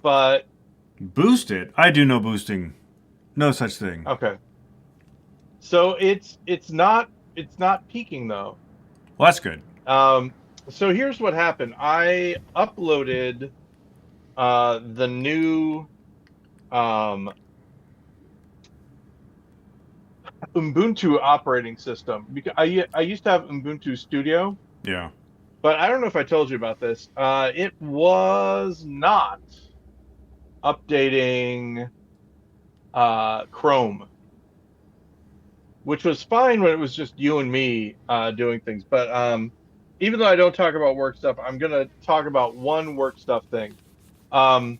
but Boost it? I do no boosting. No such thing. okay. So it's not peaking though. Well, that's good. Um, so here's what happened. I uploaded the new um, Ubuntu operating system because I used to have Ubuntu Studio, Yeah. but I don't know if I told you about this. It was not updating Chrome, which was fine when it was just you and me doing things. But even though I don't talk about work stuff, I'm gonna talk about one work stuff thing. Um,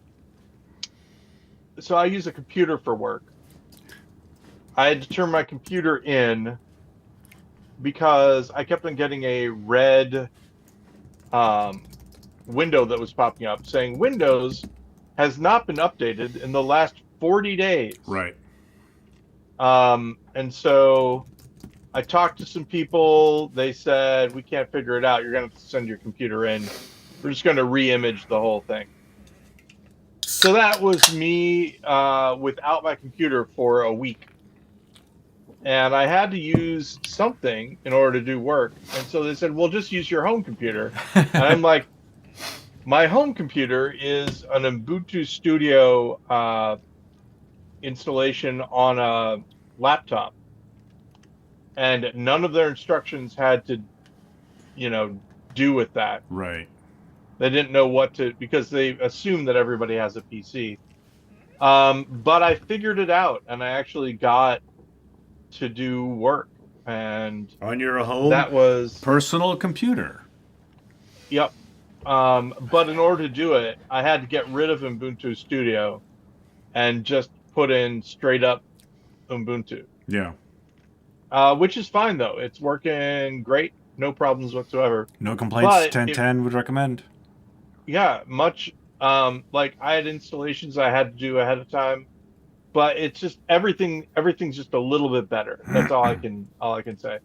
so I use a computer for work. I had to turn my computer in because I kept on getting a red um, window that was popping up saying Windows has not been updated in the last 40 days. Right. And so I talked to some people. They said, we can't figure it out. You're going to have to send your computer in. We're just going to re-image the whole thing. So that was me without my computer for a week. And I had to use something in order to do work. And so they said, well, just use your home computer. And I'm like, my home computer is an Ubuntu Studio installation on a laptop. And none of their instructions had to, do with that. Right. They didn't know what to, because they assume that everybody has a PC. But I figured it out, and I actually got to do work, and On your home that was, personal computer. yep. But in order to do it, I had to get rid of Ubuntu Studio and just put in straight up Ubuntu, Yeah. which is fine though. It's working great, no problems whatsoever. No complaints. But it, 1010 would recommend. yeah, much like I had installations I had to do ahead of time, but it's just everything's just a little bit better. That's all I can say.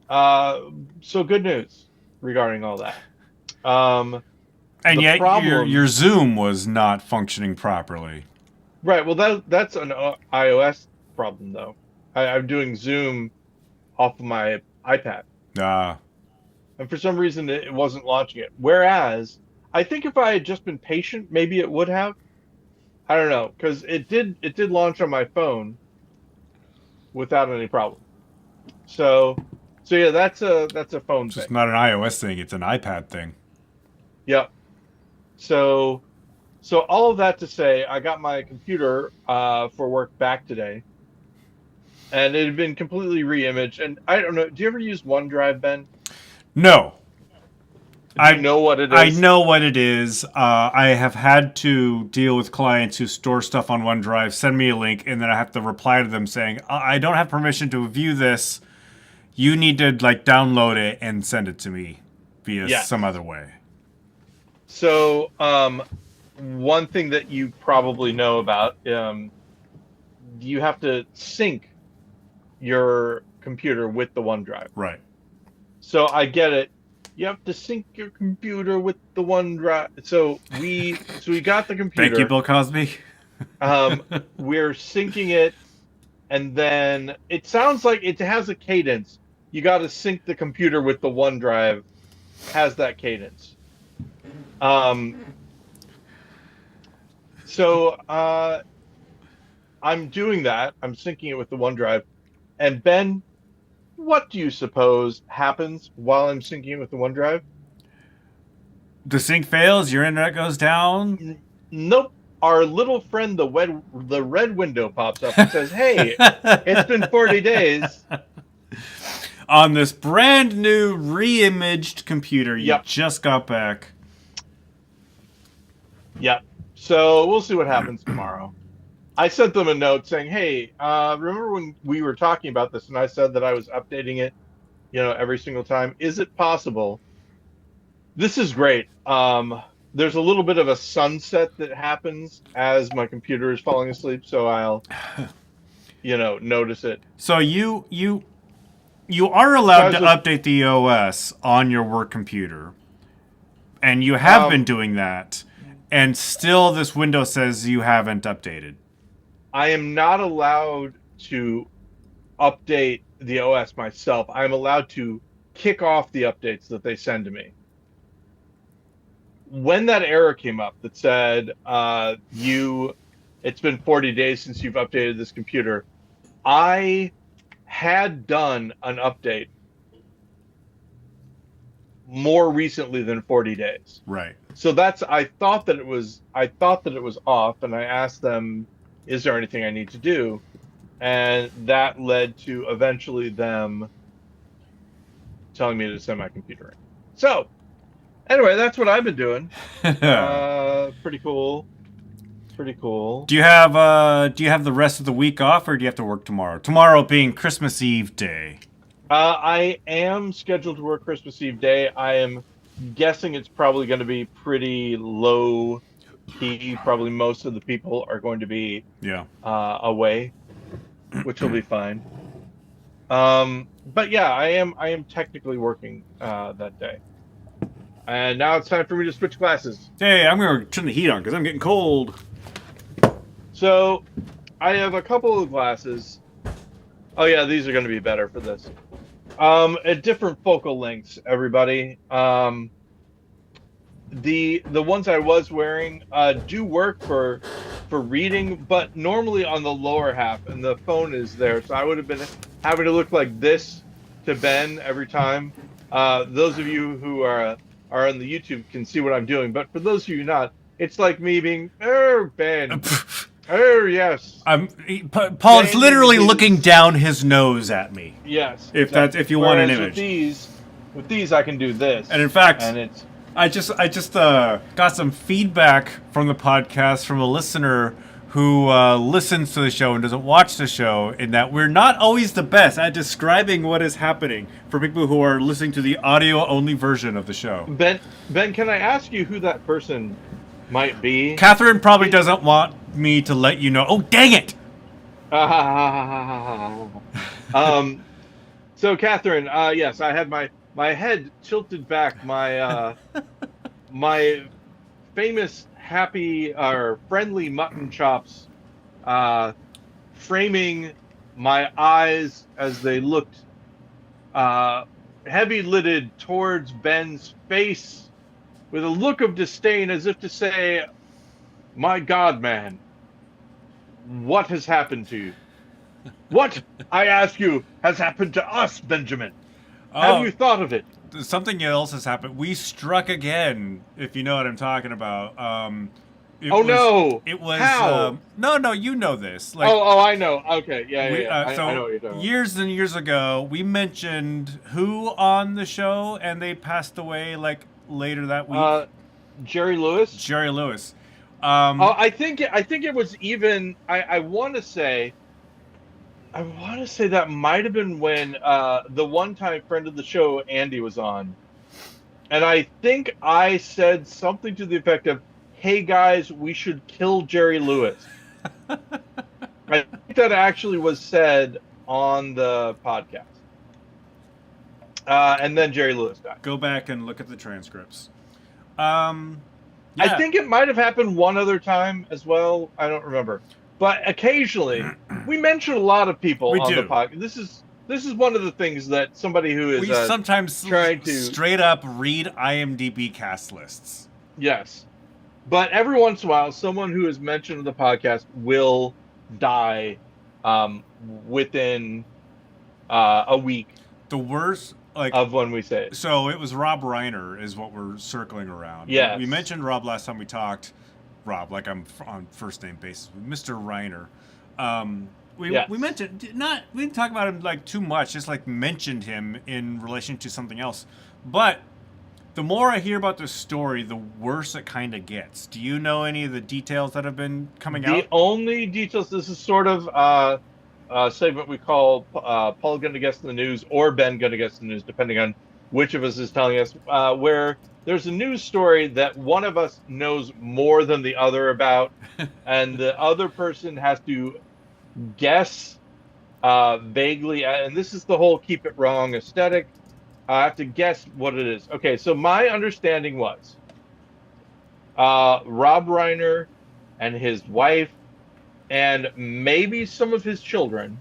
So good news regarding all that. And The yet your problem, Zoom was not functioning properly. right? Well, that's an iOS problem though. I'm doing Zoom off of my iPad, Ah. and for some reason it wasn't launching it. Whereas I think if I had just been patient, maybe it would have. I don't know, because it did launch on my phone without any problem. So yeah, that's a phone It's just thing. not an iOS thing, it's an iPad thing. Yep. So all of that to say, I got my computer for work back today, and it had been completely re-imaged. And I don't know, do you ever use OneDrive, Ben? No. Do you I know what it I is? know what it is. I have had to deal with clients who store stuff on OneDrive, send me a link, and then I have to reply to them saying, I don't have permission to view this. You need to like download it and send it to me via some Yes. other way. So one thing that you probably know about, you have to sync your computer with the OneDrive. Right. So I get it. You have to sync your computer with the OneDrive. So we got the Thank you, computer. Bill Cosby. Um, we're syncing it, and then it sounds like it has a cadence. You got to sync the computer with the OneDrive. Has that cadence. Um, so I'm doing that. I'm syncing it with the OneDrive. And Ben, what do you suppose happens while I'm syncing it with the OneDrive? The sync fails, your internet goes down. Nope. Our little friend, the red window pops up and says, "Hey, it's been 40 days." On this brand new re-imaged computer you Yep, just got back. yep. So we'll see what happens tomorrow. I sent them a note saying, "Hey, remember when we were talking about this and I said that I was updating it, every single time? Is it possible?" This is great. There's a little bit of a sunset that happens as my computer is falling asleep, so I'll, notice it. So you are So I allowed to was just, update the OS on your work computer, and you have been um, doing that. and still this window says you haven't updated. I am not allowed to update the OS myself. I'm allowed to kick off the updates that they send to me. When that error came up that said it's been 40 days since you've updated this computer, I had done an update more recently than 40 days. Right. So I thought that it was off, and I asked them, is there anything I need to do? And that led to eventually them telling me to send my computer in. So anyway, that's what I've been doing. Pretty cool. Pretty cool. Do you have the rest of the week off, or do you have to work tomorrow? Tomorrow being Christmas Eve day. I am scheduled to work Christmas Eve day. I am guessing it's probably going to be pretty low key. Probably most of the people are going to be away, which will be fine. But yeah, I am technically working that day. And now it's time for me to switch classes. Hey, I'm going to turn the heat on because I'm getting cold. So I have a couple of classes. Oh yeah, these are going to be better for this. At different focal lengths, everybody. The ones I was wearing do work for reading, but normally on the lower half, and the phone is there, so I would have been having to look like this to Ben every time. Those of you who are on the YouTube can see what I'm doing, but for those of you not, it's like me being, Ben. Oh yes. Paul is literally looking down his nose at me. Yes. If you want an image. With these I can do this. And in fact, and it's I just got some feedback from the podcast from a listener who listens to the show and doesn't watch the show, in that we're not always the best at describing what is happening for people who are listening to the audio only version of the show. Ben, can I ask you who that person might be? Catherine probably doesn't want me to let you know. Oh, dang it! So Catherine, yes, I had my head tilted back, my my famous happy or friendly mutton chops framing my eyes as they looked heavy-lidded towards Ben's face with a look of disdain, as if to say, my God, man, what has happened to you? What, I ask you, has happened to us, Benjamin? Have you thought of it? Something else has happened. We struck again, if you know what I'm talking about. No! It was How? No, you know this. Like, I know. Okay, yeah. I know what you're talking about. Years and years ago, we mentioned who on the show, and they passed away like later that week. Jerry Lewis. Jerry Lewis. I think it was even. I want to say that might have been when the one-time friend of the show, Andy, was on. And I think I said something to the effect of, hey, guys, we should kill Jerry Lewis. I think that actually was said on the podcast. And then Jerry Lewis died. Go back and look at the transcripts. I think it might have happened one other time as well. I don't remember. But occasionally, we mention a lot of people on the podcast. This is one of the things that somebody who is sometimes trying to straight up read IMDb cast lists. Yes, but every once in a while, someone who is mentioned in the podcast will die within a week. The worst, of when we say it. So it was Rob Reiner is what we're circling around. Yeah, we mentioned Rob last time we talked. Rob, like I'm on first name basis, Mr. Reiner. We mentioned we didn't talk about him like too much, just like mentioned him in relation to something else. But the more I hear about this story, the worse it kind of gets. Do you know any of the details that have been coming out? The only details. This is sort of a segment we call Paul Gonna Guess the News or Ben Gonna Guess the News, depending on which of us is telling us. Where there's a news story that one of us knows more than the other about, and the other person has to guess vaguely. And this is the whole keep it wrong aesthetic. I have to guess what it is. Okay, so my understanding was Rob Reiner and his wife and maybe some of his children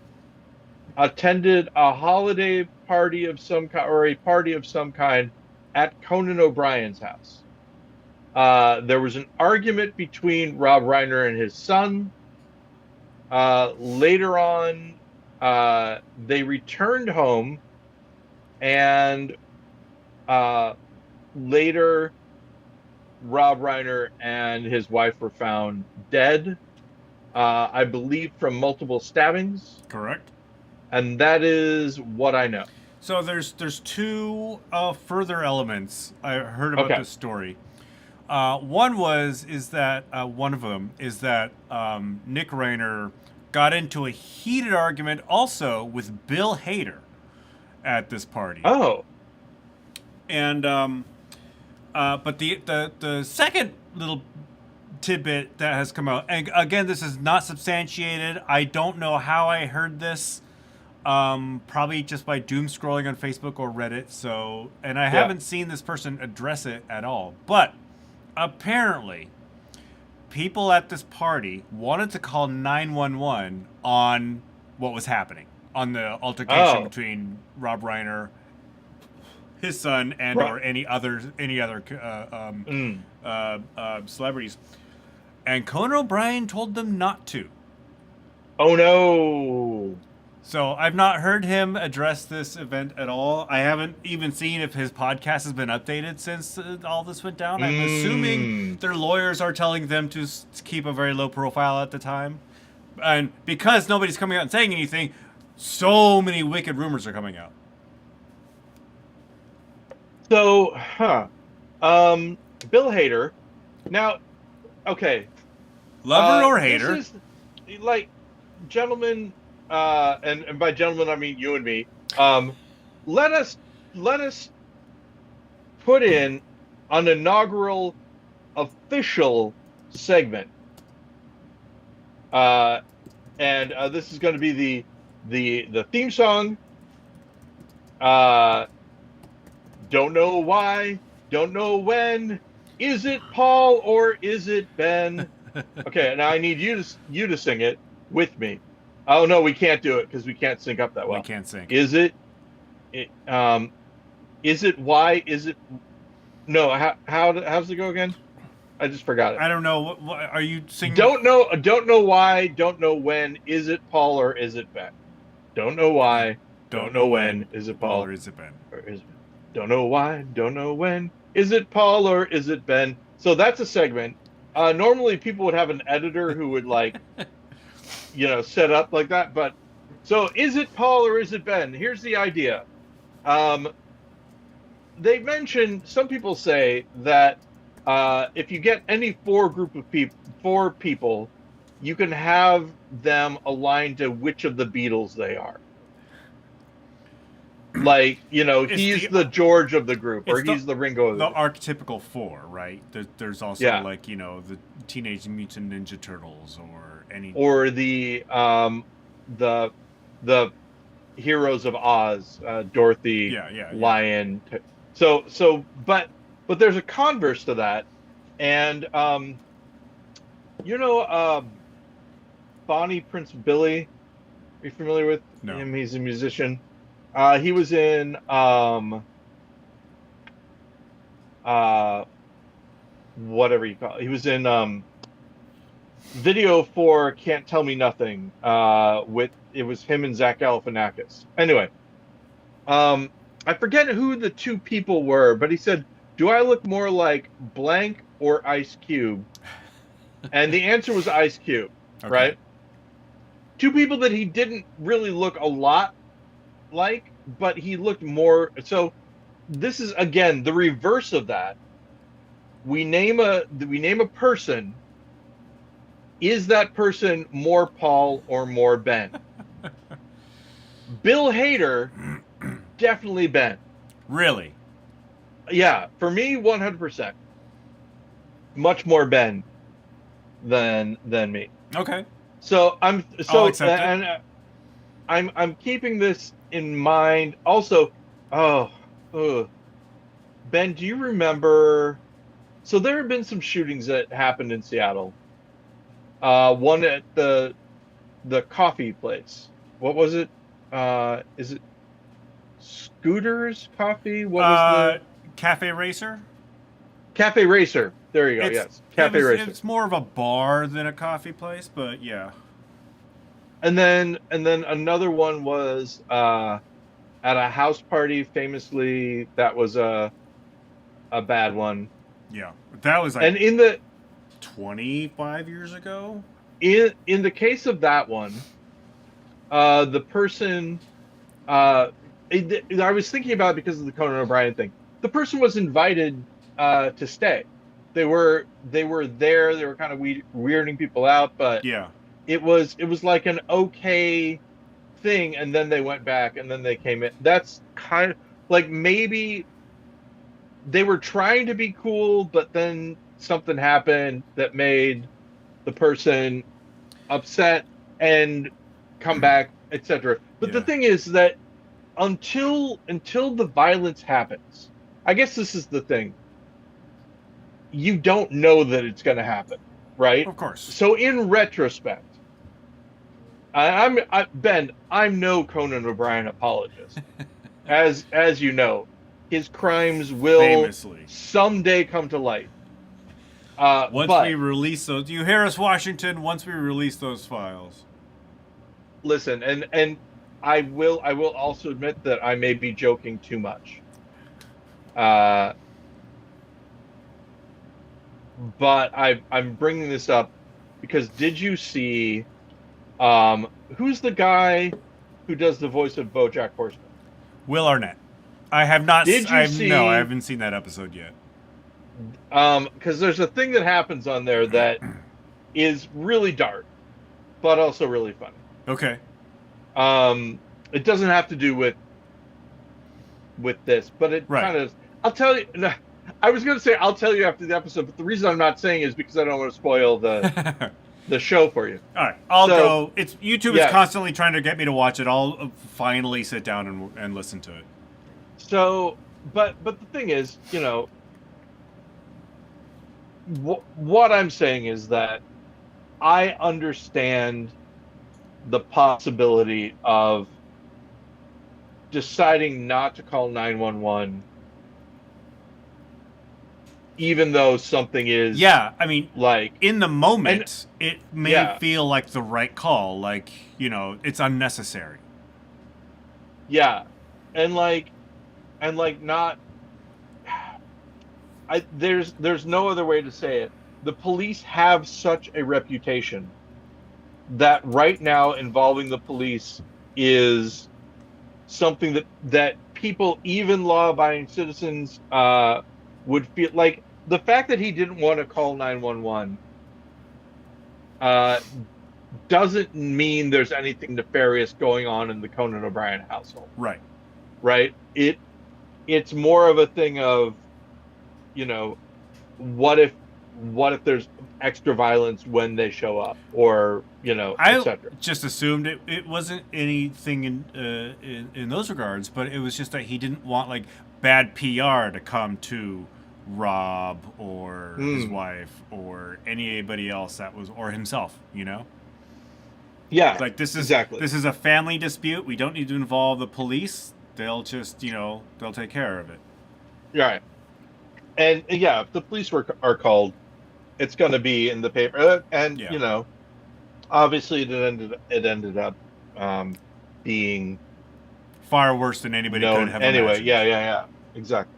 attended a holiday party of some kind or a party of some kind at Conan O'Brien's house. There was an argument between Rob Reiner and his son. Later on, they returned home, and uh, later, Rob Reiner and his wife were found dead, I believe, from multiple stabbings. Correct. And that is what I know. So there's two further elements I heard about Okay. this story. One of them is that Nick Rayner got into a heated argument also with Bill Hader at this party, Oh, and but the second little tidbit that has come out, and again, this is not substantiated. I don't know how I heard this. Probably just by doom scrolling on Facebook or Reddit. So, and I yeah. haven't seen this person address it at all. But apparently, people at this party wanted to call 911 on what was happening, on the altercation Oh, between Rob Reiner, his son, and right. or any other Mm. celebrities. And Conan O'Brien told them not to. Oh no. So I've not heard him address this event at all. I haven't even seen if his podcast has been updated since all this went down. I'm assuming Mm. their lawyers are telling them to keep a very low profile at the time. And because nobody's coming out and saying anything, so many wicked rumors are coming out. So, Bill Hader. Now, okay. Lover or This hater. is like, gentlemen, and by gentlemen I mean you and me. Let us let us put in an inaugural official segment, uh, and this is going to be the theme song. Uh, don't know why, don't know when. Is it Paul or is it Ben? Okay, now I need you to sing it with me. Oh no, we can't do it because we can't sync up that We well. can't sync. Is it? it is it why? Is it no? How's it go again? I just forgot it. I don't know. What are you singing? Don't know. Don't know why. Don't know when. Is it Paul or is it Ben? Don't know why. Don't know when. Is it Paul Paul or is it Ben? or is it Ben? Don't know why. Don't know when. Is it Paul or is it Ben? So that's a segment. Normally people would have an editor who would set up like that. But so is it Paul or is it Ben? Here's the idea. Um, they mention some people say that if you get any four people, you can have them aligned to which of the Beatles they are. Like, It's he's the George of the group, or it's the he's the Ringo of the the group. archetypical four, right? There's also Yeah, the Teenage Mutant Ninja Turtles or any. or the the Heroes of Oz, Dorothy, Yeah, yeah, yeah. Lion. But there's a converse to that, and you know, uh, Bonnie Prince Billy. Are you familiar with No. him? He's a musician. He was in uh, whatever you call it. He was in video for Can't Tell Me Nothing. With it was him and Zach Galifianakis. Anyway, I forget who the two people were, but he said, "Do I look more like blank or Ice Cube?" And the answer was Ice Cube, Okay. right? Two people that he didn't really look a lot like, but he looked more. So this is again the reverse of that. We name a person. Is that person more Paul or more Ben? Bill Hader, definitely Ben. Really? Yeah, for me, 100%. Much more Ben than me. Okay. So I'm I'll so accept it. and I'm keeping this in mind. Also, oh, ugh. Ben, do you remember? So there have been some shootings that happened in Seattle. One at the coffee place. What was it? Is it Scooters Coffee? What was Uh, the Cafe Racer. Cafe Racer? There you go. It's Yes, it Cafe was Racer. it's more of a bar than a coffee place, but yeah, And then another one was at a house party. Famously, that was a bad one. yeah. That was like And in the 25 years ago. in the case of that one, the person I was thinking about it because of the Conan O'Brien thing. The person was invited to stay. They were there. They were kind of weirding people out, but Yeah, it was like an okay thing, and then they went back, and then they came in. That's kind of like maybe they were trying to be cool, but then something happened that made the person upset and come back, etc. But the yeah. thing is that until the violence happens, I guess this is the thing. You don't know that it's going to happen, right? Of course. So in retrospect, Ben. I'm no Conan O'Brien apologist, as you know, his crimes will Famously, someday come to light. once we But release those, you hear us, Washington. Once we release those files. listen, and I will also admit that I may be joking too much. Uh, but I'm bringing this up because did you see who's the guy who does the voice of BoJack Horseman? Will Arnett. I have not. Did you No, I see haven't seen that episode yet. because there's a thing that happens on there that is really dark, but also really funny. Okay. It doesn't have to do with this, but it Right. kind of. I'll tell you. I was going to say I'll tell you after the episode, but the reason I'm not saying is because I don't want to spoil the show for you. All right, I'll So go. It's YouTube is yeah, constantly trying to get me to watch it. I'll finally sit down and listen to it. so but the thing is, what I'm saying is that I understand the possibility of deciding not to call 911 even though something is Yeah, I mean, like in the and moment, it may yeah, feel like the right call. Like, it's unnecessary. yeah, and like not there's no other way to say it. The police have such a reputation that right now involving the police is something that people, even law-abiding citizens, would feel like the fact that he didn't want to call 911 uh, doesn't mean there's anything nefarious going on in the Conan O'Brien household, Right. right? It's more of a thing of, you know, what if there's extra violence when they show up, or I etc. just assumed it wasn't anything in those regards, but it was just that he didn't want like bad PR to come to Rob or his Mm, wife or anybody else that was or himself. yeah, Like this is exactly. this is a family dispute. We don't need to involve the police. They'll just they'll take care of it. Right. And yeah, if the police are called, it's going to be in the paper. And Yeah. obviously it ended up being Far worse than anybody could known have anyway. imagined. Yeah, yeah, yeah. Exactly.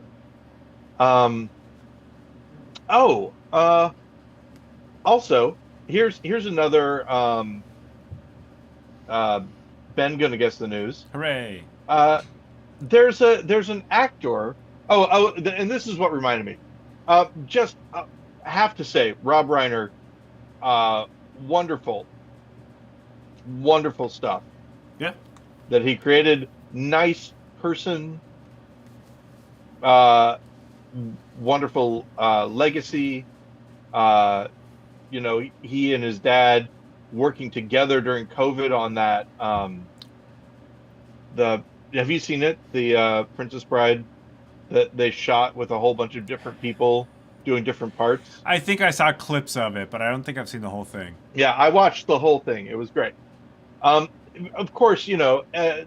Um. Oh. Also, here's another. Uh. Ben gonna guess the news. Hooray. Uh. There's an actor. And this is what reminded me. Just have to say, Rob Reiner, uh, wonderful, wonderful stuff Yeah. that he created. Nice person, uh, wonderful legacy. Uh, he and his dad working together during COVID on that. The Have you seen it? The Princess Bride that they shot with a whole bunch of different people. doing different parts. I think I saw clips of it, but I don't think I've seen the whole thing. Yeah, I watched the whole thing. It was great. Um, of course,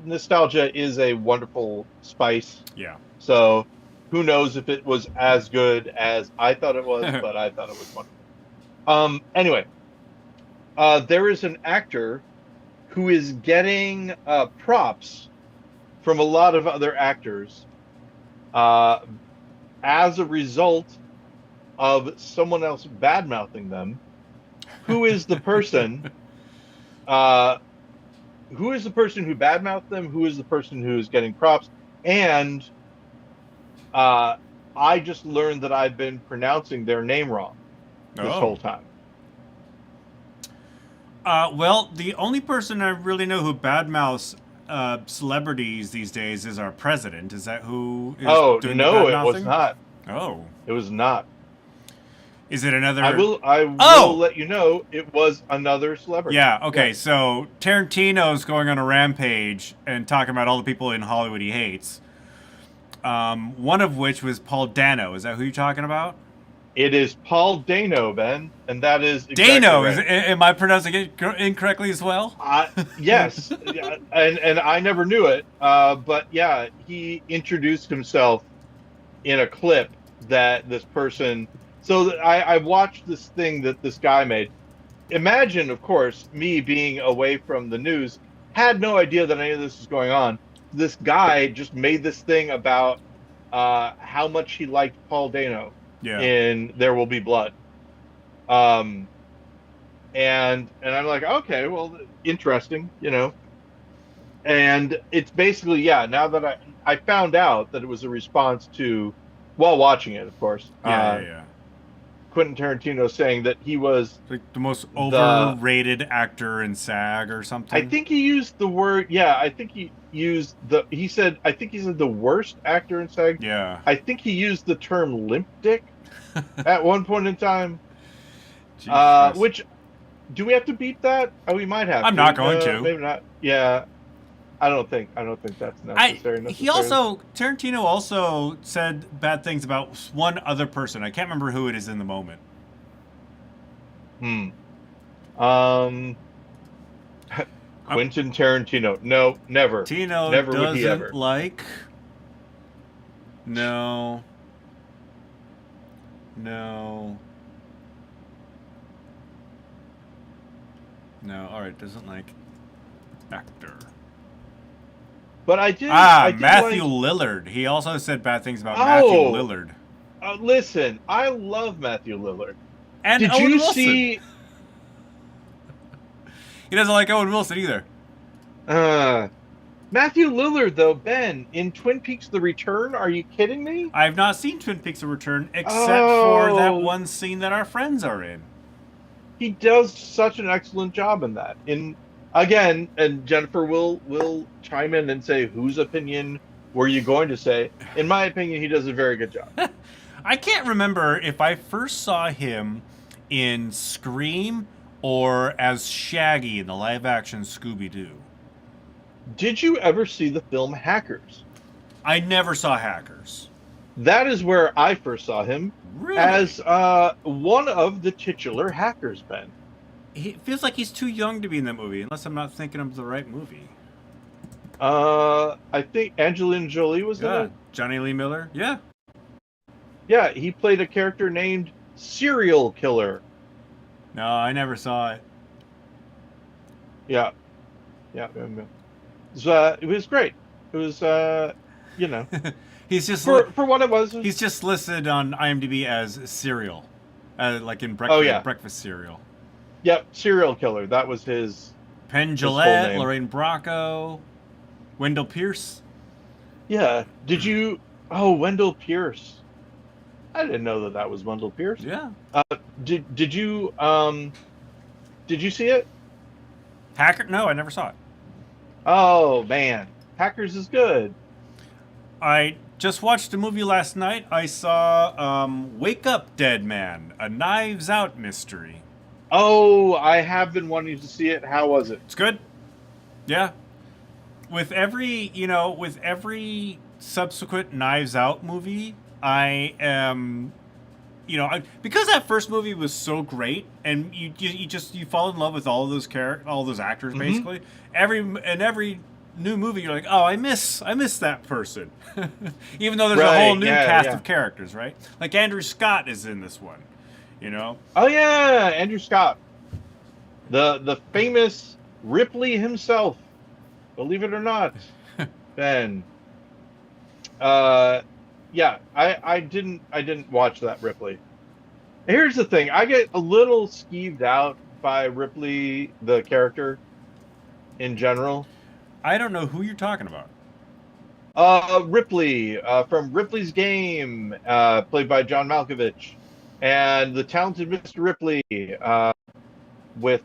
nostalgia is a wonderful spice. Yeah. So who knows if it was as good as I thought it was, but I thought it was wonderful. Anyway, there is an actor who is getting props from a lot of other actors uh, as a result of someone else bad mouthing them. Who is the person? Uh, who is the person who badmouthed them? Who is the person who's getting props? And uh, I just learned that I've been pronouncing their name wrong this Oh. whole time. Well, the only person I really know who badmouths celebrities these days is our president. Is that who is Oh doing the no, it was badmouthing? not. Oh. It was not. Is it another? I will Oh! let you know it was another celebrity. Yeah, okay, Yes. so Tarantino's going on a rampage and talking about all the people in Hollywood he hates. One of which was Paul Dano. Is that who you're talking about? It is Paul Dano, Ben, and that is exactly Dano! right. Am I pronouncing it incorrectly as well? Yes, yeah, and I never knew it, but yeah, he introduced himself in a clip that this person. So I watched this thing that this guy made. Imagine, of course, me being away from the news, had no idea that any of this was going on. This guy just made this thing about how much he liked Paul Dano Yeah. in There Will Be Blood. Um, and I'm like, okay, well, interesting, And it's basically, yeah. Now that I found out that it was a response to, while watching it, of course, Yeah. Quentin Tarantino saying that he was Like the most the. overrated actor in SAG or I something. think he used the word. Yeah, I think he used the. He said. I think he said the worst actor in SAG. Yeah. I think he used the term limp dick at one point in time. Jesus. Which do we have to beat that? Oh, we might have I'm to. not going to. Maybe not. Yeah, I don't think that's necessary. He Necessarily. also Tarantino also said bad things about one other person. I can't remember who it is in the moment. Hmm. Um. Quentin Tarantino. No, never. Tino Never would he ever. doesn't like. No. No. No. All right. Doesn't like actor. But I did Matthew like. Lillard. He also said bad things about Matthew Oh, Lillard listen, I love Matthew Lillard. and Did Owen you Wilson. see? He doesn't like Owen Wilson either. Uh, Matthew Lillard, though, Ben, in Twin Peaks: The Return? Are you kidding me? I have not seen Twin Peaks: A Return except for that Oh, one scene that our friends are in. he does such an excellent job in that. In again, and Jennifer will chime in and say, whose opinion were you going to say? In my opinion, he does a very good job. I can't remember if I first saw him in Scream or as Shaggy in the live-action Scooby-Doo. Did you ever see the film Hackers? I never saw Hackers. That is where I first saw him Really? as one of the titular hackers, Ben. He feels like he's too young to be in that movie, unless I'm not thinking of the right movie. I think Angelina Jolie was in Yeah, it. Johnny Lee Miller. Yeah. Yeah, he played a character named Serial Killer. No, I never saw it. Yeah, yeah. It was great. It was, He's just for what it was. he's just listed on IMDb as cereal, like in Oh yeah, breakfast cereal. yep. Serial Killer. That was his Penn full Jillette, name. Lorraine Bracco, Wendell Pierce. Yeah. Did you? Oh, Wendell Pierce. I didn't know that was Wendell Pierce. Yeah. Did you did you see it? Hacker? No, I never saw it. Oh man, Hackers is good. I just watched a movie last night. I saw Wake Up Dead Man, a Knives Out mystery. Oh, I have been wanting to see it. How was it? It's good. Yeah. With every subsequent Knives Out movie, I am because that first movie was so great, and you fall in love with all of those all those actors Hmm. basically. Every new movie, you're like, oh, I miss that person, even though there's a whole Right. new Yeah. cast Yeah. of characters, right? Like Andrew Scott is in this one, you know. Oh yeah, Andrew Scott, the famous Ripley himself. Believe it or not, Ben. Uh, yeah, I didn't watch that Ripley. Here's the thing, I get a little skeeved out by Ripley, the character in general. I don't know who you're talking about. Ripley, from Ripley's Game, played by John Malkovich, and the talented Mr. Ripley, with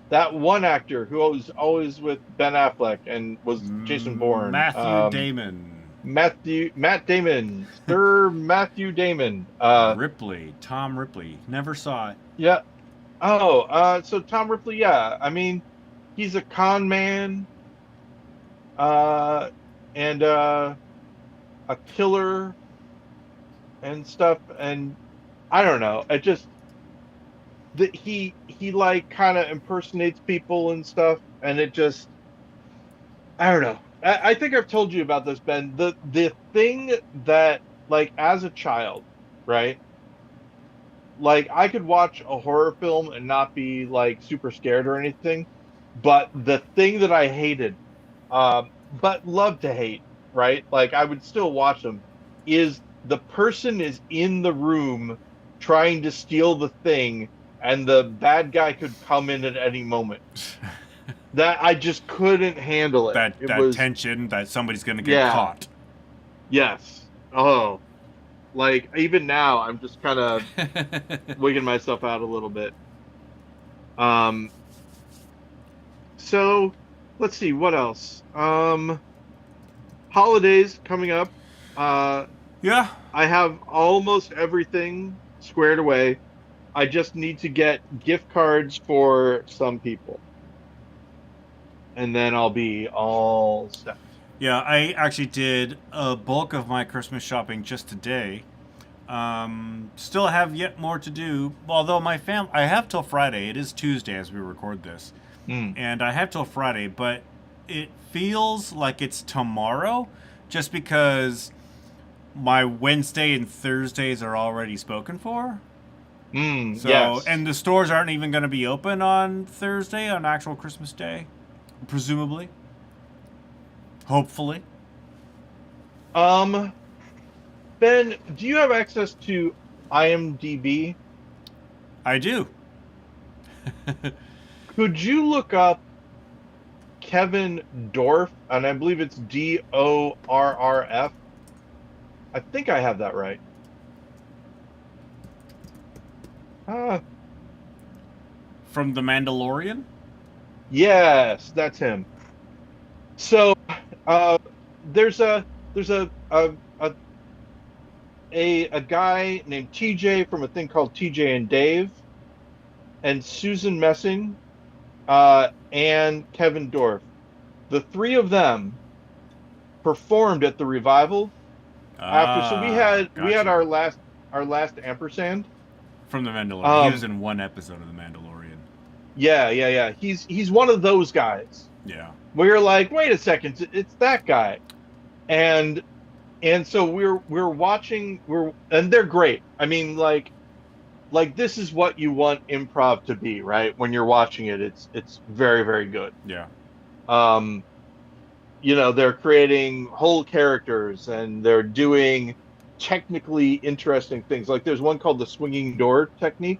that one actor who was always with Ben Affleck and was Jason Bourne. Matthew Damon. Matt Damon, Sir Matthew Damon. Ripley, Tom Ripley. Never saw it. Yeah. Oh, so Tom Ripley, yeah. I mean, he's a con man, uh, and a killer and stuff. And I don't know. I just that he like kind of impersonates people and stuff, and it just I don't know. I think I've told you about this, Ben. The thing that like as a child, right? Like I could watch a horror film and not be like super scared or anything, but the thing that I hated, but love to hate, right? Like I would still watch them, is the person is in the room trying to steal the thing, and the bad guy could come in at any moment. That I just couldn't handle it. that It that was tension that somebody's gonna get yeah, caught. yes. Oh, like even now I'm just kind of wigging myself out a little bit. Um, so let's see what else. Holidays coming up. Uh, Yeah. I have almost everything squared away. I just need to get gift cards for some people, and then I'll be all set. Yeah, I actually did a bulk of my Christmas shopping just today. Still have yet more to do. Although I have till Friday. It is Tuesday as we record this, Mm. and I have till Friday. But it feels like it's tomorrow, just because my Wednesday and Thursdays are already spoken for. Mm. So, Yes. and the stores aren't even going to be open on Thursday, on actual Christmas Day, presumably. Hopefully. Um, Ben, do you have access to IMDb? I do. Could you look up Kevin Dorff? And I believe it's Dorrf. I think I have that right. Ah, From The Mandalorian? yes, that's him. So, uh, there's a a guy named TJ from a thing called TJ and Dave, and Susan Messing, and Kevin Dorff. The three of them performed at the revival after. So Ah, we had gotcha. our last ampersand. From The Mandalorian. He was Um, in one episode of The Mandalorian. yeah, yeah, yeah. He's one of those guys Yeah. where you're like, wait a second, it's that guy, and so we're watching and they're great. I mean, like this is what you want improv to be, right? When you're watching it, it's very very good. Yeah. Um, they're creating whole characters and they're doing technically interesting things. Like there's one called the swinging door technique.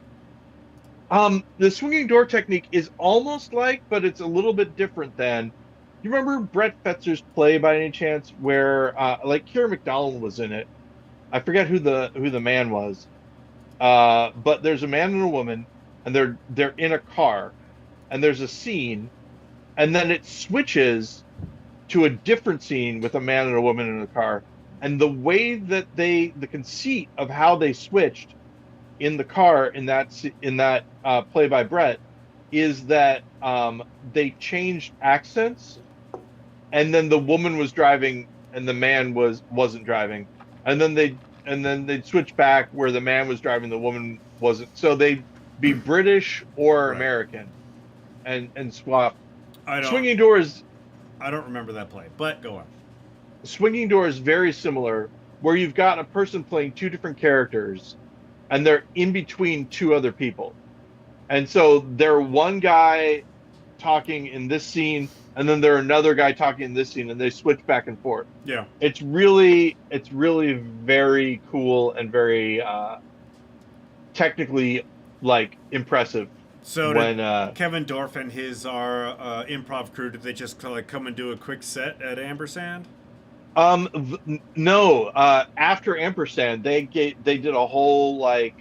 The swinging door technique is almost like, but it's a little bit different than. You remember Brett Fetzer's play by any chance, where like Keira McDonald was in it? I forget who the man was. But there's a man and a woman, and they're in a car, and there's a scene, and then it switches to a different scene with a man and a woman in a car. And the way that the conceit of how they switched in the car in that play by Brett is that they changed accents, and then the woman was driving and the man wasn't driving, and then and then they'd switch back where the man was driving, the woman wasn't. So they'd be British or Right. American, and swap. I don't. Swinging Doors, I don't remember that play, but go on. Swinging Doors, very similar, where you've got a person playing two different characters, and they're in between two other people, and so they're one guy talking in this scene, and then they're another guy talking in this scene, and they switch back and forth. Yeah. It's really very cool and very technically like impressive. So When did Kevin Dorff and his improv crew, did they just like come and do a quick set at Ampersand? no, after Ampersand, they did a whole like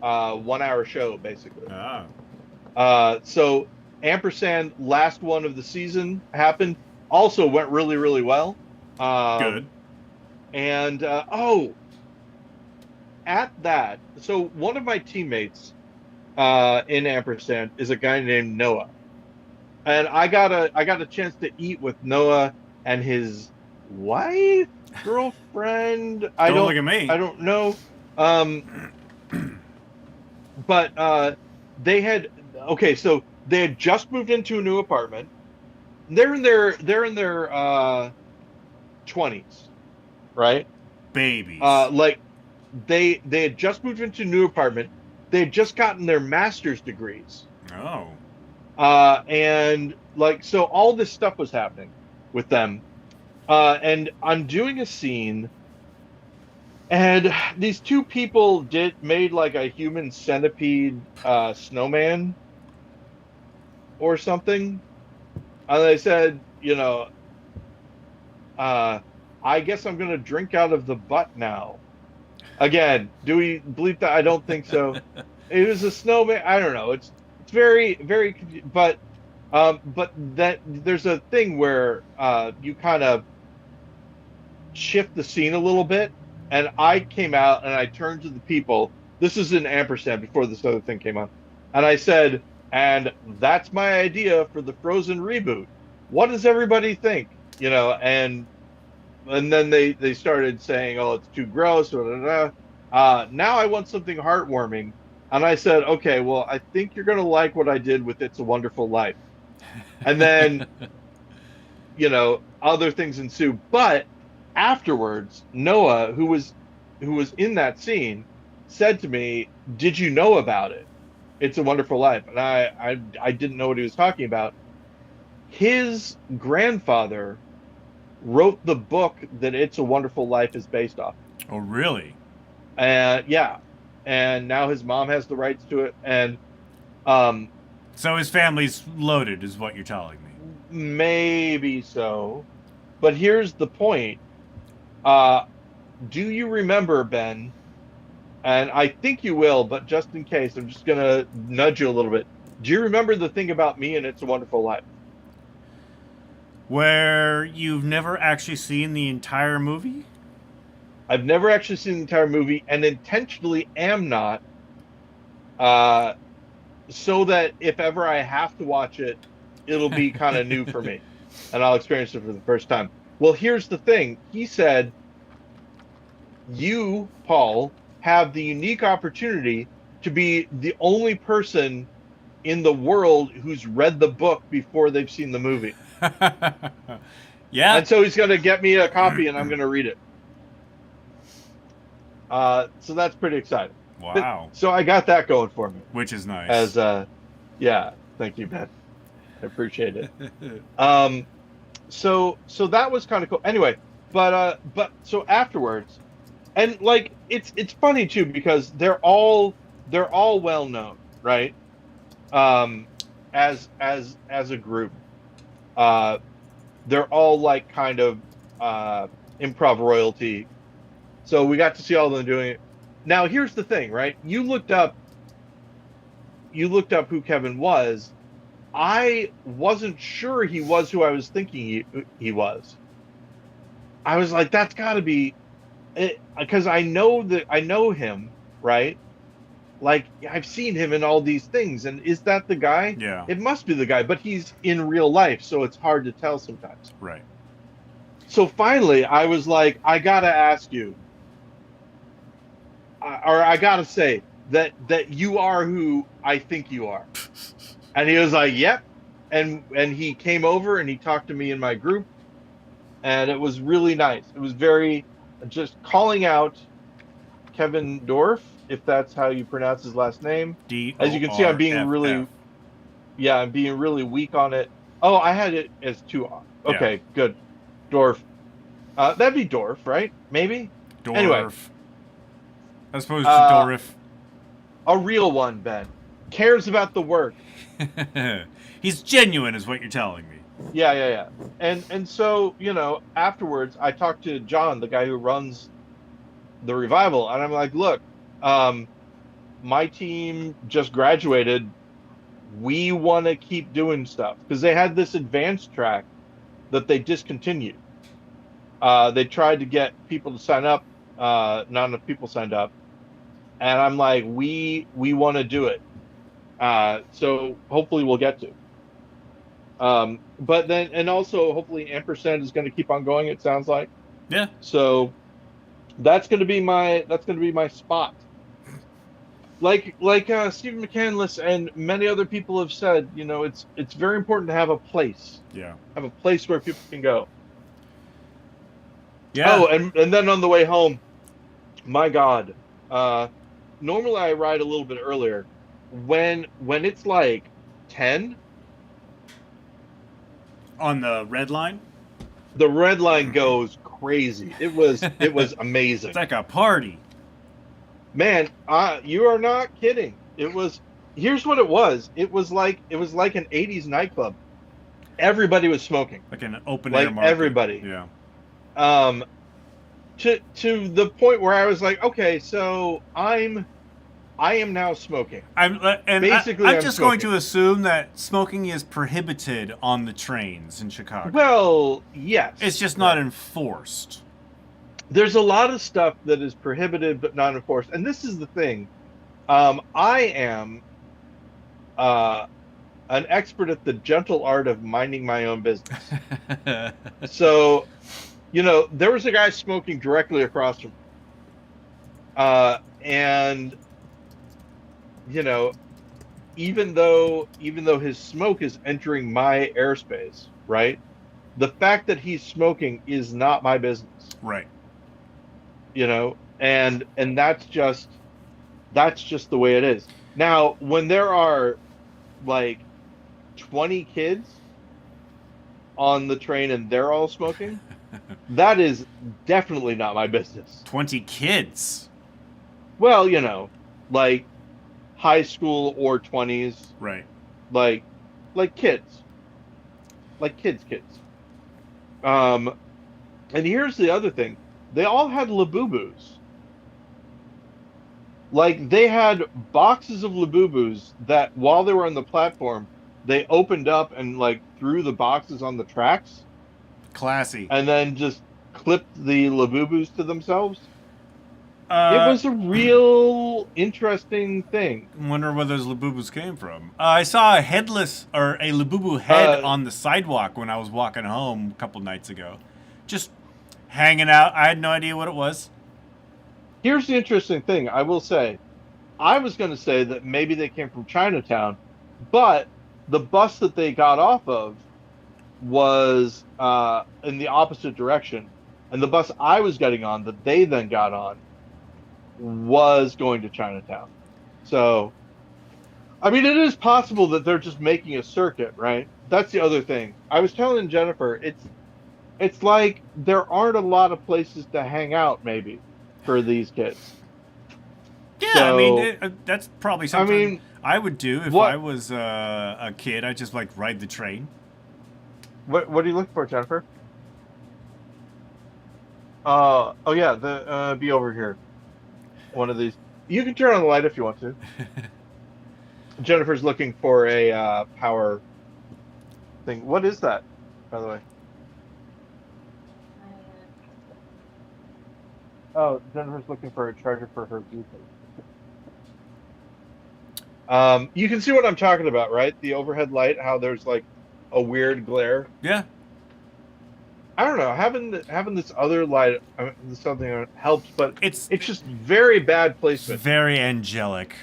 1 hour show basically. Ah. So Ampersand, last one of the season happened, also went really really well. Good. And at that, so one of my teammates in Ampersand is a guy named Noah, and I got a chance to eat with Noah and his wife, girlfriend. Don't look at me. I don't know. But they had okay, so they had just moved into a new apartment. They're in their 20s, right? Babies. Like they had just moved into a new apartment. They had just gotten their master's degrees. Oh. And like so all this stuff was happening with them. And I'm doing a scene, and these two people made like a human centipede snowman or something. And they said, I guess I'm gonna drink out of the butt now. Again, do we bleep that? I don't think so. It was a snowman. I don't know. It's very very, but that there's a thing where you kind of shift the scene a little bit, and I came out and I turned to the people. This is in Ampersand before this other thing came on, and I said, and that's my idea for the Frozen reboot. What does everybody think? And then they started saying, "Oh, it's too gross." Blah, blah, blah. Now I want something heartwarming, and I said, "Okay, well, I think you're gonna like what I did with It's a Wonderful Life." And then, other things ensue. But afterwards, Noah, who was in that scene, said to me, "Did you know about it? It's a Wonderful Life." And I didn't know what he was talking about. His grandfather wrote the book that It's a Wonderful Life is based off. Oh, really? Yeah. And now his mom has the rights to it. And so his family's loaded, is what you're telling me. maybe so. But here's the point. Do you remember, Ben? And I think you will, but just in case, I'm just going to nudge you a little bit. Do you remember the thing about me and It's a Wonderful Life? Where you've never actually seen the entire movie? I've never actually seen the entire movie, and intentionally am not, so that if ever I have to watch it, it'll be kind of new for me, and I'll experience it for the first time. Well, here's the thing. He said, you, Paul, have the unique opportunity to be the only person in the world who's read the book before they've seen the movie. Yeah. And so he's going to get me a copy, and I'm going to read it. So that's pretty exciting. Wow. So I got that going for me. Which is nice. Yeah, thank you, Ben. I appreciate it. So that was kind of cool. Anyway, but so afterwards, and like it's funny too because they're all well known, right? As a group, they're all like kind of improv royalty. So we got to see all of them doing it. Now here's the thing, right? You looked up who Kevin was. I wasn't sure he was who I was thinking he was. I was like, that's got to be it, because I know him, right? Like I've seen him in all these things, and is that the guy? Yeah. It must be the guy, but he's in real life, so it's hard to tell sometimes. Right. So finally, I was like, I gotta ask you, or I gotta say that you are who I think you are. And he was like, yep. And he came over and he talked to me in my group, and it was really nice. It was very just calling out Kevin Dorff, if that's how you pronounce his last name. D As you O can see, I'm R being F F. really, yeah, I'm being really weak on it. Oh, I had it as two. Yeah, Okay, good. Dorff. That'd be Dorff, right? Maybe. Anyway, Dorf. As opposed to uh, Dorif. a real one, Ben, cares about the work. He's genuine, is what you're telling me. Yeah, yeah, yeah. And so, afterwards I talked to John, the guy who runs the revival, and I'm like, look, um, my team just graduated. We want to keep doing stuff because they had this advanced track that they discontinued. They tried to get people to sign up. Not enough people signed up, and I'm like, we want to do it. So hopefully we'll get to. But then, and also hopefully Ampersand is going to keep on going. It sounds like Yeah. so. That's going to be my spot. Like Stephen McCandless and many other people have said, it's very important to Yeah. have a place where people can go. Yeah. Oh, and then on the way home, my God, uh, normally I ride a little bit earlier. When it's like 10, On the red line? the red line goes crazy. It was It's amazing. like a party. Man, you are not kidding. Here's what it was. It was like an 80s nightclub. Everybody was smoking. Like an open air Like market. everybody. Yeah. Um to the point where I was like, okay, so I am now smoking. Basically, I'm I'm just going smoking. to assume that smoking is prohibited on the trains in Chicago. Well, It's yes, just not right. enforced. There's a lot of stuff that is prohibited but not enforced. And this is the thing. I am uh an expert at the gentle art of minding my own business. So, there was a guy smoking directly across from me. And you know, even though his smoke is entering my airspace, right? The fact that he's smoking is not my business, Right. and that's just the way it is. Now, when there are like 20 kids on the train and they're all smoking, that is definitely not my business. 20 kids. Well, like high school or 20s, Right. like kids, kids. Um, and here's the other thing: they all had Labubus. Like they had boxes of Labubus that, while they were on the platform, they opened up and like threw the boxes on the tracks, Classy. and then just clipped the Labubus to themselves. It Uh, was a real interesting thing. Wonder where those Labubus came from. I saw a headless or a Labubu head Uh, on the sidewalk when I was walking home a couple nights ago. Just hanging out. I had no idea what it was. Here's the interesting thing. I will say, I was going to say that maybe they came from Chinatown, but the bus that they got off of was in the opposite direction, and the bus I was getting on, that they then got on, was going to Chinatown. So, I mean, it is possible that they're just making a circuit, right? That's the other thing. I was telling Jennifer, it's like there aren't a lot of places to hang out, maybe, for these kids. Yeah, I mean, So, that's probably I something mean, I would do if I what was a kid. I'd just like ride the train. what are you looking for, Jennifer? Oh yeah, the be over here. One of these. You can turn on the light if you want to. Jennifer's looking for a power thing. What is that, by the way? Oh, Jennifer's looking for a charger for her Bluetooth. You can see what I'm talking about, right? The overhead light, how there's like a weird glare. Yeah. I don't know, having this other light, this something helps, but It's it's just very bad placement. very angelic.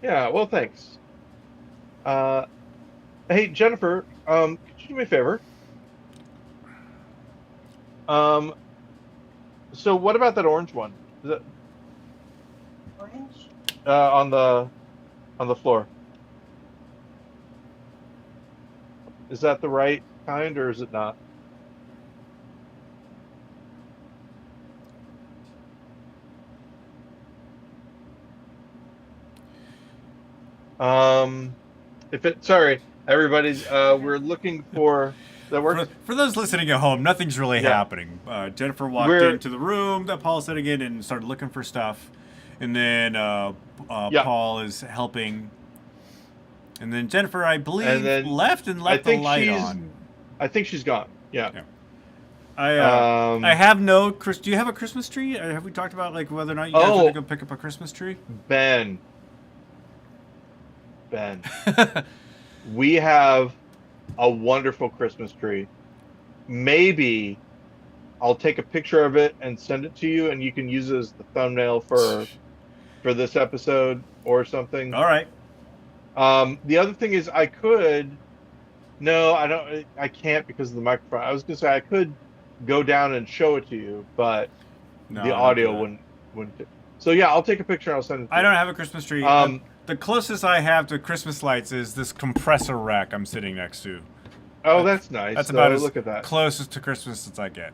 Yeah, well, thanks. Uh, hey, Jennifer, could you do me a favor? Um, so what about that orange one? Is it, Orange? on the floor? Is that the right kind or is it not? Um, if it, sorry, everybody, we're looking for, that works? For those listening at home, nothing's really Yeah, happening. Jennifer walked we're, into the room that Paul's sitting in and started looking for stuff, and then yeah, Paul is helping, and then Jennifer, I and believe, then left and I left the think light she's, on. I think she's gone. Yeah. Yeah. I Um, have no Chris. Do you have a Christmas tree? Have we talked about like whether or not you guys want to oh, go pick up a Christmas tree? Ben, Ben, we have a wonderful Christmas tree. Maybe I'll take a picture of it and send it to you, and you can use it as the thumbnail for this episode or something. All right. The other thing is I could, no, I don't, I can't because of the microphone. I was gonna say I could go down and show it to you, but the No, don't do audio that. wouldn't fit. So yeah, I'll take a picture and I'll send it to I you. don't have a Christmas tree. Um, The closest I have to Christmas lights is this compressor rack I'm sitting next to. oh, That's, that's nice. that's So about as look at that. closest to Christmas as I get.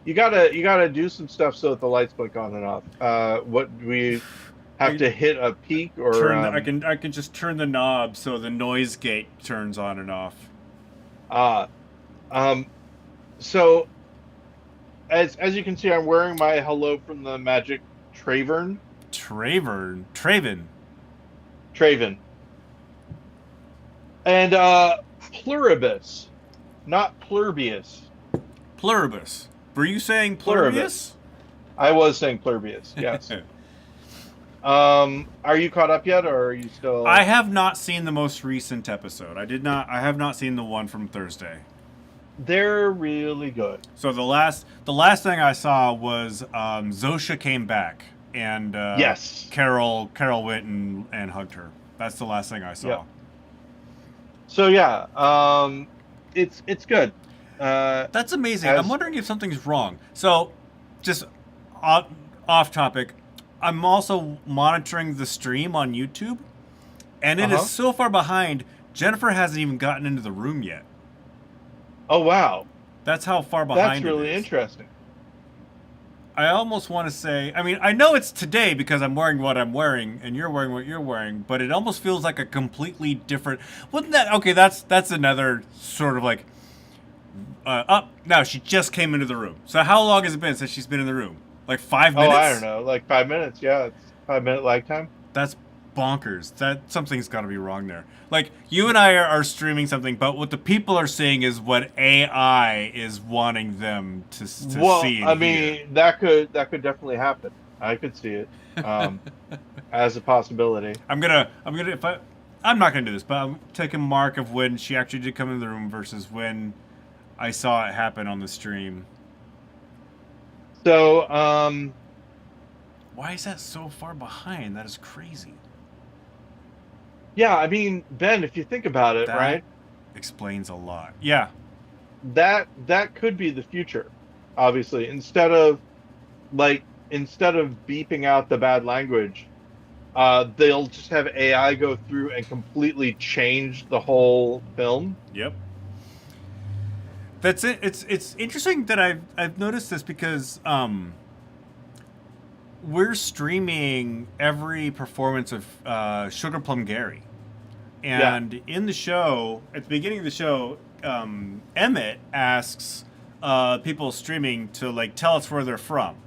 You gotta do some stuff so that the lights blink on and off. What do we have I to hit a peak or I can just turn the knob so the noise gate turns on and off. uh um so as you can see, I'm wearing my Hello from the Magic Travern. Traven. Traven. And pluribus, not plurbius. Pluribus. Were you saying Pluribus. pluribus? I was saying plurbius, yes. Are you caught up yet or are you I still have not seen the most recent episode. I have not seen the one from Thursday. they're really good. So the last thing I saw was Zosha came back and Yes. Carol went and hugged her. That's the last thing I saw. Yep. So yeah, it's good. That's amazing. I'm As wondering if something's wrong. So, just off topic, I'm also monitoring the stream on YouTube, and it is uh-huh. so far behind. Jennifer hasn't even gotten into the room yet. Oh wow, That's how far that's behind it really is. interesting. I almost want to say, I mean, I know it's today because I'm wearing what I'm wearing and you're wearing what you're wearing, but it almost feels like a completely different. Wouldn't that? Okay, that's another sort of like. No, she just came into the room. So how long has it been since she's been in the room? Like 5 minutes? Oh, I don't know, like 5 minutes. Yeah, it's 5 minute lag time. That's bonkers. That something's got to be wrong there. Like you and I are streaming something, but what the people are seeing is what AI is wanting them to Well, see. I And hear. mean, that could definitely happen. I could see it as a possibility. I'm not gonna do this, but I'm taking mark of when she actually did come in the room versus when I saw it happen on the stream. So, Why is that so far behind? That is crazy. yeah, I mean, Ben, if you think about it, That right, explains a lot. Yeah. that could be the future. Obviously, instead of beeping out the bad language, they'll just have AI go through and completely change the whole film. Yep. That's it. It's interesting that I've noticed this because we're streaming every performance of Sugar Plum Gary, Yeah, and in the show at the beginning of the show, Emmett asks people streaming to like tell us where they're from,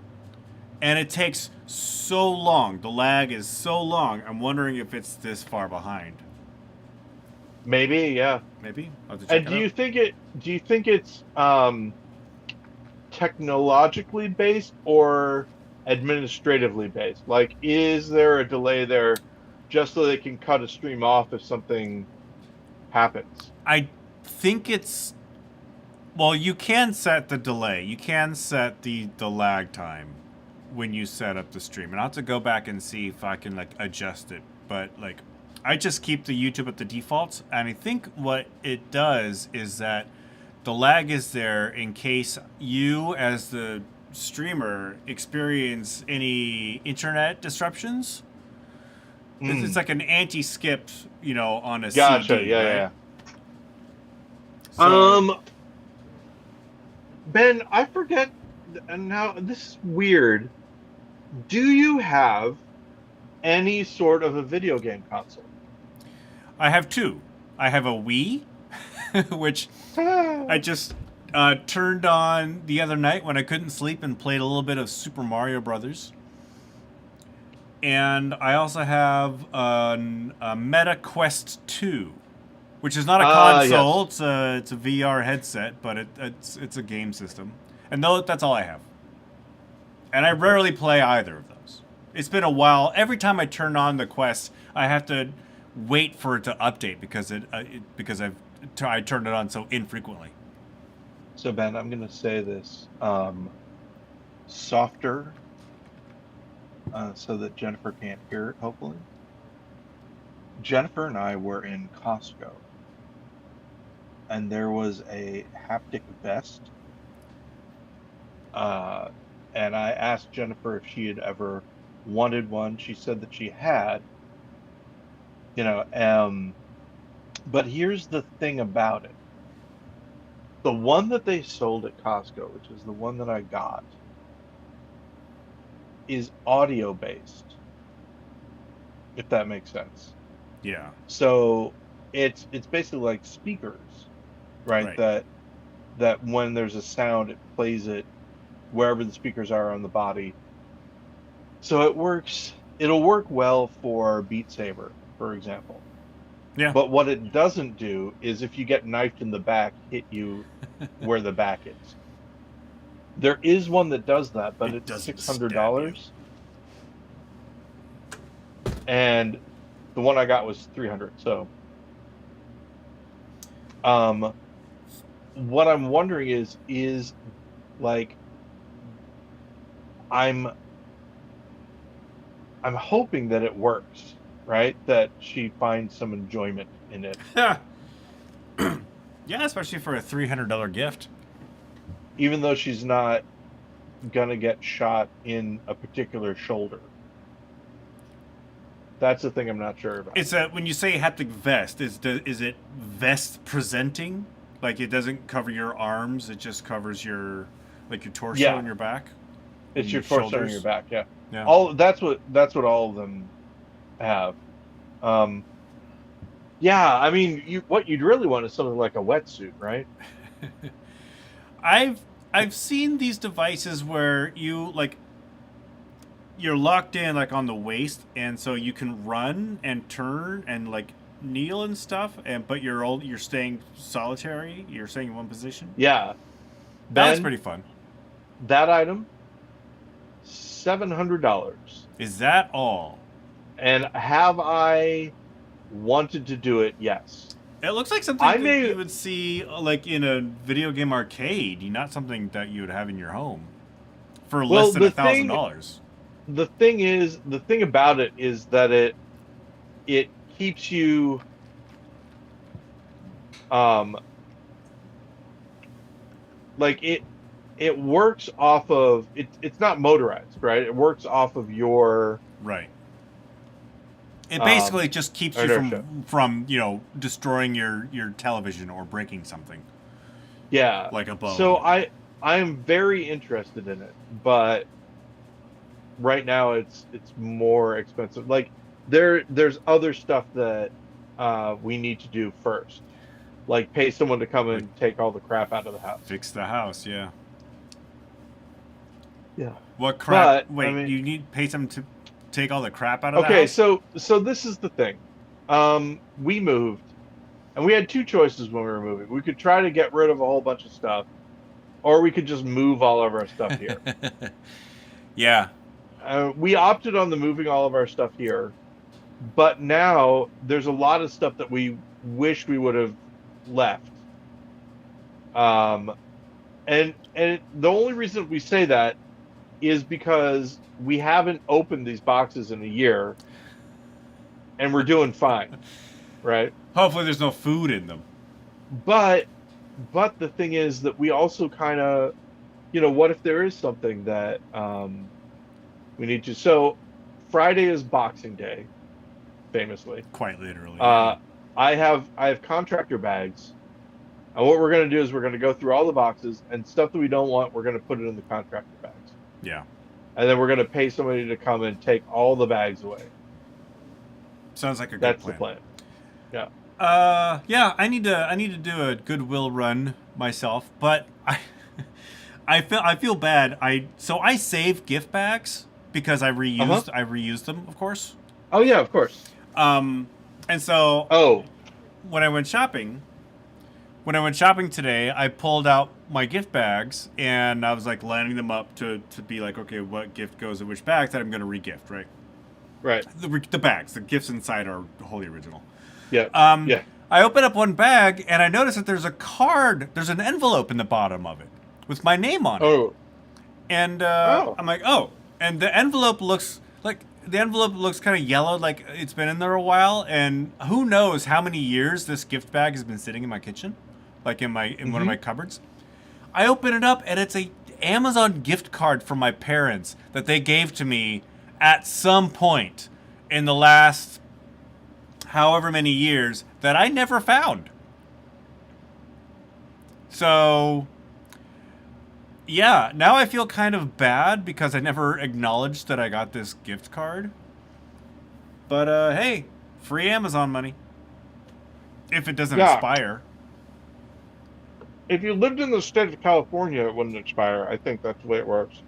and it takes so long. The lag is so long. I'm wondering if it's this far behind. maybe, yeah. Maybe I'll have to check And it do out. you think it's technologically based or administratively based? Like, is there a delay there just so they can cut a stream off if something happens? I think it's Well, you can set the delay. You can set the lag time when you set up the stream, and I'll have to go back and see if I can like adjust it. But like, I just keep the YouTube at the defaults, and I think what it does is that the lag is there in case you, as the streamer, experience any internet disruptions. It's like an anti-skip, on a Gotcha. CD, Yeah, right? yeah. So, Ben, I forget, and now this is weird. Do you have any sort of a video game console? I have two. I have a Wii, which I just turned on the other night when I couldn't sleep and played a little bit of Super Mario Brothers. And I also have a Meta Quest 2, which is not a console. Yes. It's a VR headset, but it's a game system. And that's all I have. And I rarely play either of those. It's been a while. Every time I turn on the Quest, I have to wait for it to update because I turned it on so infrequently. So Ben, I'm gonna say this softer, so that Jennifer can't hear it. Hopefully, Jennifer and I were in Costco, and there was a haptic vest. And I asked Jennifer if she had ever wanted one. She said that she had. You know, but here's the thing about it. The one that they sold at Costco, which is the one that I got, is audio based, if that makes sense. Yeah. So it's basically like speakers, right? Right. That when there's a sound, it plays it wherever the speakers are on the body. So it'll work well for Beat Saber, for example. Yeah. But what it doesn't do is if you get knifed in the back, hit you where the back is. There is one that does that, but It it's doesn't $600. And the one I got was $300. So what I'm wondering is like I'm hoping that it works, right? That she finds some enjoyment in it. Yeah, especially for a $300 gift. Even though she's not gonna get shot in a particular shoulder. That's the thing I'm not sure about. It's when you say haptic vest, is it vest presenting? Like it doesn't cover your arms, it just covers your torso and your back. It's and your torso and shoulders? your back, yeah. Yeah. That's what all of them have. Yeah, I mean, what you'd really want is something like a wetsuit, right? I've seen these devices where you're locked in like on the waist, and so you can run and turn and like kneel and stuff, but you're staying solitary. You're staying in one position. Yeah. That's Ben, pretty fun. that item, $700. Is that all? And have I wanted to do it? Yes. It looks like something that you would see like in a video game arcade, not something that you would have in your home for less than $1,000. The thing about it is that it keeps you like it works off of it's not motorized, right? It works off of your right. It basically just keeps you from destroying your television or breaking something. Yeah. Like a bone. So I am very interested in it, but right now it's more expensive. Like there's other stuff that we need to do first. Like pay someone to come and take all the crap out of the house. Fix the house, yeah. Yeah. What crap? But, wait, I mean, you need to pay someone to take all the crap out of the house? Okay, so this is the thing. We moved, and we had two choices when we were moving. We could try to get rid of a whole bunch of stuff, or we could just move all of our stuff here. Yeah. We opted on the moving all of our stuff here, but now there's a lot of stuff that we wish we would have left. and the only reason we say that is because we haven't opened these boxes in a year, and we're doing fine, right? Hopefully, there's no food in them. But the thing is that we also kind of, what if there is something that we need to? So Friday is Boxing Day, famously. Quite literally. Uh, I have contractor bags, and what we're going to do is we're going to go through all the boxes and stuff that we don't want. We're going to put it in the contractor bags, Yeah. and then we're going to pay somebody to come and take all the bags away. Sounds like a good That's the plan. plan. Yeah. Yeah, I need to do a Goodwill run myself, but I feel bad. I save gift bags because I reused them, of course. Oh yeah, of course. And so Oh, when I went shopping today, I pulled out my gift bags and I was like lining them up to be like, okay, what gift goes in which bag that I'm going to regift, right? right. The bags, the gifts inside are wholly original. Yeah. Yeah. I open up one bag and I notice that there's a card, there's an envelope in the bottom of it with my name on it. Oh. And Oh. I'm like, oh. And the envelope looks kind of yellow, like it's been in there a while. And who knows how many years this gift bag has been sitting in my kitchen, like in one of my cupboards. I open it up and it's a Amazon gift card from my parents that they gave to me at some point in the last however many years that I never found. So, yeah, now I feel kind of bad because I never acknowledged that I got this gift card. But, hey, free Amazon money. If it doesn't Yeah. expire. If you lived in the state of California, it wouldn't expire. I think that's the way it works.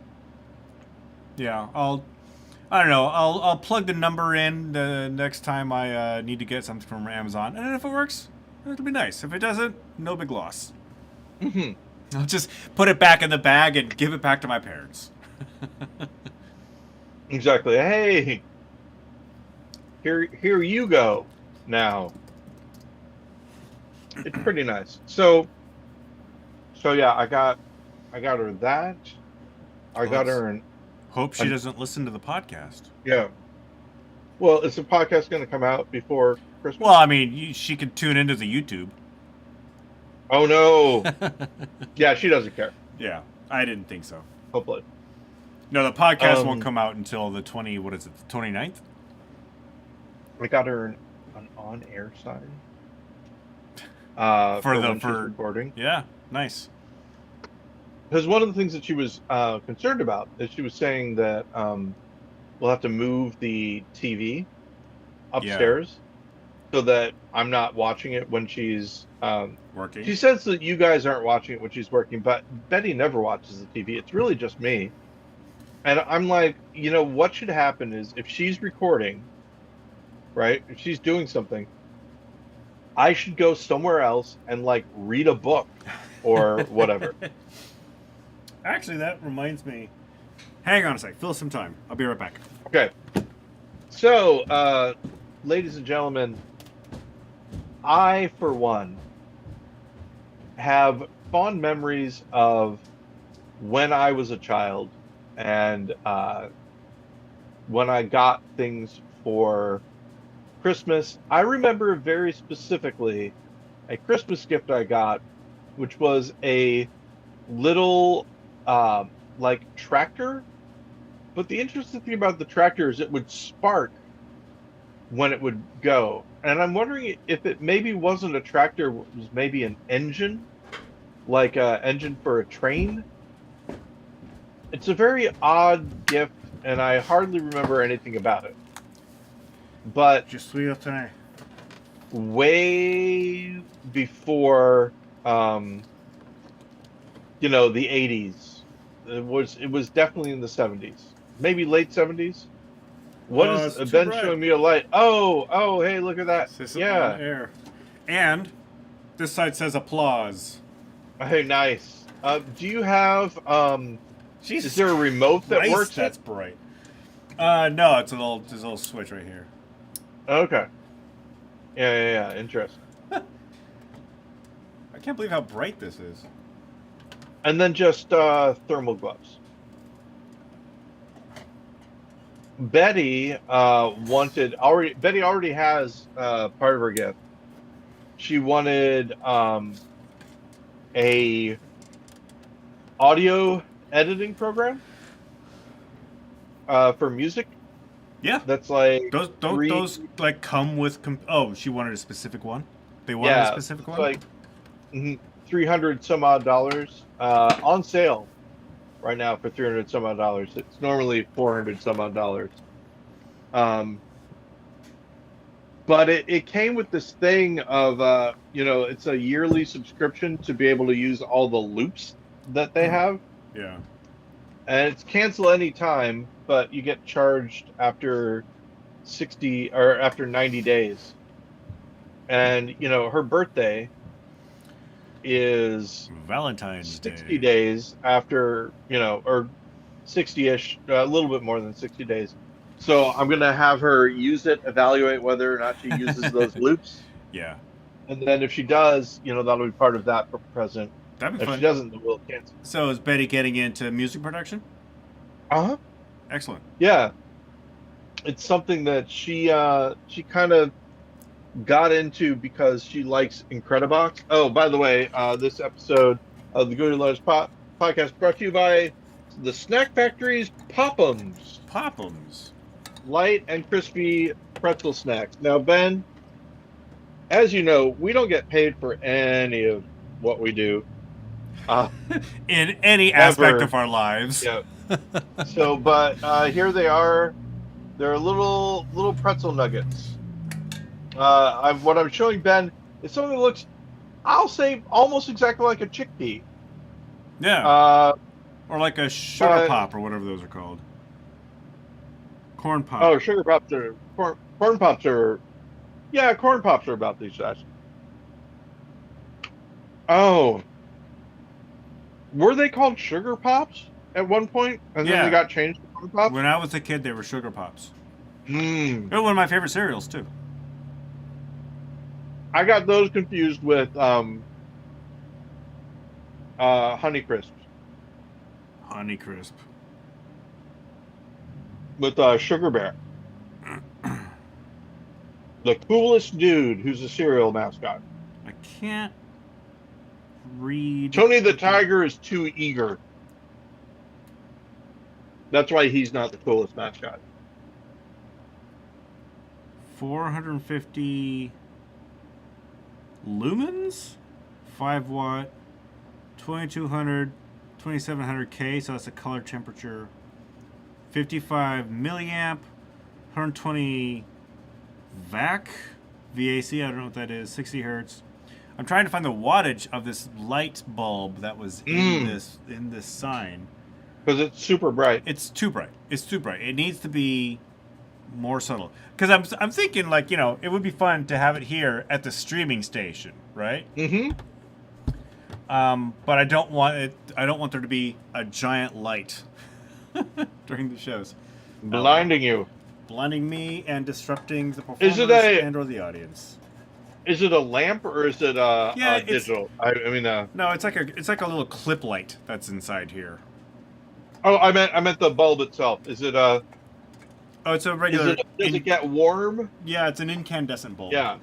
Yeah, I don't know. I'll plug the number in the next time I need to get something from Amazon, and if it works, it'll be nice. If it doesn't, no big loss. Mm-hmm. I'll just put it back in the bag and give it back to my parents. Exactly. Hey, here you go. Now, it's pretty nice. So yeah, I got her that. I got her an. Hope she doesn't listen to the podcast. Yeah. Well, is the podcast going to come out before Christmas? Well, I mean, she could tune into the YouTube. Oh no. Yeah, she doesn't care. Yeah, I didn't think so. Hopefully. No, the podcast won't come out until the 29th? I got her an on-air sign. For when she's recording. Yeah, nice. Because one of the things that she was concerned about is she was saying that we'll have to move the TV upstairs so that I'm not watching it when she's working. She says that you guys aren't watching it when she's working, but Betty never watches the TV. It's really just me. And I'm like, what should happen is if she's recording, right? If she's doing something, I should go somewhere else and like read a book or whatever. Actually, that reminds me. Hang on a sec. Fill some time. I'll be right back. Okay. So, ladies and gentlemen, I, for one, have fond memories of when I was a child and when I got things for Christmas. I remember very specifically a Christmas gift I got, which was a little like tractor. But the interesting thing about the tractor is it would spark when it would go. And I'm wondering if it maybe wasn't a tractor, it was maybe an engine, like an engine for a train. It's a very odd gift, and I hardly remember anything about it. But way before, the 80s, it was definitely in the 70s, maybe late 70s. What is Ben showing me a light? Oh, hey, look at that. Yeah. On air. And this side says applause. Hey, nice. Do you have Jesus is there a remote that Christ, works? That's bright. No, there's a little switch right here. Okay. Yeah. Interesting. I can't believe how bright this is. and then just thermal gloves. Betty wanted already. Betty already has part of her gift. She wanted a audio editing program for music. Yeah. That's like Those don't three. those like come with oh, she wanted a specific one. They wanted a Yeah, specific it's one. like 300 some odd dollars on sale right now for 300 some odd dollars. It's normally 400 some odd dollars. Um, but it came with this thing of it's a yearly subscription to be able to use all the loops that they have, Yeah. and it's cancel any time, but you get charged after 60 or after 90 days. And her birthday is Valentine's 60 Day. days after, or 60-ish, a little bit more than 60 days. So I'm going to have her use it, evaluate whether or not she uses those loops. Yeah. And then if she does, that'll be part of that present. That'd be If she fun. doesn't, then we'll cancel. So is Betty getting into music production? Uh-huh. Excellent. Yeah. It's something that she kind of got into because she likes Incredibox. Oh, by the way, this episode of the GudeLaurance podcast brought to you by the Snack Factory's Pop'ems, Pop'ems. light and crispy pretzel snacks. Now, Ben, as you know, we don't get paid for any of what we do. In any aspect of our lives. Yeah. So, but here they are. They're little pretzel nuggets. What I'm showing Ben is something that looks, I'll say, almost exactly like a chickpea. Yeah. Or like a sugar pop or whatever those are called. Corn pop. Oh, sugar pops are corn pops are, yeah, corn pops are about these size. Oh, were they called sugar pops at one point, and then they got changed to corn pops? When I was a kid, they were sugar pops. Mm. They're one of my favorite cereals too. I got those confused with Honey Crisps. Honey Crisp. With Sugar Bear. The coolest dude who's a cereal mascot. I can't read. Tony the Tiger is too eager. That's why he's not the coolest mascot. 450 lumens? 5 watt, 2200, 2700K, so that's a color temperature. 55 milliamp, 120 VAC, VAC, I don't know what that is, 60 hertz. I'm trying to find the wattage of this light bulb that was in this sign. Because it's super bright. It's too bright. It's too bright. It needs to be more subtle. Because I'm thinking, like, it would be fun to have it here at the streaming station, right? Mm-hmm. But I don't want it. I don't want there to be a giant light during the shows, Blinding you. blinding me and disrupting the performance and/or the audience. Is it a lamp or is it digital? I mean, no, it's like a little clip light that's inside here. Oh, I meant the bulb itself. Is it a? Oh, it's a regular. Does it get warm? Yeah, it's an incandescent bulb. Yeah.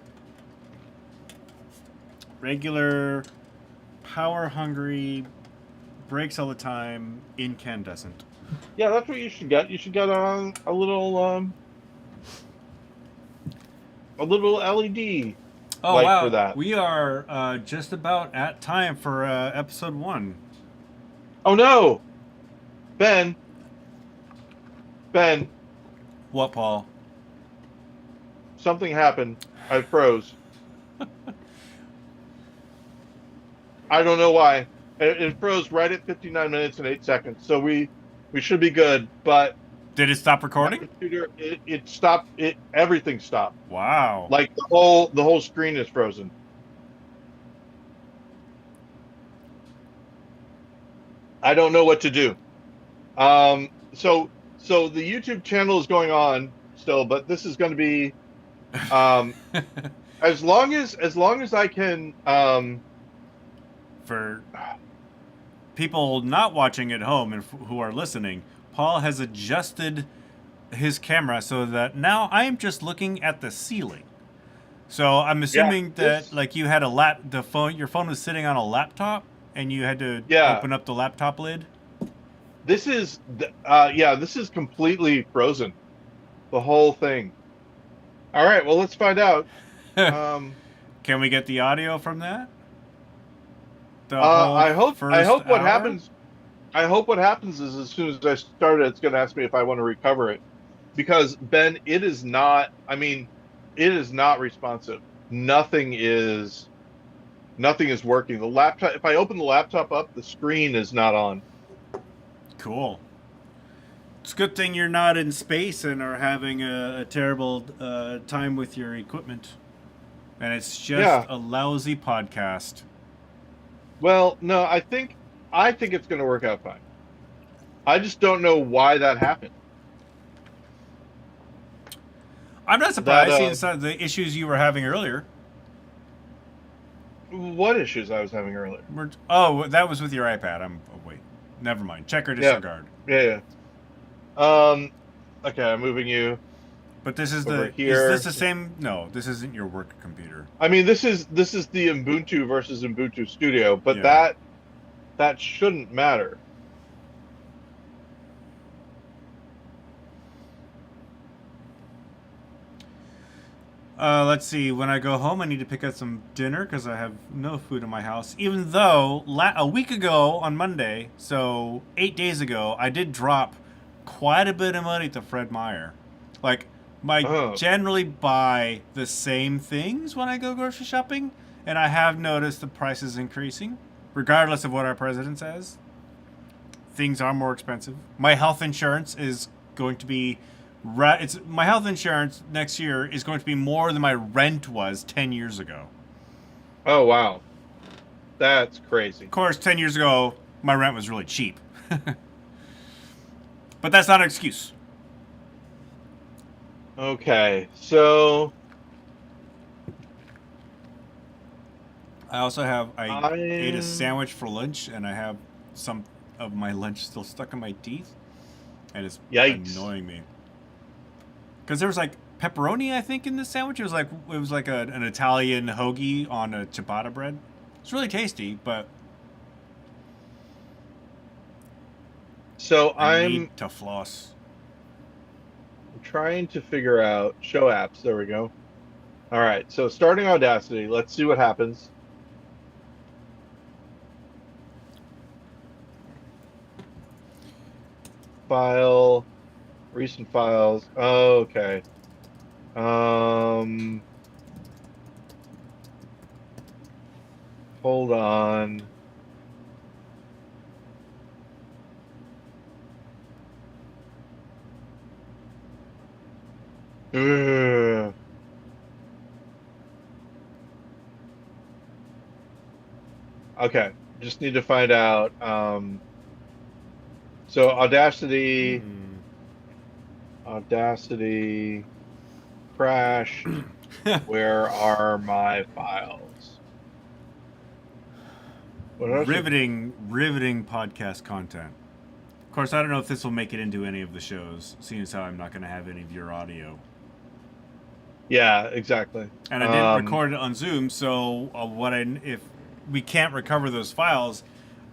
Regular, power hungry, breaks all the time, incandescent. Yeah, that's what you should get. You should get a little LED light for that. We are just about at time for episode 1. Oh no, Ben. What, Paul? Something happened. I froze. I don't know why. It froze right at 59 minutes and 8 seconds. So we should be good. But Did it stop recording? my computer, it stopped. Everything stopped. Wow. Like the whole screen is frozen. I don't know what to do. So the YouTube channel is going on still, but this is going to be as long as I can For people not watching at home and who are listening, Paul has adjusted his camera so that now I am just looking at the ceiling. So I'm Yeah, assuming that like you had your phone was sitting on a laptop and you had to yeah. open up the laptop lid. This is completely frozen. The whole thing. All right, well, let's find out. Um, Can we get the audio from that? The whole I first hope what hour? happens. I hope what happens is as soon as I start it, it's going to ask me if I want to recover it. Because Ben, it is not. I mean, it is not responsive. Nothing is. Nothing is working. The laptop. If I open the laptop up, the screen is not on. Cool. It's a good thing you're not in space and are having a terrible time with your equipment. And it's just Yeah. a lousy podcast. Well, no, I think it's going to work out fine. I just don't know why that happened. I'm not That surprised seeing some of the issues you were having earlier. what issues I was having earlier. Oh, that was with your iPad. Wait. Never mind. Check or Yeah. disregard. Yeah. Um. Okay, I'm moving you But this is over is here. this the same? No, this isn't your work computer. I mean, this is the Ubuntu versus Ubuntu Studio, but Yeah. that shouldn't matter. Let's see. When I go home, I need to pick up some dinner because I have no food in my house. Even though a week ago on Monday, so 8 days ago, I did drop quite a bit of money to Fred Meyer. Like, I Oh, generally buy the same things when I go grocery shopping, and I have noticed the prices increasing, regardless of what our president says. Things are more expensive. My health insurance is going to be my health insurance next year is going to be more than my rent was 10 years ago. oh wow, that's crazy. Of course, 10 years ago my rent was really cheap. But that's not an excuse. Okay, so I ate a I'm sandwich for lunch and I have some of my lunch still stuck in my teeth and it's yikes. annoying me. Because there was like pepperoni, I think, in this sandwich. It was like an Italian hoagie on a ciabatta bread. It's really tasty, but So I I'm need to floss. trying to figure out show apps. There we go. All right, so starting Audacity, let's see what happens. File, recent files. Okay. Um, hold on. Ugh. Okay, just need to find out. So Audacity crashed. Where are my files? What else? riveting podcast content. Of course, I don't know if this will make it into any of the shows, seeing as how I'm not going to have any of your audio. Yeah, exactly. And I didn't record it on Zoom, so if we can't recover those files,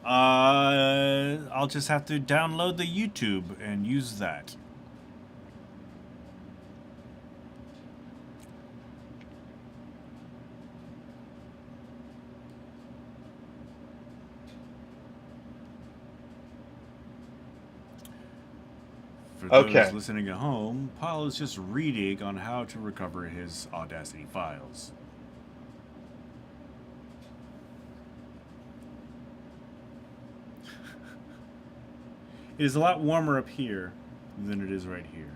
I'll just have to download the YouTube and use that. For those Okay. listening at home, Paul is just reading on how to recover his Audacity files. It is a lot warmer up here than it is right here.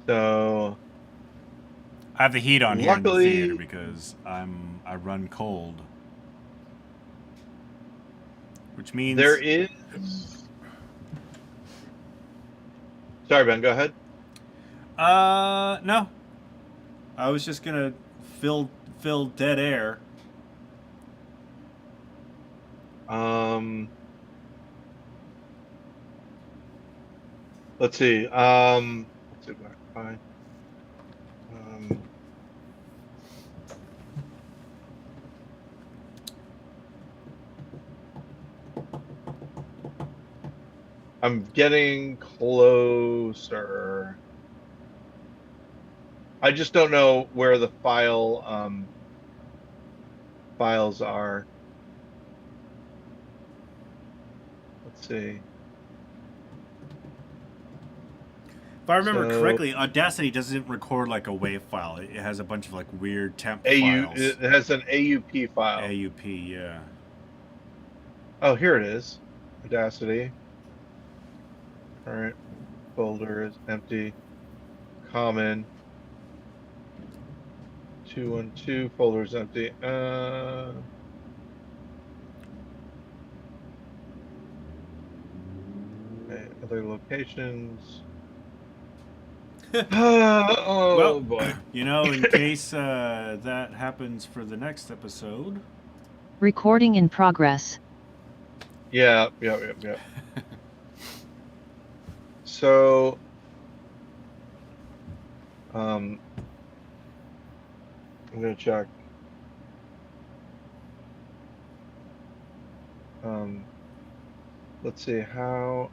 So I have the heat on here in the luckily- theater because I run cold, which means there is. Sorry, Ben. Go ahead. No. I was just gonna fill dead air. Let's see. Let's see what I can find. I'm getting closer. I just don't know where the files are. Let's see. If I remember So correctly, Audacity doesn't record like a WAV file. It has a bunch of like weird temp AU, files. it has an AUP file. AUP, yeah. Oh, here it is. Audacity. Current folder is empty. Common. 212 folder is empty. Okay, other locations. Oh Well, boy. you know, in case that happens for the next episode. Recording in progress. Yeah. So, I'm gonna check. Let's see how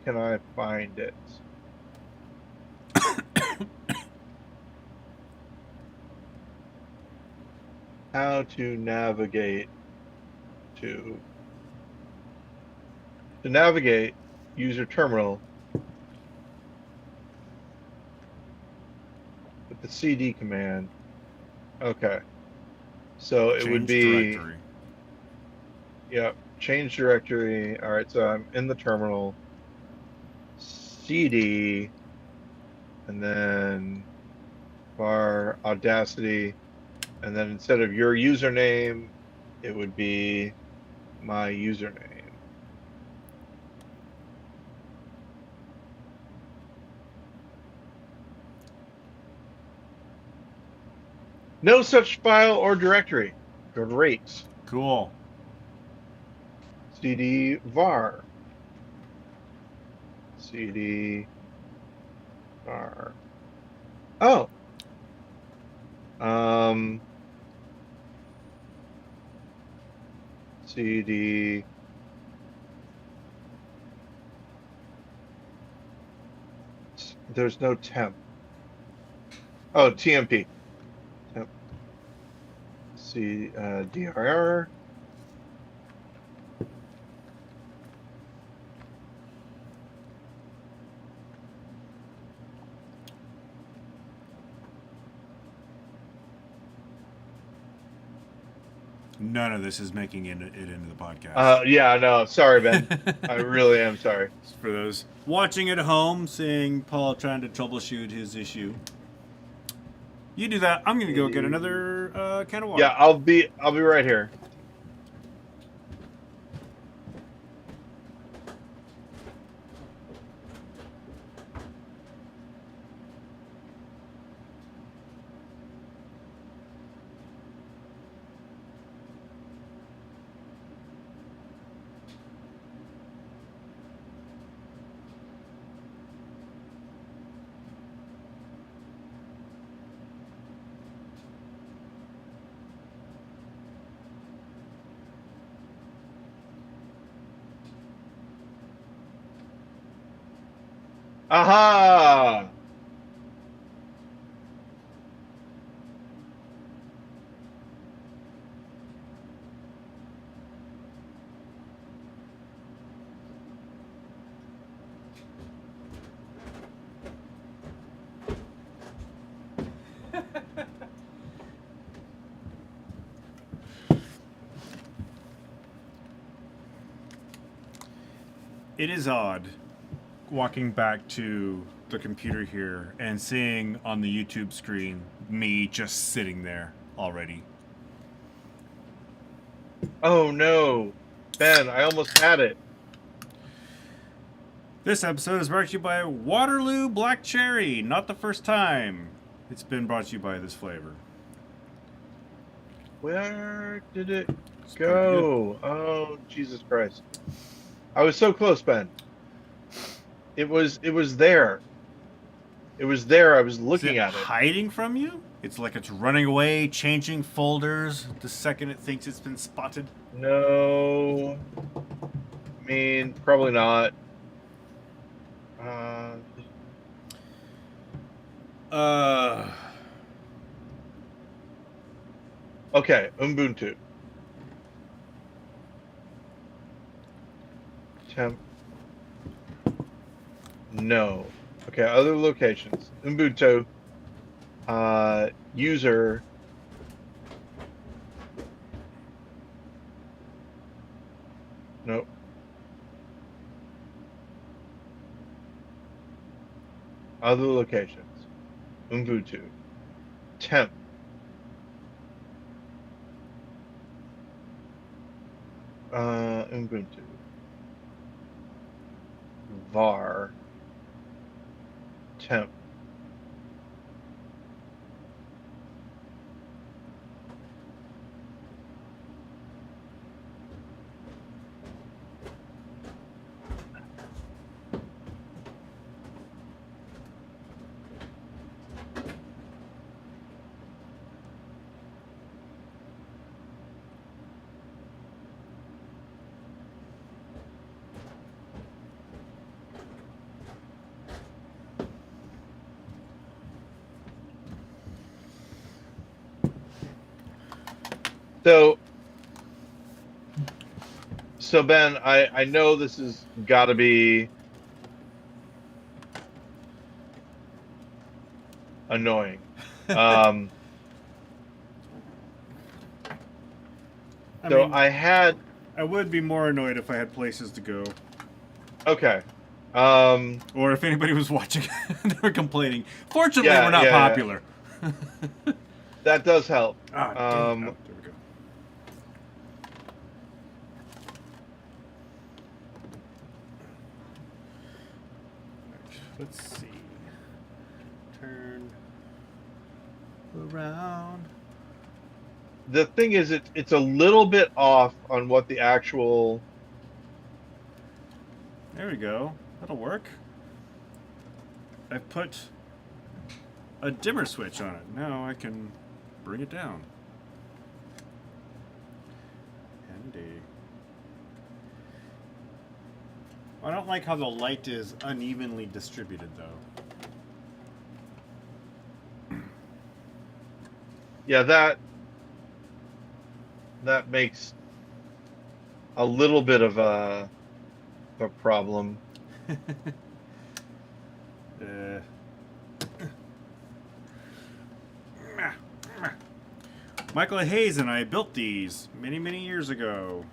can I find it? How to navigate to navigate, use your terminal with the CD command. Okay. So it would Change be, directory. yeah, change directory. All right, so I'm in the terminal. CD, and then var Audacity, and then instead of your username, it would be my username. No such file or directory. Great. Cool. CD var. CD var. Oh. CD. There's no temp. Oh, TMP. Temp. C DRR. None of this is making it into the podcast. Yeah, no, sorry, Ben. I really am sorry. For those watching at home, seeing Paul trying to troubleshoot his issue. You do that. I'm gonna go get another can of water. Yeah, I'll be right here. Aha! It is odd walking back to the computer here and seeing on the YouTube screen me just sitting there already. Oh no, Ben, I almost had it. This episode is brought to you by Waterloo Black Cherry. Not the first time it's been brought to you by this flavor. Where did it It's pretty good. go? Oh, Jesus Christ. I was so close, Ben. It was there. It was there. I was Is it looking at it. hiding from you? It's like it's running away, changing folders the second it thinks it's been spotted. No, I mean, probably not. Uh, Uh, okay, Ubuntu. Temp. No. Okay, other locations. Ubuntu. User. Nope. Other locations. Ubuntu. Temp. Ubuntu. Var. Temp. So, so Ben, I know this has got to be annoying. Um, I so mean, I had I would be more annoyed if I had places to go. okay. Um, Or if anybody was watching, they were complaining. Fortunately, yeah, we're not yeah, yeah. popular. That does help. Ah, dang. Oh, there we go. Let's see. Turn around. The thing is, it's a little bit off on what the actual. There we go. That'll work. I put a dimmer switch on it. Now I can bring it down. Handy. I don't like how the light is unevenly distributed, though. Yeah, that makes a little bit of a problem. uh, Michael Hayes and I built these many, many years ago.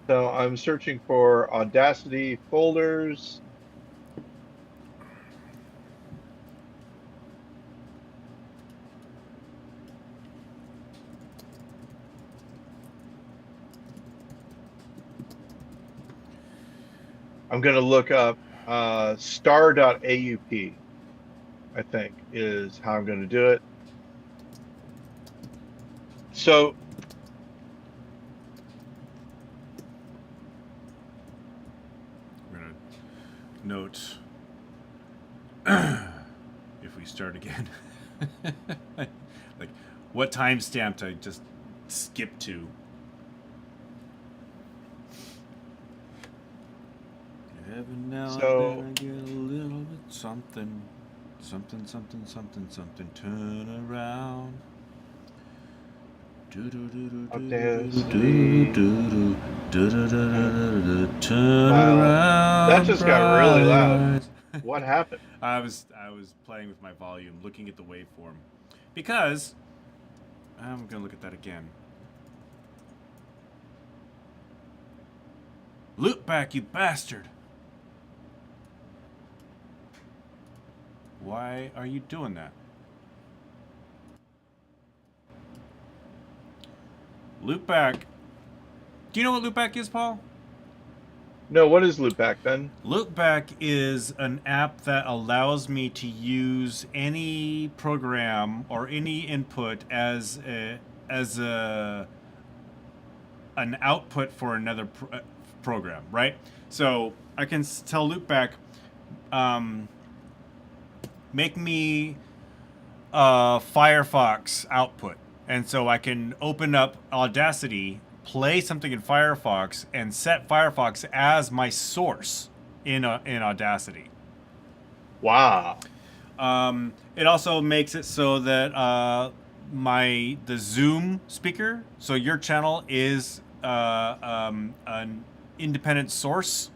So I'm searching for Audacity folders. I'm going to look up star.aup, I think is how I'm going to do it. So We're going to note if we start again. Like, what timestamp to just skip to? Every now So- and then I get a little bit something. Something, something, something, something. Turn around. Audacity. Turn Wow. around. That just got really loud. bright. What happened? I was playing with my volume, looking at the waveform, because I'm gonna look at that again. Loop back, you bastard! Why are you doing that? Loopback. Do you know what Loopback is, Paul? No, what is loopback, Ben? Loopback is an app that allows me to use any program or any input as an output for another program, right? So I can tell Loopback, make me a Firefox output, and so I can open up Audacity, play something in Firefox, and set Firefox as my source in Audacity. Wow. It also makes it so that the Zoom speaker, so your channel is an independent source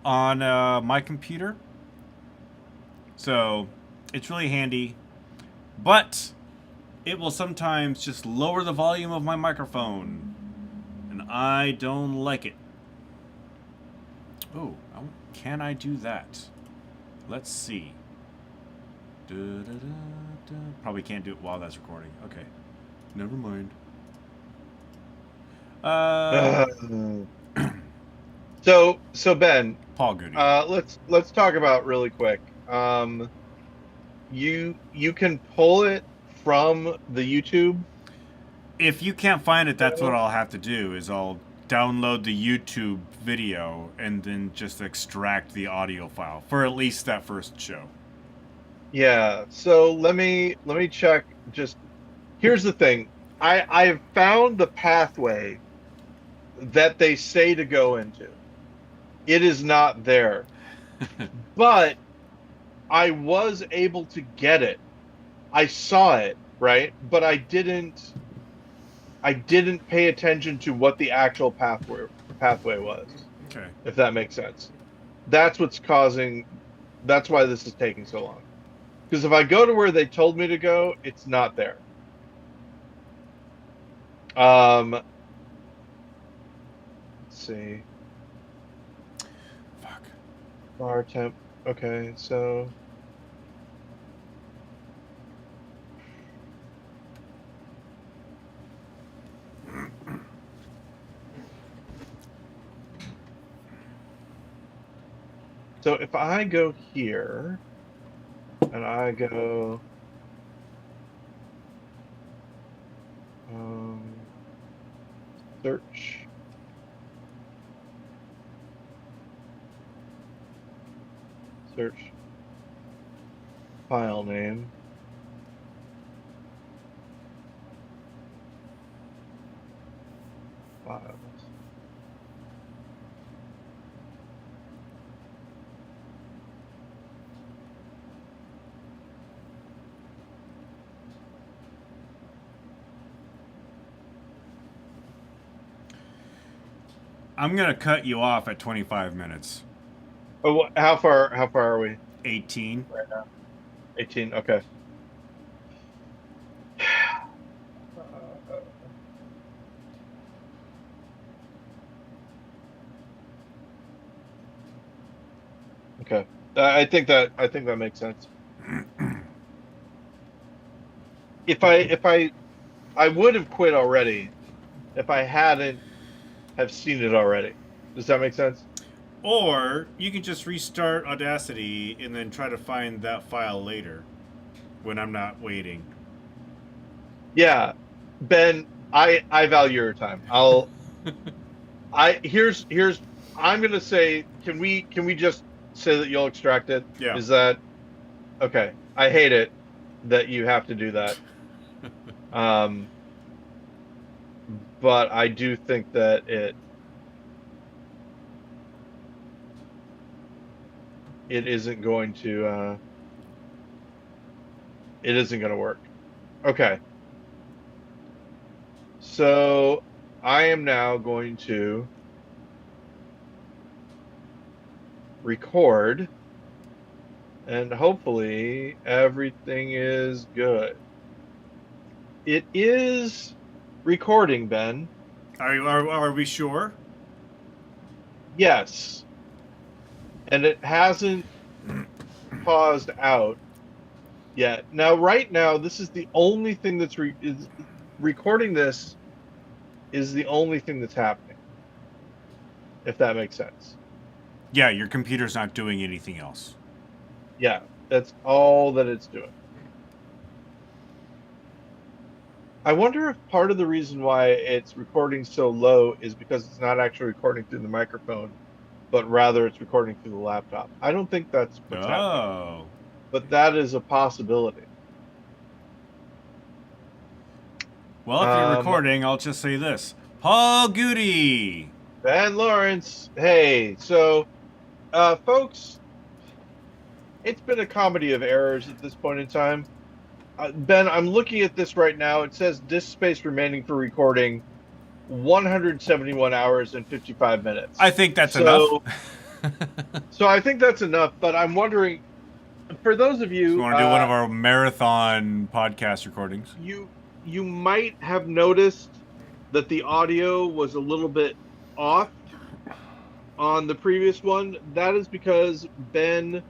on my computer. So it's really handy, but it will sometimes just lower the volume of my microphone, and I don't like it. Oh, can I do that? Let's see. Probably can't do it while that's recording. Okay, never mind. So Ben, Paul Goody. let's talk about really quick. You can pull it from the YouTube. If you can't find it, that's what I'll have to do. Is I'll download the YouTube video and then just extract the audio file for at least that first show. Yeah. So let me check. Just here's the thing. I've found the pathway that they say to go into. It is not there, but I was able to get it. I saw it, right? But I didn't pay attention to what the actual pathway was. Okay. If that makes sense. That's why this is taking so long. Because if I go to where they told me to go, it's not there. Let's see. Fuck. Bar temp. Okay, so if I go here and I go search file name. Files. I'm gonna cut you off at 25 minutes. Oh, how far are we? 18. Right now. 18. Okay. Okay. I think that makes sense. If I would have quit already if I hadn't have seen it already. Does that make sense? Or you can just restart Audacity and then try to find that file later when I'm not waiting. Yeah. Ben, I value your time. Here's I'm gonna say, can we just say that you'll extract it? Yeah. Is that okay? I hate it that you have to do that. But I do think that it isn't going to work. Okay. So I am now going to record, and hopefully everything is good. It is recording, Ben. Are we sure? Yes. And it hasn't paused out yet. Now, right now, this is the only thing that's recording this is the only thing that's happening, if that makes sense. Yeah, your computer's not doing anything else. Yeah, that's all that it's doing. I wonder if part of the reason why it's recording so low is because it's not actually recording through the microphone, but rather it's recording through the laptop. I don't think that's what's happening, Oh. but that is a possibility. Well, if you're recording, I'll just say this. Paul Goody! Ben Lawrence, hey, so, folks, it's been a comedy of errors at this point in time. Ben, I'm looking at this right now. It says disk space remaining for recording 171 hours and 55 minutes. I think that's enough. So I think that's enough, but I'm wondering, for those of you... So we want to do one of our marathon podcast recordings. You might have noticed that the audio was a little bit off on the previous one. That is because Ben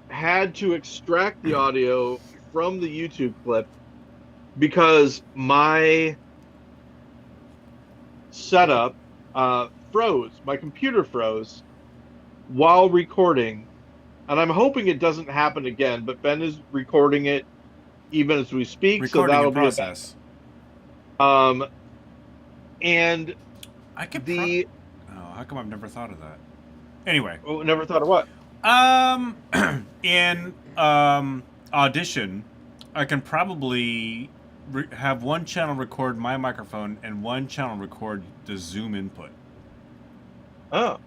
had to extract the audio from the YouTube clip because my setup froze. My computer froze while recording, and I'm hoping it doesn't happen again, but Ben is recording it even as we speak, Recording so that'll in process. And I could how come I've never thought of that? Anyway. Oh, never thought of what? In Audition, I can probably have one channel record my microphone and one channel record the Zoom input. Oh.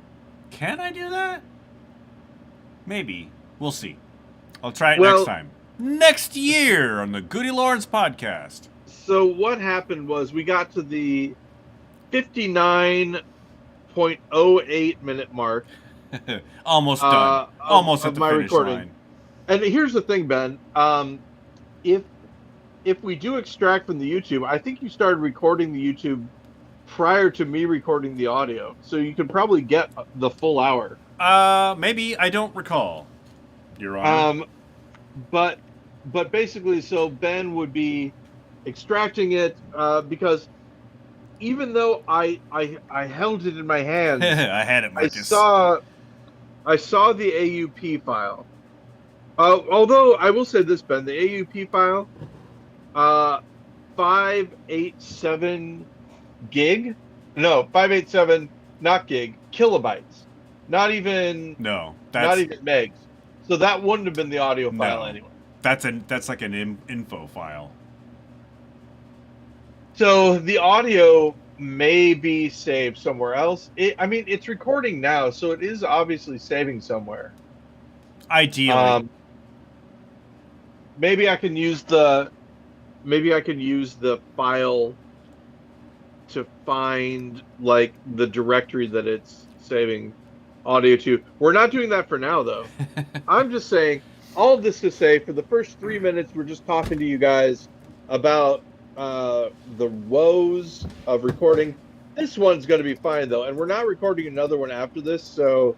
Can I do that? Maybe. We'll see. I'll try it next time. Next year on the GudeLaurance podcast. So what happened was we got to the 59.08 minute mark. Almost done. Almost at the my finish recording. line. And here's the thing, Ben. If we do extract from the YouTube, I think you started recording the YouTube prior to me recording the audio, so you could probably get the full hour. Maybe. I don't recall, Your Honor. But basically, so Ben would be extracting it because even though I held it in my hands, I had it, Marcus. I saw the AUP file. Although I will say this, Ben, the AUP file, 587 gig, no, 587 not gig, kilobytes, not even megs. So that wouldn't have been the audio file anyway. That's like an info file. So the audio may be saved somewhere else. It's recording now, so it is obviously saving somewhere. Ideally. Maybe I can use the file to find like the directory that it's saving audio to. We're not doing that for now, though. I'm just saying all of this to say, for the first 3 minutes, we're just talking to you guys about the woes of recording. This one's going to be fine, though, and we're not recording another one after this, so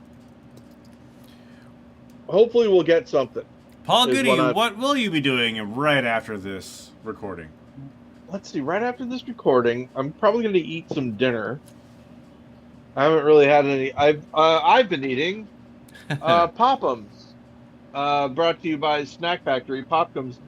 hopefully we'll get something. Paul Goody, what will you be doing right after this recording? Let's see. Right after this recording, I'm probably going to eat some dinner. I haven't really had any. I've been eating Pop'ems, brought to you by Snack Factory. Pop'ems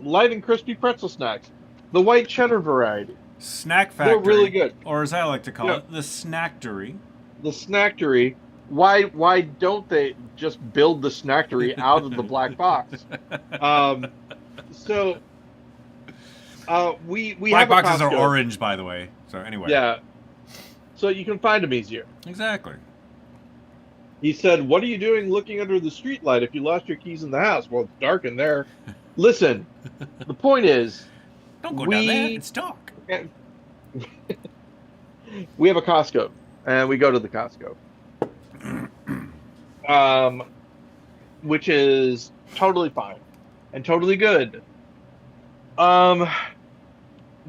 light and crispy pretzel snacks, the white cheddar variety. Snack Factory. They're really good, or as I like to call it, the Snacktory. The Snacktory. Why don't they just build the Snacktory out of the black box? We black have boxes are orange, by the way. So anyway. Yeah. So you can find them easier. Exactly. He said, "What are you doing looking under the street light if you lost your keys in the house?" Well, it's dark in there. Listen, the point is, don't go down there. It's dark. We have a Costco, and we go to the Costco, which is totally fine and totally good.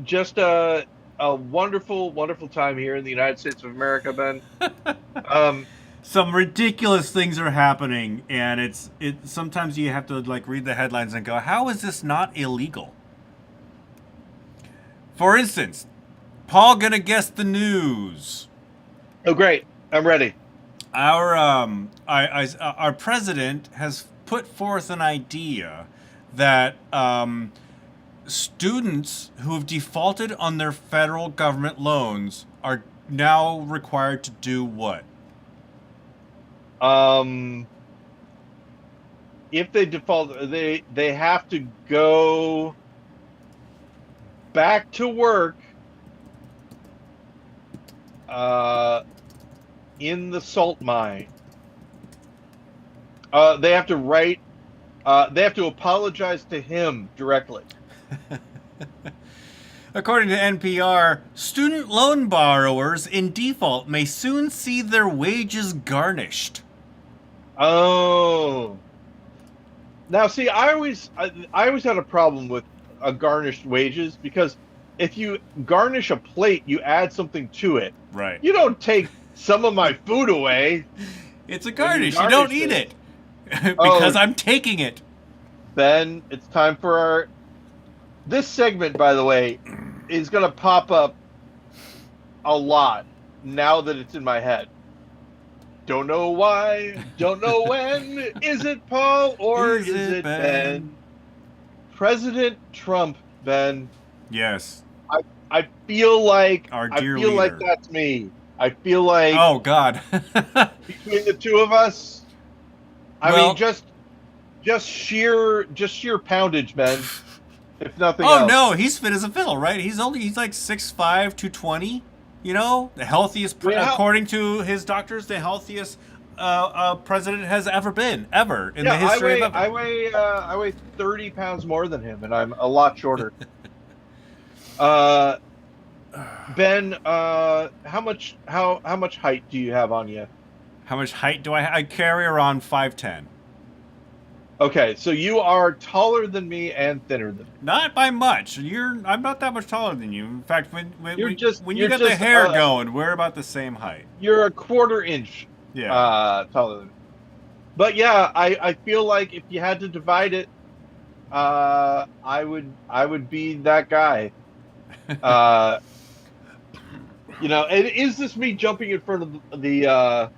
Just a wonderful, wonderful time here in the United States of America, Ben. Some ridiculous things are happening, and sometimes you have to like read the headlines and go, how is this not illegal? For instance, Paul, gonna guess the news. Oh, great. I'm ready. Our president has put forth an idea that students who have defaulted on their federal government loans are now required to do what? If they default, they have to go back to work in the salt mine. They have to write. They have to apologize to him directly. According to NPR, student loan borrowers in default may soon see their wages garnished. Oh. Now, see, I always had a problem with garnished wages, because if you garnish a plate, you add something to it. Right. You don't take some of my food away. It's a when garnish. You don't eat it. Because I'm taking it. Then it's time for this segment, by the way, is going to pop up a lot now that it's in my head. Don't know why, don't know when. Is it Paul or is it Ben? President Trump, Ben. Yes. I feel like Our dear leader. like that's me. I feel like Oh God. between the two of us, I Well- mean just sheer poundage, Ben. If nothing Oh else. no, he's fit as a fiddle, right? He's like 6'5", 220. You know, the healthiest, according to his doctors, the healthiest president has ever been, in the history of ever. I weigh 30 pounds more than him, and I'm a lot shorter. Ben, how much height do you have on you? How much height do I carry around 5'10"? Okay, so you are taller than me and thinner than me. Not by much. I'm not that much taller than you. In fact, when you got the just, hair going, we're about the same height. You're a quarter inch taller than me. But yeah, I feel like if you had to divide it, I would be that guy. You know, and is this me jumping in front of the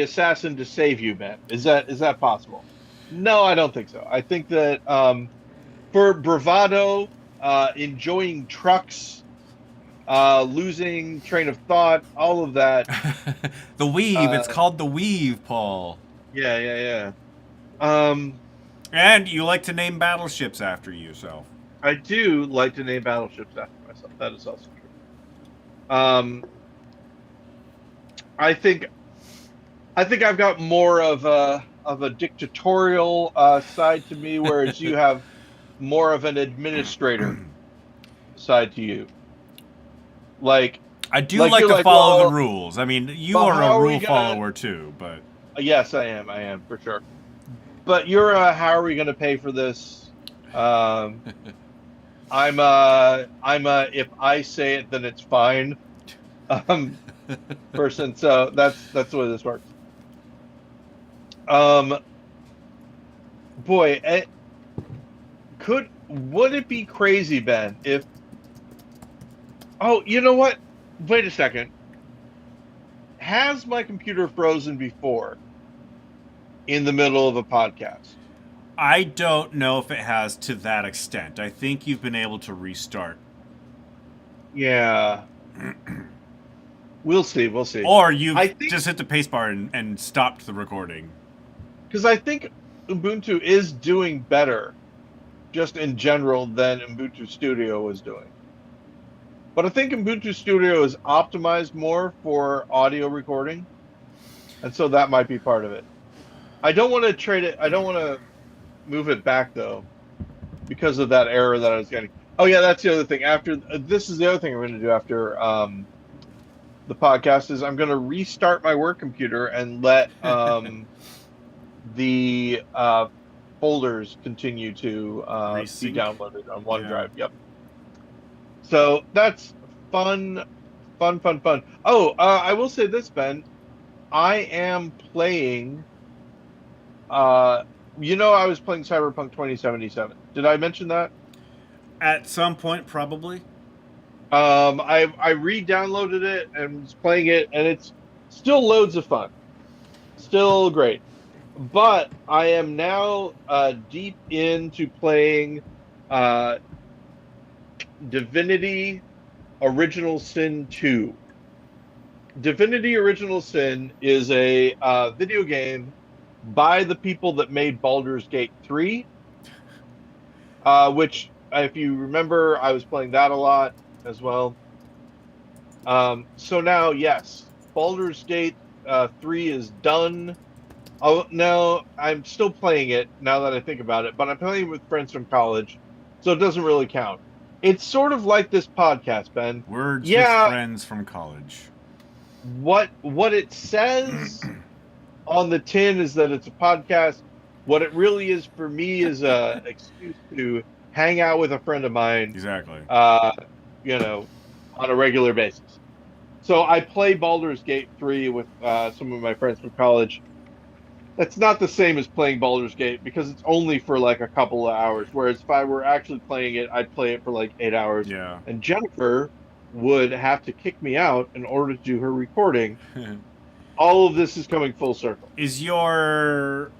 assassin to save you, Ben? Is that possible? No, I don't think so. I think that for bravado, enjoying trucks, losing train of thought, all of that. The weave. It's called the weave, Paul. Yeah. And you like to name battleships after yourself. I do like to name battleships after myself. That is also true. I think I've got more of a dictatorial side to me, whereas you have more of an administrator side to you. Like, I do like to follow the rules. I mean, you are a rule follower too, but yes, I am for sure. But you're how are we going to pay for this? I'm if I say it, then it's fine. Person. So that's the way this works. Boy, would it be crazy, Ben, if... Oh, you know what? Wait a second. Has my computer frozen before in the middle of a podcast? I don't know if it has to that extent. I think you've been able to restart. Yeah. We'll see. Or you've just hit the pace bar and stopped the recording. Because I think Ubuntu is doing better, just in general, than Ubuntu Studio was doing. But I think Ubuntu Studio is optimized more for audio recording, and so that might be part of it. I don't want to trade it. I don't want to move it back, though, because of that error that I was getting. Oh, yeah, that's the other thing. This is the other thing I'm going to do after the podcast is I'm going to restart my work computer and let the folders continue to be downloaded on OneDrive. Yep. So that's fun. Oh, I will say this, Ben. I am playing. I was playing Cyberpunk 2077. Did I mention that? At some point, probably. I re-downloaded it and was playing it, and it's still loads of fun, still great. But I am now deep into playing uh, Divinity Original Sin 2. Divinity Original Sin is a video game by the people that made Baldur's Gate 3, which, if you remember, I was playing that a lot as well. So now, yes, Baldur's Gate 3 is done. Oh, no, I'm still playing it now that I think about it, but I'm playing with friends from college, so it doesn't really count. It's sort of like this podcast, Ben. Words with Yeah, friends from college. what it says on the tin is that it's a podcast. What it really is for me is a excuse to hang out with a friend of mine, Exactly. uh, you know, on a regular basis. So I play Baldur's Gate 3 with some of my friends from college. That's not the same as playing Baldur's Gate because it's only for like a couple of hours. Whereas if I were actually playing it, I'd play it for like 8 hours. Yeah. And Jennifer would have to kick me out in order to do her recording. All of this is coming full circle. Is your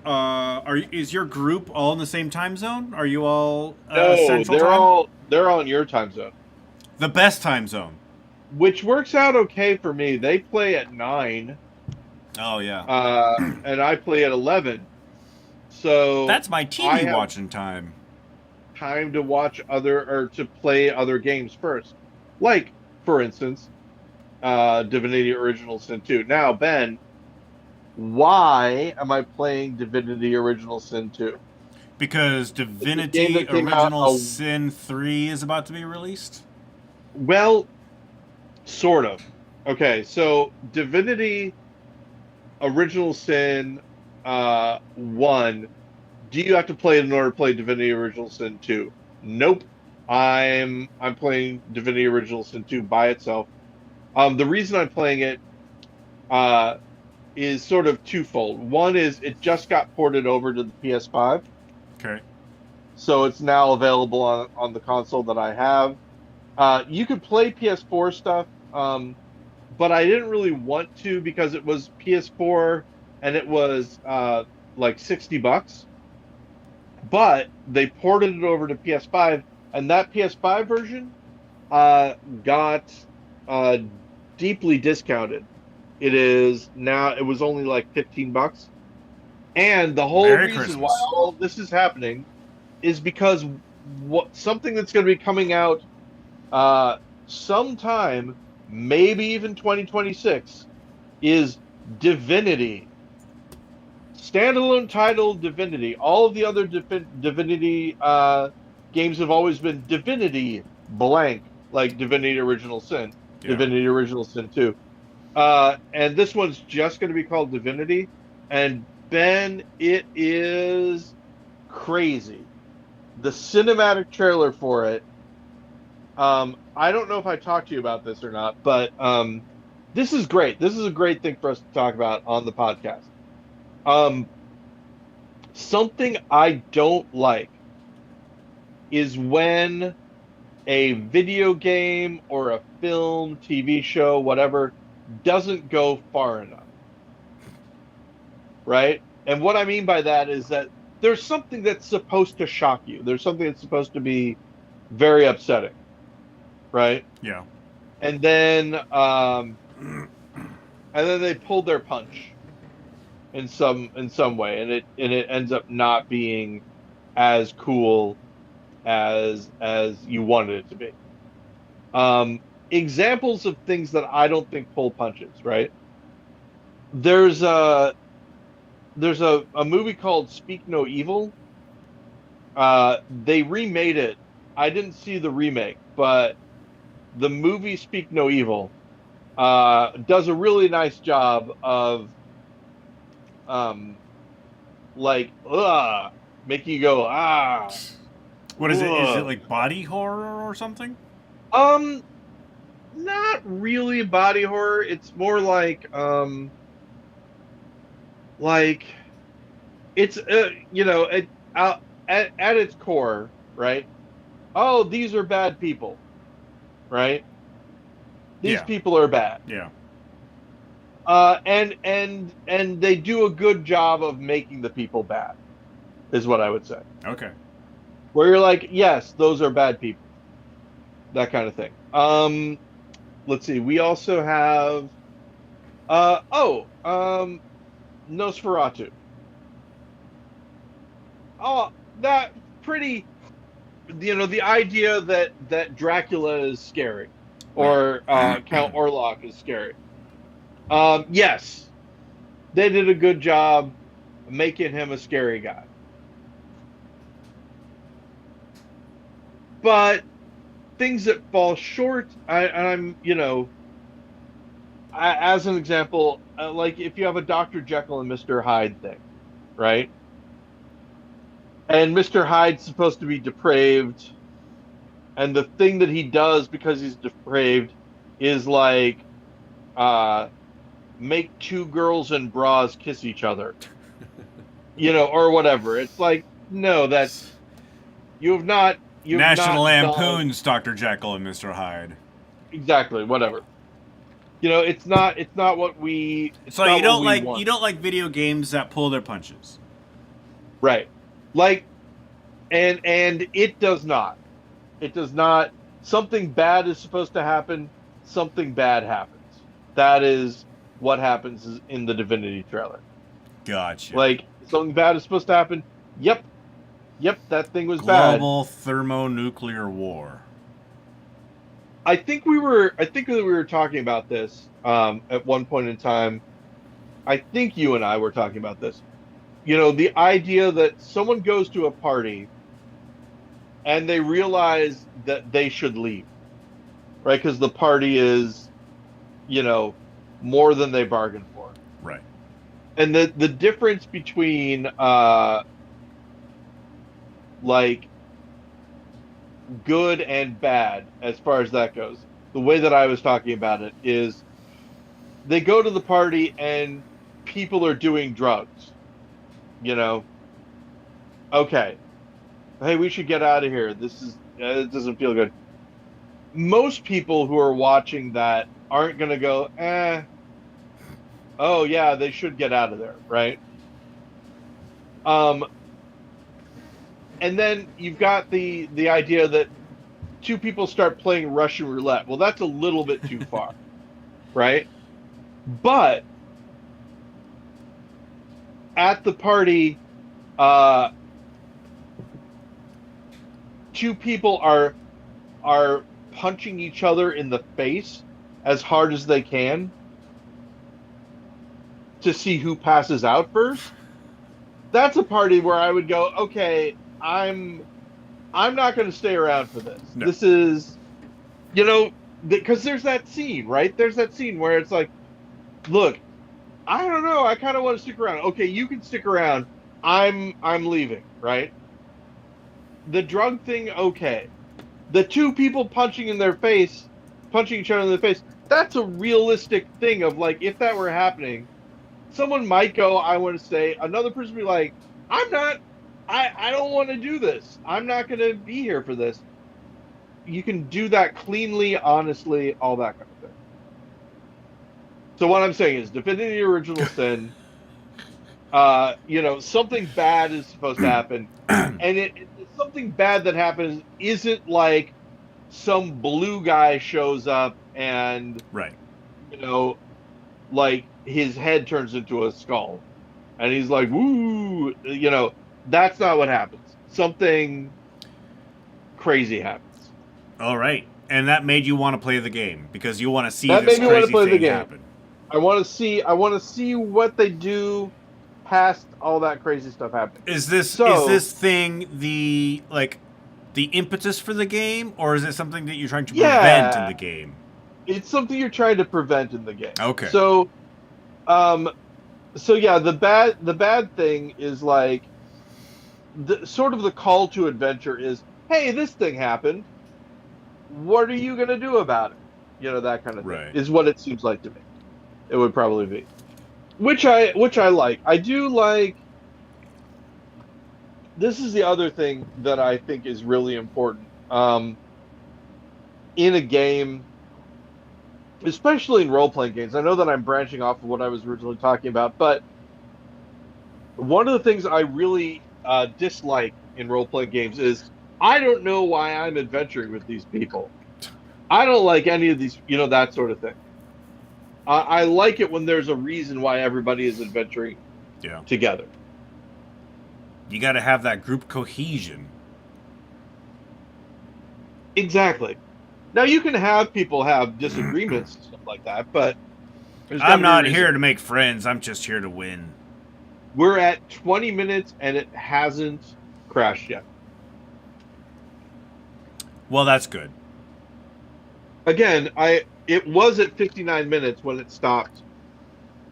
is your group all in the same time zone? Are you all No, Central Time? they're on your time zone, The best time zone. which works out okay for me. They play at 9, Oh yeah. and I play at 11. So That's my I TV have watching time. time to watch other or to play other games first. Like, for instance, Divinity Original Sin 2. Now, Ben, why am I playing Divinity Original Sin 2? Because It's a game Divinity that came out Original Sin 3 is about to be released? well, sort of. Okay, so Divinity Original Sin 1, do you have to play it in order to play Divinity Original Sin 2? Nope. I'm playing Divinity Original Sin 2 by itself. The reason I'm playing it uh, is sort of twofold. One is it just got ported over to the PS5, Okay. so it's now available on the console that I have. You could play PS4 stuff, but I didn't really want to because it was PS4 and it was like $60. But they ported it over to PS5, and that PS5 version got uh, deeply discounted. It was only like $15. And the whole Merry reason why Christmas. all of this is happening is because something that's going to be coming out sometime, maybe even 2026, is Divinity. Standalone title Divinity. All of the other Divinity games have always been Divinity blank, like Divinity Original Sin, Yeah. Divinity Original Sin 2. And this one's just going to be called Divinity. And Ben, it is crazy. The cinematic trailer for it. I don't know if I talked to you about this or not, but this is great. This is a great thing for us to talk about on the podcast. Um, Something I don't like is when a video game or a film, TV show, whatever, doesn't go far enough. Right? And what I mean by that is that there's something that's supposed to shock you. There's something that's supposed to be very upsetting. Right? Yeah. And then they pulled their punch in some way, and it ends up not being as cool as you wanted it to be. Examples of things that I don't think pull punches, right? There's a movie called Speak No Evil. They remade it. I didn't see the remake, but the movie Speak No Evil does a really nice job of um like making you go What is it? Is it ugh. like body horror or something? um Not really body horror. It's more like it's at its core, right? Oh, these are bad people, right? These Yeah. people are bad. Yeah. And they do a good job of making the people bad, is what I would say. Okay. Where you're like, yes, those are bad people, that kind of thing. Let's see. We also have Nosferatu. Oh, that pretty. The idea that Dracula is scary, Right. or Count Orlok is scary. Yes, they did a good job making him a scary guy. But things that fall short, as an example, like if you have a Dr. Jekyll and Mr. Hyde thing, right? And Mr. Hyde's supposed to be depraved, and the thing that he does because he's depraved is like uh make two girls in bras kiss each other, or whatever. It's like, no, that's you've National not done Lampoon's Dr. Jekyll and Mr. Hyde. exactly whatever. It's So not you what don't we like want. video games that pull their punches. Right. Like, and it does not. It does not. Something bad is supposed to happen. Something bad happens. That is what happens in the Divinity trailer. Gotcha. Like, something bad is supposed to happen. Yep. Yep, that thing was bad. Global thermonuclear war. I think we were talking about this at one point in time. I think you and I were talking about this. The idea that someone goes to a party and they realize that they should leave, right? Because the party is, more than they bargained for. Right. And the difference between like good and bad as far as that goes, the way that I was talking about it is they go to the party and people are doing drugs. Okay, hey, we should get out of here. It doesn't feel good. Most people who are watching that aren't going to go, oh yeah, they should get out of there, right? And then you've got the idea that two people start playing Russian roulette. Well, that's a little bit too far, right? But at the party, two people are punching each other in the face as hard as they can to see who passes out first. That's a party where I would go, okay, I'm not going to stay around for this. No. This is, because there's that scene, right? There's that scene where it's like, look, I don't know, I kind of want to stick around. Okay, you can stick around. I'm leaving, right? The drug thing, okay. The two people punching each other in the face, that's a realistic thing of like, if that were happening, someone might go, I want to stay. Another person would be like, I don't want to do this. I'm not going to be here for this. You can do that cleanly, honestly, all that kind of thing. So what I'm saying is, defending the original sin, something bad is supposed to happen. And something bad that happens isn't like some blue guy shows up and, Right. like his head turns into a skull. And he's like, woo, that's not what happens. Something crazy happens. All right. And that made you want to play the game because you want to see That this made me want crazy to play the thing game. happen. I want to see what they do past all that crazy stuff happening. Is this thing the impetus for the game, or is it something that you're trying to prevent in the game? It's something you're trying to prevent in the game. Okay. So yeah, the bad thing is like sort of the call to adventure is, hey, this thing happened. What are you going to do about it? That kind of thing. Right. Is what it seems like to me. It would probably be. Which I like. I do like. This is the other thing that I think is really important. In a game, especially in role-playing games. I know that I'm branching off of what I was originally talking about, but one of the things I really dislike in role-playing games is I don't know why I'm adventuring with these people. I don't like any of these, that sort of thing. I like it when there's a reason why everybody is adventuring Yeah. together. You got to have that group cohesion. Exactly. Now you can have people have disagreements and stuff like that, but there's got I'm to be a not reason. here to make friends. I'm just here to win. We're at 20 minutes and it hasn't crashed yet. Well, that's good. Again, it was at 59 minutes when it stopped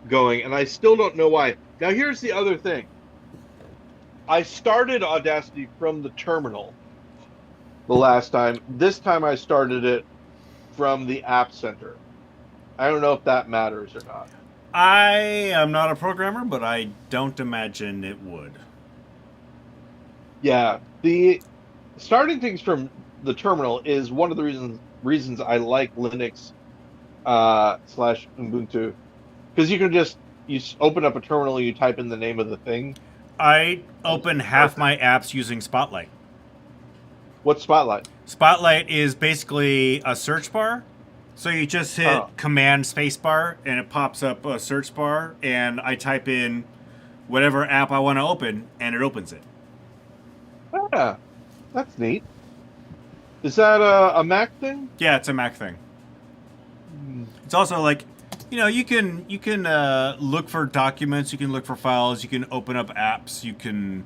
going, and I still don't know why. Now here's the other thing. I started Audacity from the terminal the last time. This time I started it from the App Center. I don't know if that matters or not. I am not a programmer, but I don't imagine it would. Yeah, the starting things from the terminal is one of the reasons I like Linux slash Ubuntu, because you can just open up a terminal, you type in the name of the thing. I And it's open half perfect. my apps using Spotlight. What's Spotlight? Spotlight is basically a search bar. So you just hit Oh, Command Spacebar and it pops up a search bar, and I type in whatever app I want to open, and it opens it. yeah, that's neat. Is that a Mac thing? Yeah, it's a Mac thing. Hmm. It's also like, you can look for documents, you can look for files, you can open up apps, you can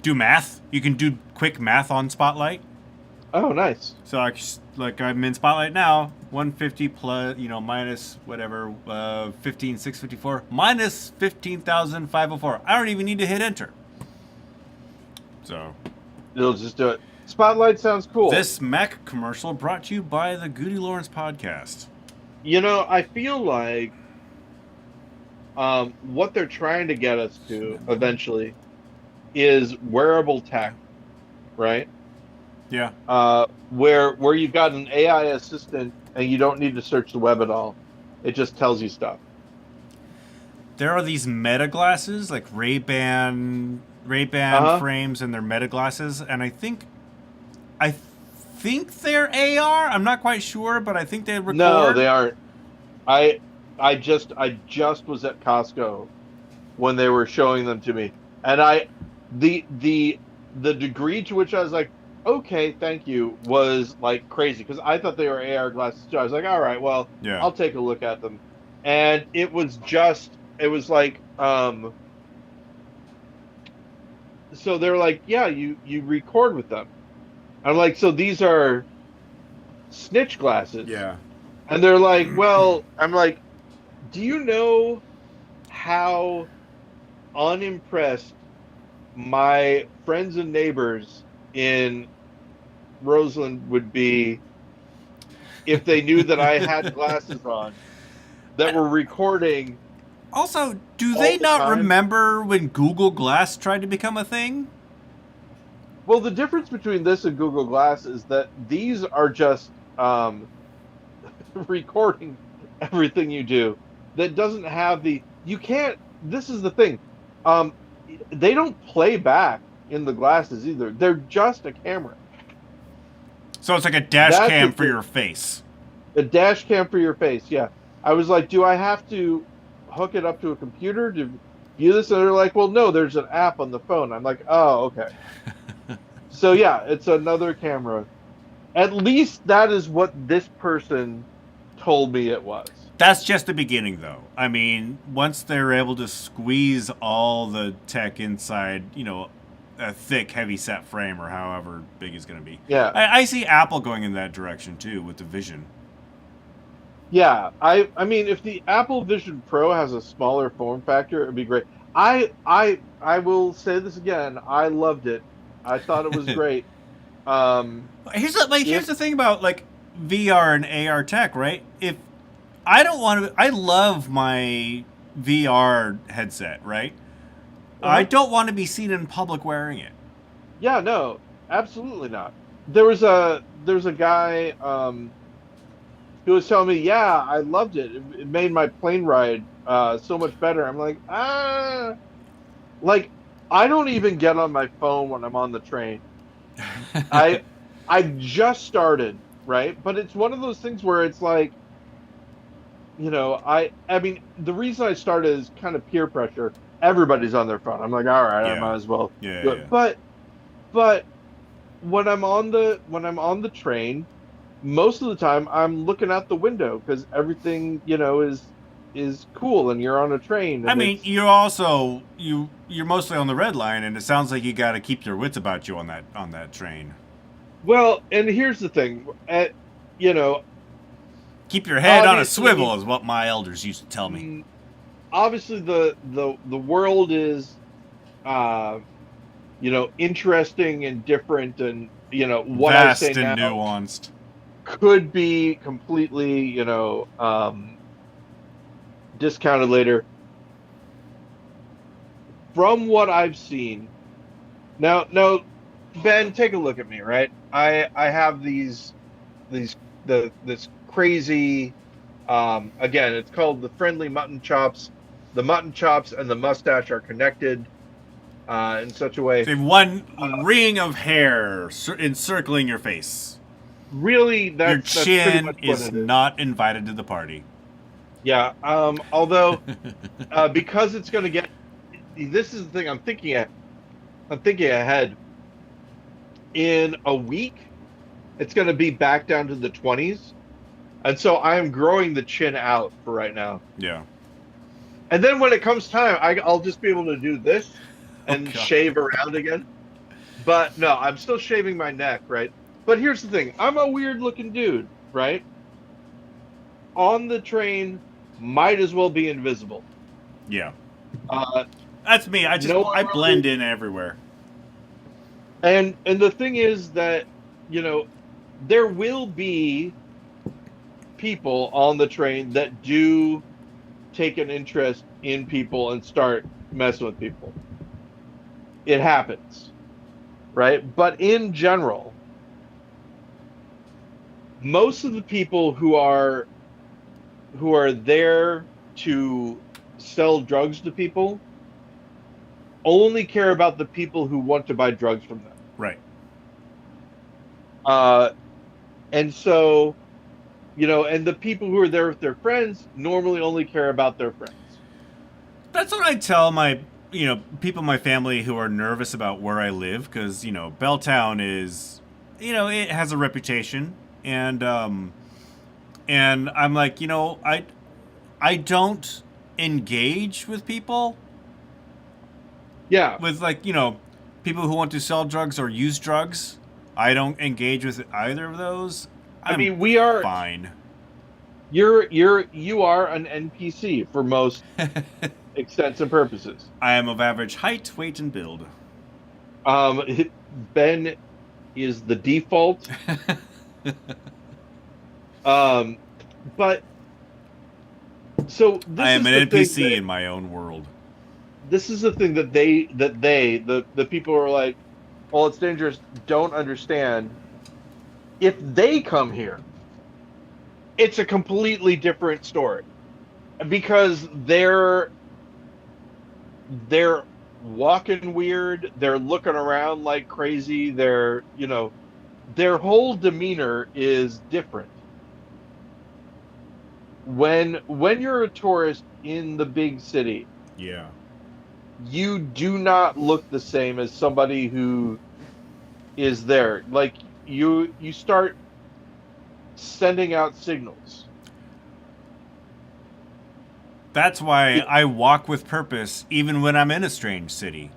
do math. You can do quick math on Spotlight. Oh, nice. So like I'm in Spotlight now. 150 plus, minus whatever, 15,654 minus 15,504. I don't even need to hit enter. So It'll just do it. Spotlight sounds cool. this Mac commercial brought to you by the GudeLaurance podcast. I feel like what they're trying to get us to eventually is wearable tech, right? Yeah. Where you've got an AI assistant and you don't need to search the web at all. It just tells you stuff. There are these meta glasses, like Ray-Ban Uh-huh. frames, and they're meta glasses, and I think they're AR. I'm not quite sure, but I think they record. No, they aren't. I I just was at Costco when they were showing them to me, and the degree to which I was like, okay, thank you, was like crazy because I thought they were AR glasses too. I was like, all right, well, Yeah. I'll take a look at them, and it was like so they're like, yeah, you record with them. I'm like, so these are snitch glasses, Yeah. and they're like, well, I'm like, do you know how unimpressed my friends and neighbors in Roseland would be if they knew that I had glasses on that were recording Also, do all they the not time? remember when Google Glass tried to become a thing? Well, the difference between this and Google Glass is that these are just recording everything you do. That doesn't have you can't. This is the thing. Um, they don't play back in the glasses either. They're just a camera. So it's like a dash That's cam the for thing. your face. A dash cam for your face. Yeah. I was like, do I have to hook it up to a computer to view this? And they're like, well, no, there's an app on the phone. I'm like, oh, okay. So yeah, it's another camera. At least that is what this person told me it was. That's just the beginning, though. I mean, once they're able to squeeze all the tech inside, a thick, heavy set frame or however big it's going to be. Yeah. I see Apple going in that direction, too, with the Vision. Yeah. I mean, if the Apple Vision Pro has a smaller form factor, it'd be great. I will say this again. I loved it. I thought it was great. Here's the thing about, like, VR and AR tech, right? If I don't want to... I love my VR headset, right? I don't want to be seen in public wearing it. Yeah, no, absolutely not. There was a guy he was telling me, yeah, I loved it. It made my plane ride so much better. I'm like, like I don't even get on my phone when I'm on the train. I I just started, right? But it's one of those things where it's like, I mean, the reason I started is kind of peer pressure. Everybody's on their phone. I'm like, all right, I Yeah. might as well Yeah, do yeah. it. But when I'm on the train, most of the time I'm looking out the window because everything, is cool and you're on a train I and mean, it's you're mostly on the red line, and it sounds like you got to keep your wits about you on that train. well, and here's the thing, you know, Keep your head on a obviously, swivel is what my elders used to tell me. mm, obviously the world is uh interesting and different, and what I say Vast and now nuanced. could be completely, discounted later. From what I've seen, now, Ben, take a look at me, right? I have these this crazy, again, it's called the friendly mutton chops. The mutton chops and the mustache are connected in such a way. They have one ring of hair encircling your face. Really, Your that's pretty chin much what is it is. not invited to the party. Yeah. Although, because it's going to get, this is the thing I'm thinking at. I'm thinking ahead. In a week, it's going to be back down to the 20s, and so I am growing the chin out for right now. Yeah. And then when it comes time, I'll just be able to do this Oh and god. shave around again. But no, I'm still shaving my neck, right? But here's the thing: I'm a weird looking dude, right? On the train, might as well be invisible. Yeah. Uh, That's me. no I one really. blend in everywhere. And the thing is that, there will be people on the train that do take an interest in people and start messing with people. It happens, right? But in general, most of the people who are there to sell drugs to people only care about the people who want to buy drugs from them. Right. Uh, and so, and the people who are there with their friends normally only care about their friends. That's what I tell my, people in my family who are nervous about where I live, because Belltown is, it has a reputation, and I'm like, I don't engage with people Yeah. with like people who want to sell drugs or use drugs. I don't engage with either of those. I I'm mean, we are fine. you are an NPC for most extents and purposes. I am of average height, weight, and build. Um, Ben is the default. Um, but so I this am is an the thing NPC in my own world. this is the thing that the people who are like, well, it's dangerous, don't understand. If they come here, it's a completely different story because they're walking weird, they're looking around like crazy, their whole demeanor is different. When you're a tourist in the big city, Yeah. you do not look the same as somebody who is there. Like you start sending out signals. That's why I walk with purpose even when I'm in a strange city.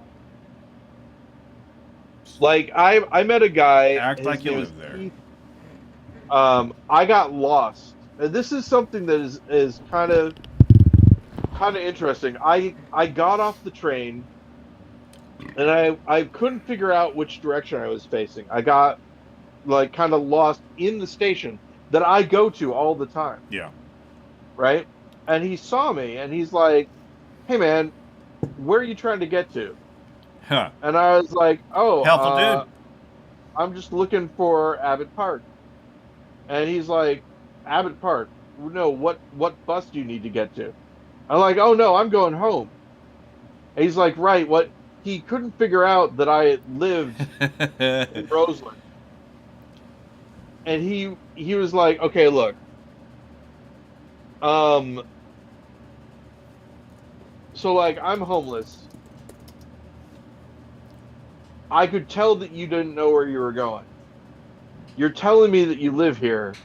Like I met a guy, Act his like you name is live there. Keith. I got lost. And this is something that is kind of interesting. I got off the train and I couldn't figure out which direction I was facing. I got like kind of lost in the station that I go to all the time, Yeah. right? And he saw me and he's like, "Hey man, where are you trying to get to?" Huh. And I was like, "Oh, Helpful dude. I'm just looking for Abbott Park." And he's like, Abbott Park. No, what bus do you need to get to? I'm like, oh no, I'm going home. And he's like, right, what? He couldn't figure out that I lived in Roseland, and he was like, okay, look, um, so like I'm homeless. I could tell that you didn't know where you were going. You're telling me that you live here.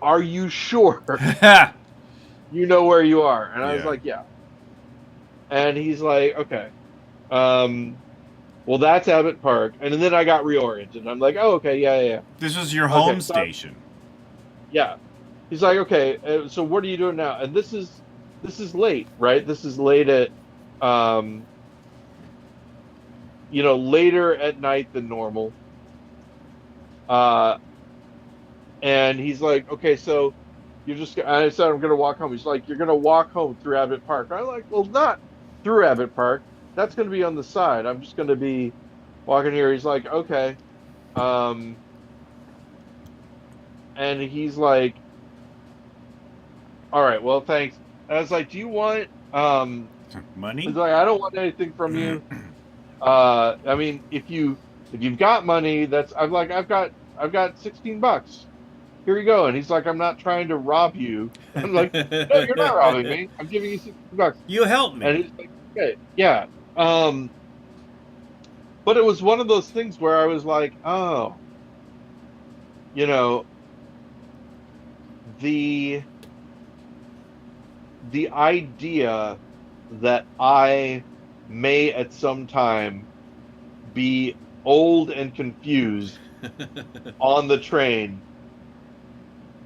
Are you sure you know where you are? And I was Yeah. like, yeah. And he's like, okay. Um, well, that's Abbott Park. And then I got reoriented. I'm like, oh, okay, yeah, yeah, yeah. This was your Okay, home station. yeah. He's like, okay, so what are you doing now? And this is late, right? This is late at, um, later at night than normal. Uh, and he's like, okay, so I said, I'm going to walk home. He's like, you're going to walk home through Abbott Park. I'm like, well, not through Abbott Park. That's going to be on the side. I'm just going to be walking here. He's like, okay. Um, and he's like, all right, well, thanks. And I was like, do you want, he's Money? like, I don't want anything from you. I mean, if you've got money, I'm like, I've got $16. Here you go. And he's like, I'm not trying to rob you. I'm like, no, you're not robbing me. I'm giving you $16. You helped And me. he's like, okay, yeah. But it was one of those things where I was like, oh, you know, the the idea that I may at some time be old and confused on the train,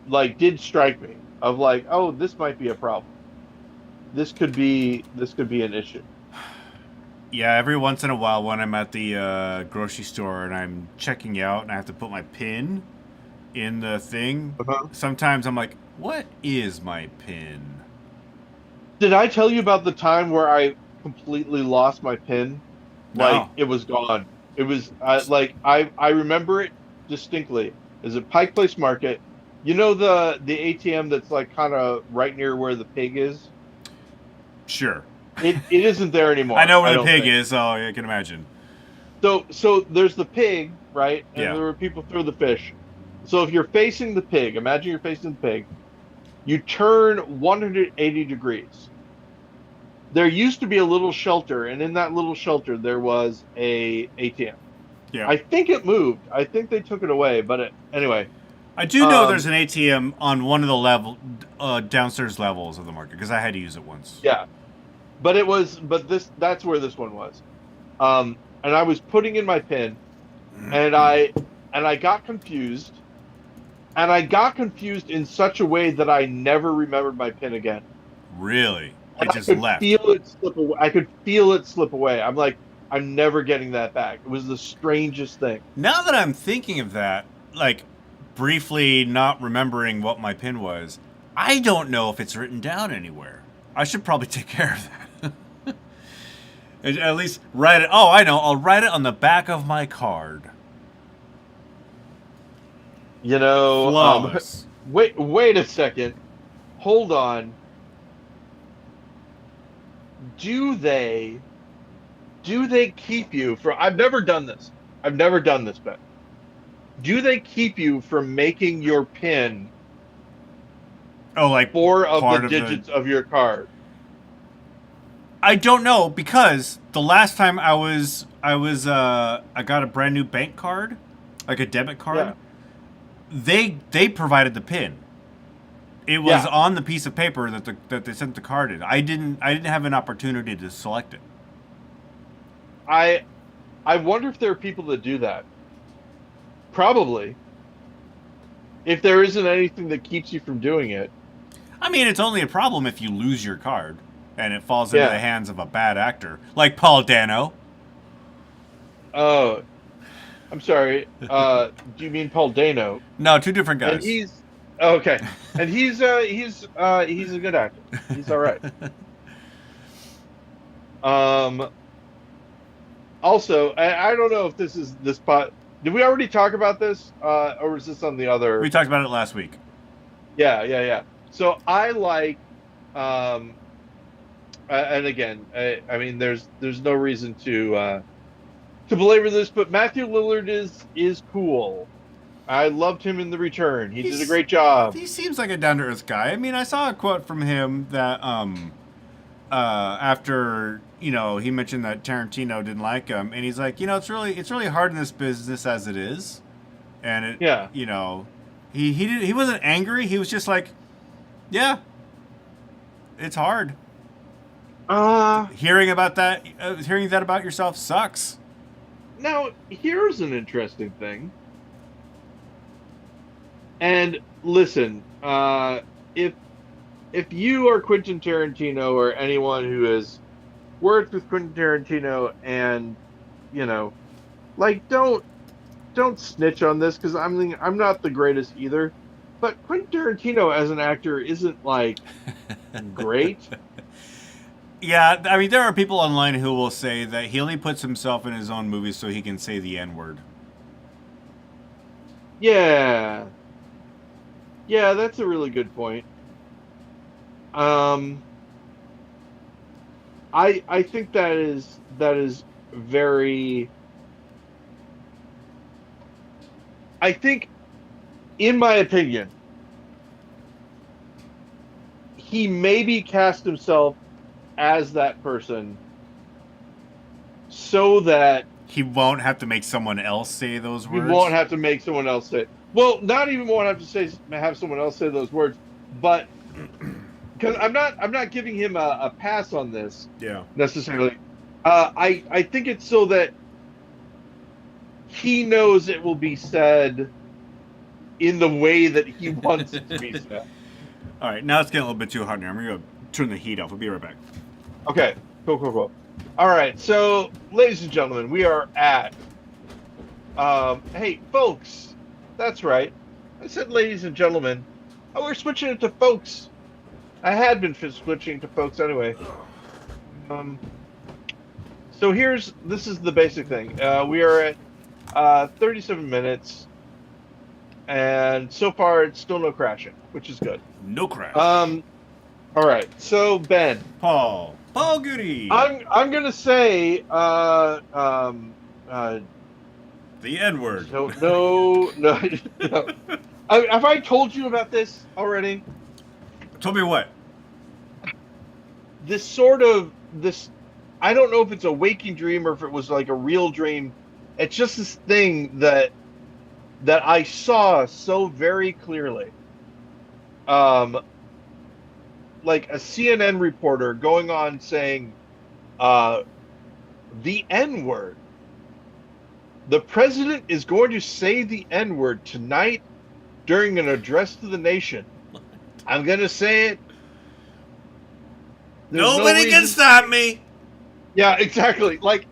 like, did strike me of like, oh, this might be a problem. This could be an issue. Yeah, every once in a while when I'm at the grocery store and I'm checking out and I have to put my PIN in the thing, Uh-huh. sometimes I'm like, what is my PIN? Did I tell you about the time where I completely lost my pin? Like No. it was gone. It was I remember it distinctly. Is it Pike Place Market? You know the ATM that's like kind of right near where the pig is? Sure. It isn't there I anymore, know where I the don't pig think. is, so I can imagine. So there's the pig, right? And Yeah. there were people throw the fish. So if you're facing the pig, imagine you're facing the pig, you turn 180 degrees. There used to be a little shelter, and in that little shelter there was a ATM. Yeah. I think it moved. I think they took it away, but anyway. I do know there's Um, an ATM on one of the downstairs levels of the market because I had to use it once. yeah, but that's where this one was. And I was putting in my pin, and I got confused, and I got confused in such a way that I never remembered my pin again. Really? And It I just could left. feel it slip away. I could feel it slip away. I'm like, I'm never getting that back. It was the strangest thing. Now that I'm thinking of that, like briefly not remembering what my pin was, I don't know if it's written down anywhere. I should probably take care of that. At least write it. Oh, I know. I'll write it on the back of my card. You know, Flawless. wait a second. Hold on. Do they keep you from I've never done this. I've never done this, but do they keep you from making your pin Oh, like four of the part of the. digits of your card? I don't know because the last time I got a brand new bank card, like a debit card. Yeah. They provided the pin. It was Yeah. on the piece of paper that they sent the card in. I didn't have an opportunity to select it. I wonder if there are people that do that. Probably. If there isn't anything that keeps you from doing it. I mean, it's only a problem if you lose your card and it falls into Yeah. the hands of a bad actor, like Paul Dano. Oh, I'm sorry. Do you mean Paul Dano? No, two different And guys. he's okay. And he's a good actor. He's all right. Um Also, I don't know if this Did we already talk about this? Or was this on the We other? talked about it last week. Yeah, yeah, yeah. So I like, um, and again, I mean, there's no reason to belabor this, but Matthew Lillard is cool. I loved him in The Return. He did a He's great job. he seems like a down to earth guy. I mean, I saw a quote from him that after he mentioned that Tarantino didn't like him, and he's like, it's really hard in this business as it is, and it Yeah. he wasn't angry. He was just like, yeah, it's hard. Uh, Hearing that about yourself sucks. Now here's an interesting thing. And listen, if you are Quentin Tarantino or anyone who has worked with Quentin Tarantino and you know, like don't snitch on this because I'm not the greatest either. But Quentin Tarantino as an actor isn't like great. Yeah, I mean, there are people online who will say that he only puts himself in his own movies so he can say the N word. Yeah. Yeah, that's a really good point. Um I think that is very I think in my opinion he maybe cast himself as that person so that He won't have to make someone else say those he won't words. have to make someone else say it. Well, not even won't have someone else say those words, but because I'm not giving him a pass on this Yeah. necessarily. I think it's so that he knows it will be said in the way that he wants it to be said. All right, now it's getting a little bit too hot here. I'm gonna go turn the heat off. We'll be right back. Okay, cool, cool, cool. All right, so ladies and gentlemen, we are at. Hey, folks, that's right. I said ladies and gentlemen. Oh, we're switching it to folks. I had been switching to folks anyway. Um, so this is the basic thing. We are at 37 minutes, and so far it's still no crashing, which is good. No crash. All right. So Ben, Paul Goody. I'm gonna say The N word. no. No. Have I told you about this already? Told me what? This I don't know if it's a waking dream or if it was like a real dream. It's just this thing that I saw so very clearly. Like a CNN reporter going on saying the N word. The president is going to say the N word tonight during an address to the nation. I'm going to say it. There's no Nobody can reason- stop me. Yeah, exactly. Like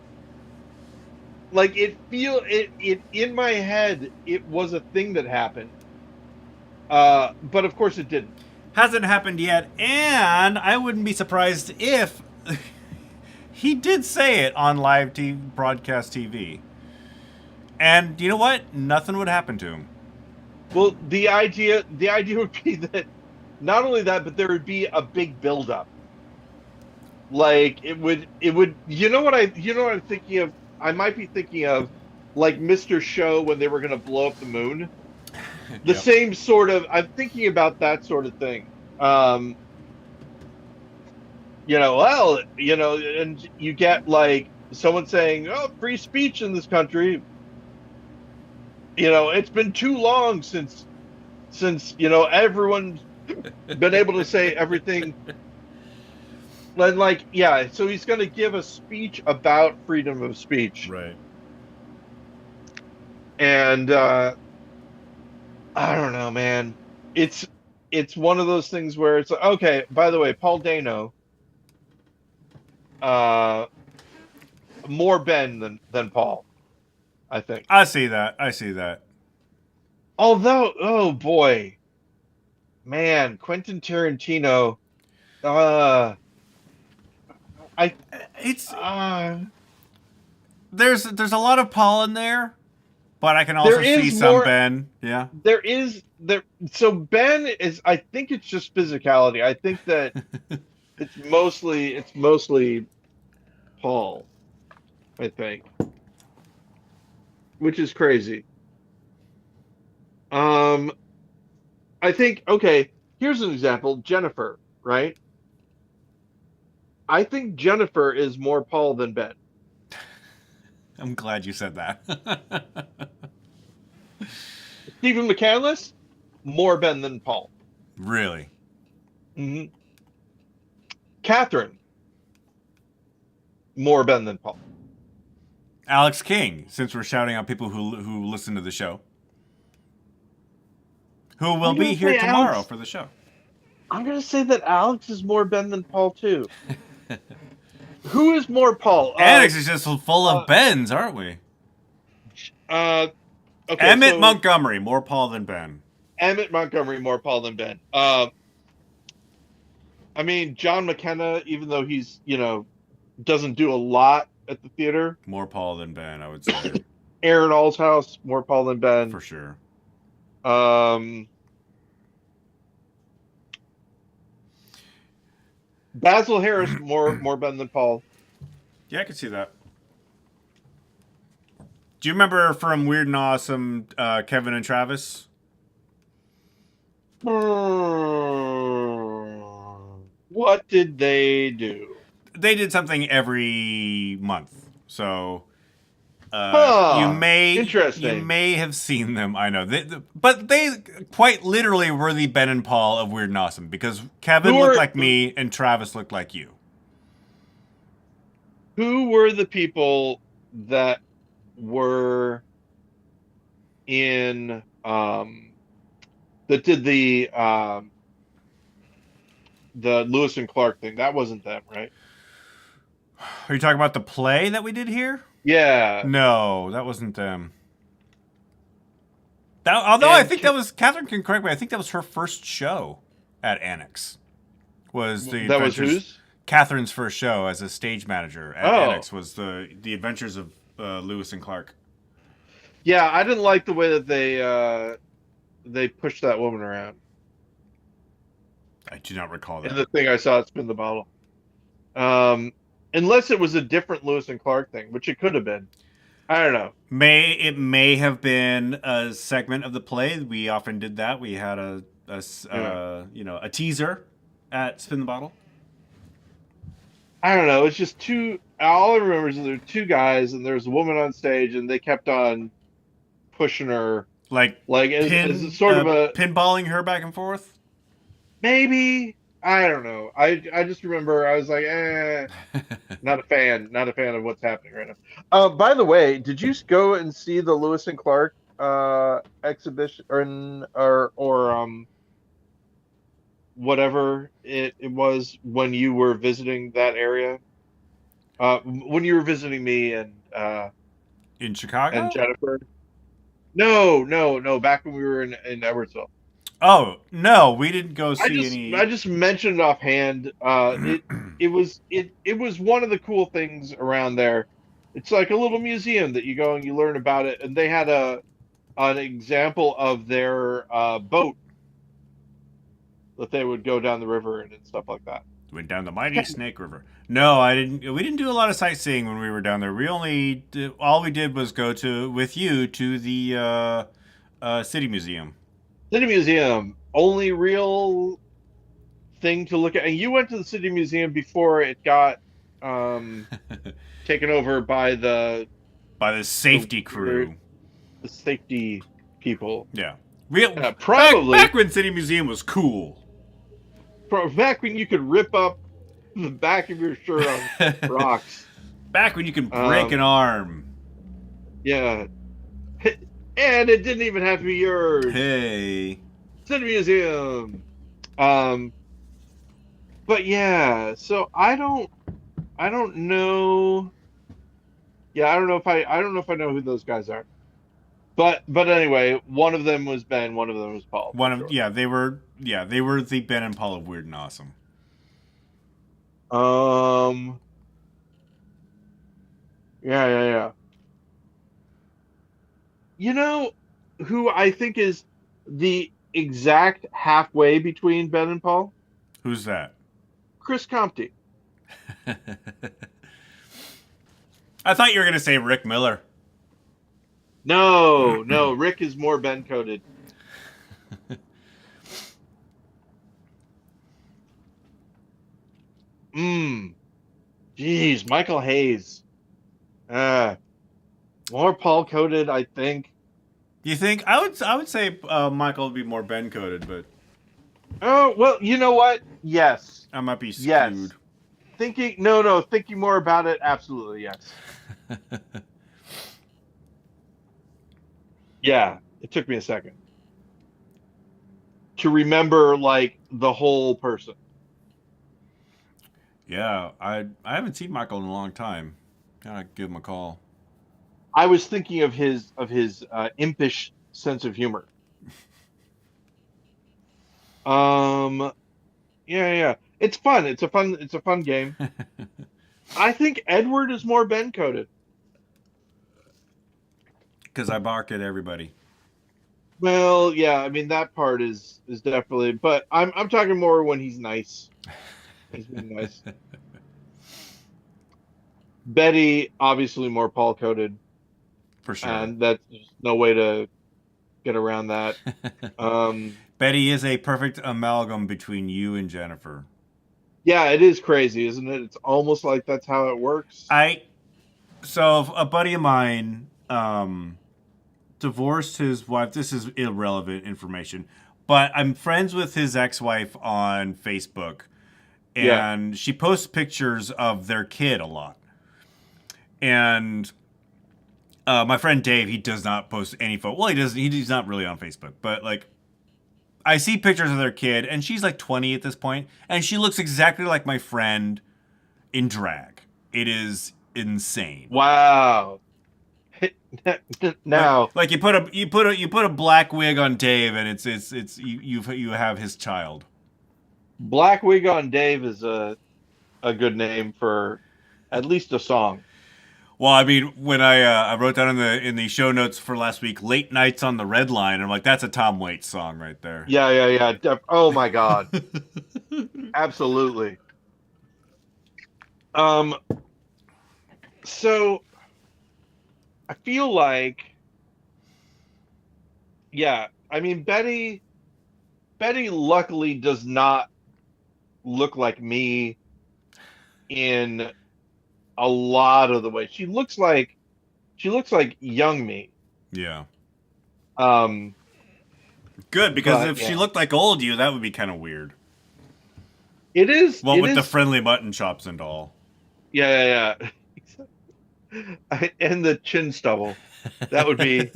it in my head it was a thing that happened. But of course it didn't. Hasn't happened yet, and I wouldn't be surprised if he did say it on live TV, broadcast TV. And you know what? Nothing would happen to him. Well, the idea would be that not only that, but there would be a big buildup. Like it would. You know what I'm thinking of? I might be thinking of like Mr. Show when they were going to blow up the moon. The Yep. same sort of. I'm thinking about that sort of thing. And you get like someone saying, "Oh, free speech in this country." It's been too long since everyone's been able to say everything. And like, yeah, so he's going to give a speech about freedom of speech. Right. And I don't know, man. It's one of those things where it's like, okay, by the way, Paul Dano, more Ben than Paul, I think. I see that. Although, oh boy, man, Quentin Tarantino, It's uh, there's a lot of Paul in there, But I can There also see is some more. Ben. Yeah. There is there. So Ben is. I think it's just physicality. I think that it's mostly Paul. I think, which is crazy. Um, I think okay. Here's an example. Jennifer, right? I think Jennifer is more Paul than Ben. I'm glad you said that. Stephen McCandless, more Ben than Paul. Really? hmm Catherine, more Ben than Paul. Alex King, since we're shouting out people who listen to the show, who will I'm be gonna here say tomorrow Alex. for the show. I'm gonna say that Alex is more Ben than Paul too. Who is more Paul? Alex is just full Uh, of Bens, aren't we? uh. Okay, Emmett so Montgomery, more Paul than Ben. Emmett Montgomery more Paul than Ben. I mean John McKenna, even though he's doesn't do a lot at the theater. More Paul than Ben, I would say. Aaron Allshouse more Paul than Ben. For sure. Um, Basil Harris more Ben than Paul. Yeah, I could see that. Do you remember from Weird and Awesome, Kevin and Travis? What did they do? They did something every month, so you Huh. may Interesting. have seen them. I know, but they quite literally were the Ben and Paul of Weird and Awesome because Kevin Who looked are like me and Travis looked like you. who were the people that were in that did the Lewis and Clark thing? That wasn't them, right? Are you talking about the play that we did here? Yeah. No, that wasn't them. Although I And think that was Catherine can correct me. I think that was her first show at Annex. Was the that was Adventures whose? Catherine's first show as a stage manager at Oh. Annex was the Adventures of Lewis and Clark. Yeah, I didn't like the way that they pushed that woman around. I do not recall And that. the thing I saw it spin the bottle. Um, unless it was a different Lewis and Clark thing, which it could have been. I don't know. It may have been a segment of the play. We often did that. We had a teaser at Spin the Bottle. I don't know. It's just two. All I remember is there were two guys, and there's a woman on stage, and they kept on pushing her, Like like as sort of a pinballing her back and forth. maybe. I don't know. I just remember I was like, not a fan, not a fan of what's happening right now. By the way, did you go and see the Lewis and Clark exhibition or whatever it was when you were visiting that area? When you were visiting me In and Chicago? Jennifer? No, no, no. Back when we were in Edwardsville. Oh, no, we didn't go I see just any. I just mentioned offhand. It was one of the cool things around there. It's like a little museum that you go and you learn about it, and they had an example of their boat that they would go down the river in and stuff like that. Went down the mighty Snake River. No, I didn't. We didn't do a lot of sightseeing when we were down there. All we did was go with you to the City Museum. City Museum, only real thing to look at. And you went to the City Museum before it got um, taken over by By the safety crew. the safety people. Yeah. Probably Back when City Museum was cool. back when you could rip up the back of your shirt on rocks. Back when you could break an arm. Yeah. And it didn't even have to be yours. Hey. City Museum. But yeah, so I don't know. Yeah, I don't know if I know who those guys are. But anyway, one of them was Ben, one of them was Paul. Sure. They were the Ben and Paul of Weird and Awesome. Yeah. You know who I think is the exact halfway between Ben and Paul? Who's that? Chris Compte. I thought you were gonna say Rick Miller. No, no, Rick is more Ben coded. Mmm. Jeez, Michael Hayes. Uh, more Paul coded, I think. You think I would say Michael would be more Ben coded, but Oh, well, you know what? Yes. I might be Yes. skewed. Thinking more about it, absolutely, yes. Yeah, it took me a second to remember like the whole person. Yeah, I haven't seen Michael in a long time. Gotta give him a call. I was thinking of his impish sense of humor. Um, yeah, yeah. It's fun. It's a fun game. I think Edward is more Ben coded. Because I bark at everybody. Well, yeah, I mean that part is definitely, but I'm talking more when he's nice. He's being nice. Betty obviously more Paul coded, For sure. and that's there's no way to get around that. Um, Betty is a perfect amalgam between you and Jennifer. yeah, it is crazy, isn't it? It's almost like that's how it works. So a buddy of mine divorced his wife. This is irrelevant information, but I'm friends with his ex-wife on Facebook, Yeah. and she posts pictures of their kid a lot. And my friend Dave, he does not post any photo. Well, he doesn't. He's not really on Facebook, but like I see pictures of their kid, and she's like 20 at this point, and she looks exactly like my friend in drag. It is insane. Wow. Now, Like you put a black wig on Dave, and it's you have his child. Black Wig on Dave is a good name for at least a song. Well, I mean, when I wrote down in the show notes for last week, "Late Nights on the Red Line," I'm like, that's a Tom Waits song right there. Yeah, yeah, yeah. Oh my God. Absolutely. Um, so I feel like, yeah, I mean Betty luckily does not look like me in a lot of the way. She looks like young me. Yeah, Um, good, because but if she yeah, looked like old you, that would be kind of weird. it is. Well, It with the is. friendly mutton chops and all. Yeah, yeah, yeah. And the chin stubble. That would be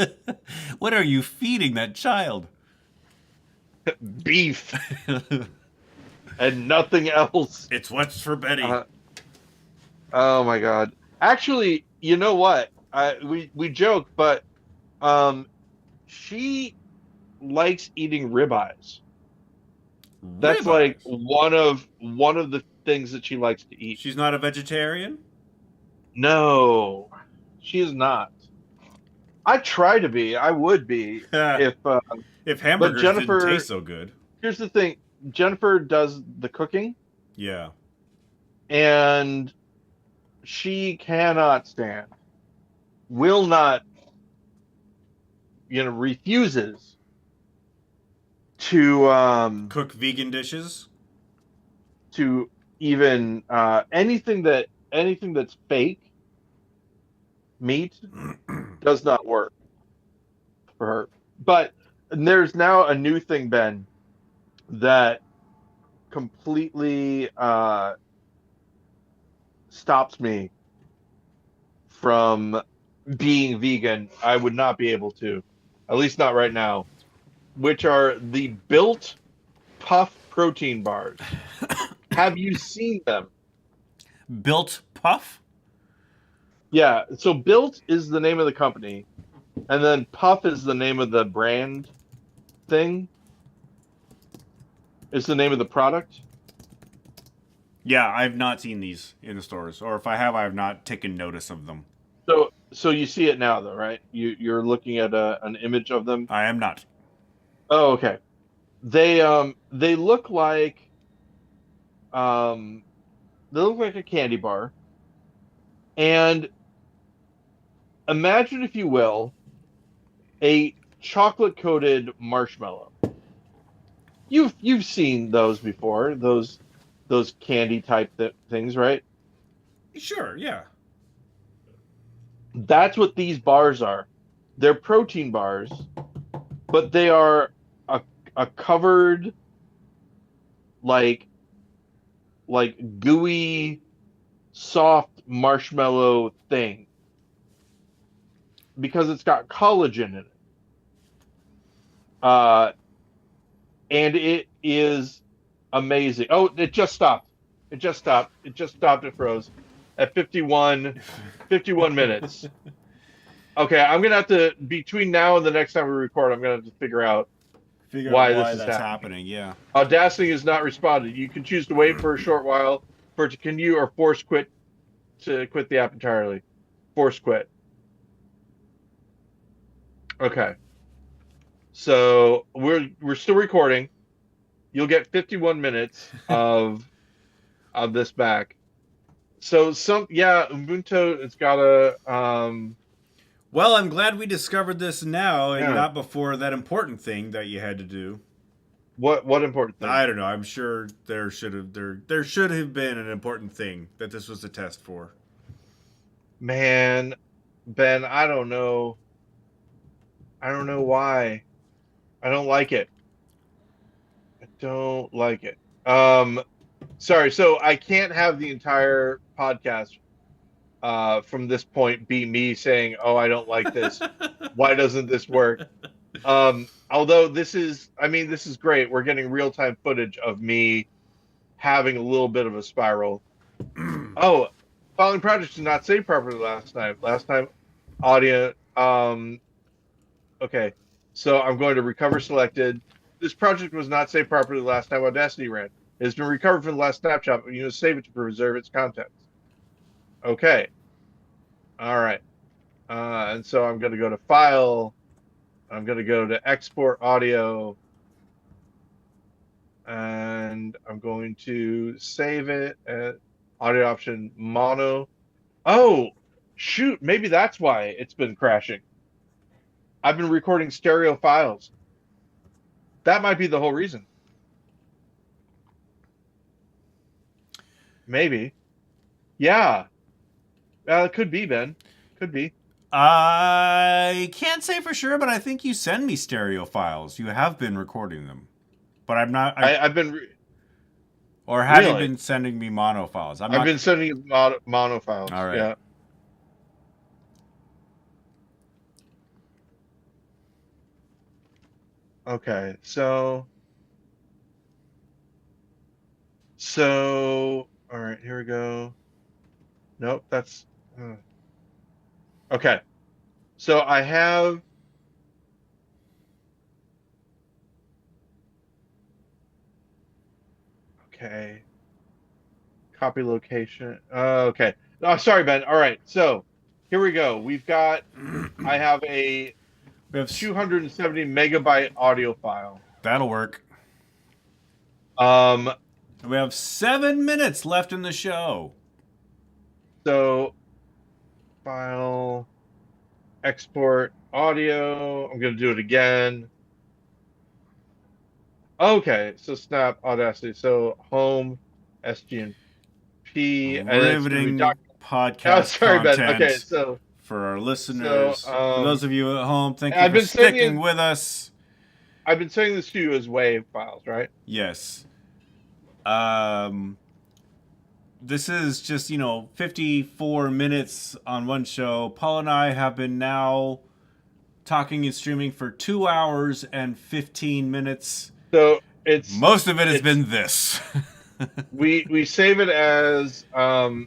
What are you feeding that child? beef and nothing else. It's what's for Betty. Uh, oh my God. Actually, you know what? We joke, but um, she likes eating ribeyes. That's like Ribeyes. one of the things that she likes to eat. She's not a vegetarian. No, she is not. I try to be. I would be if If but hamburgers didn't Jennifer, taste so good. here's the thing. Jennifer does the cooking Yeah. and she cannot stand, will not, refuses Cook vegan dishes. to even anything that's fake meat does not work for her. But there's now a new thing, Ben, that completely stops me from being vegan. I would not be able to, at least not right now, which are the Built Puff protein bars. Have you seen them? Built Puff? Yeah, so Built is the name of the company, and then Puff is the name of the brand thing. It's the name of the product. Yeah, I've not seen these in the stores, or if I have, I have not taken notice of them. So So you see it now, though, right? You're looking at an image of them. I am not. Oh, okay. They look um they look like a candy bar. And imagine, if you will, a chocolate coated marshmallow. You've seen those before, those candy type things, right? Sure, yeah. That's what these bars are. They're protein bars, but they are a a covered, like gooey soft marshmallow thing because it's got collagen in it. Uh, and it is amazing. Oh, it just stopped. It just stopped. It just stopped. It froze at 51 minutes. Okay, I'm gonna have to, between now and the next time we record, I'm gonna have to figure out Figure out why this why is that's happening. happening. Yeah. Audacity has not responded. You can choose to wait for a short while for it to continue, or force quit to quit the app entirely. Force quit. Okay. So we're still recording. You'll get 51 minutes of this back. So Ubuntu, it's got a Well, I'm glad we discovered this now and yeah. not before that important thing that you had to do. What important thing? I don't know. I'm sure there should have been an important thing that this was a test for. Man, Ben, I don't know. I don't know why. I don't like it. I don't like it. Sorry. So I can't have the entire podcast from this point be me saying, "Oh, I don't like this. Why doesn't this work?" Although this is great. We're getting real-time footage of me having a little bit of a spiral. Oh, following project did not save properly last time. Last time, audio. Okay, so I'm going to recover selected. This project was not saved properly last time Audacity ran. It has been recovered from the last snapshot, but you need to save it to preserve its contents. Okay, all right. And so I'm going to go to File. I'm going to go to Export Audio, and I'm going to save it at audio option mono. Oh, shoot, maybe that's why it's been crashing. I've been recording stereo files. That might be the whole reason. Maybe. Yeah. It could be, Ben. Could be. I can't say for sure, but I think you send me stereo files. You have been recording them, but I'm not. I've been Or have you really. been sending me mono files? I'm I've not. been sending you mono files. All right. Yeah. Okay. So all right, here we go. Nope, that's okay. So I have okay. Copy location. Okay. Oh, sorry, Ben. All right. So here we go. I have a We have 270 megabyte audio file. that'll work. Um, We have 7 minutes left in the show. so file, export audio. I'm going to do it again. Okay. So Snap, Audacity. So home, SGNP, and it's going to be Riveting Oh, podcast sorry, Ben. Okay. content for our So listeners. For those of you at home, thank you I've for been sticking with us. I've been sending this to you as WAV files, right? Yes. This is just, 54 minutes on one show. Paul and I have been now talking and streaming for 2 hours and 15 minutes. So Most of it has been this. we save it as GL.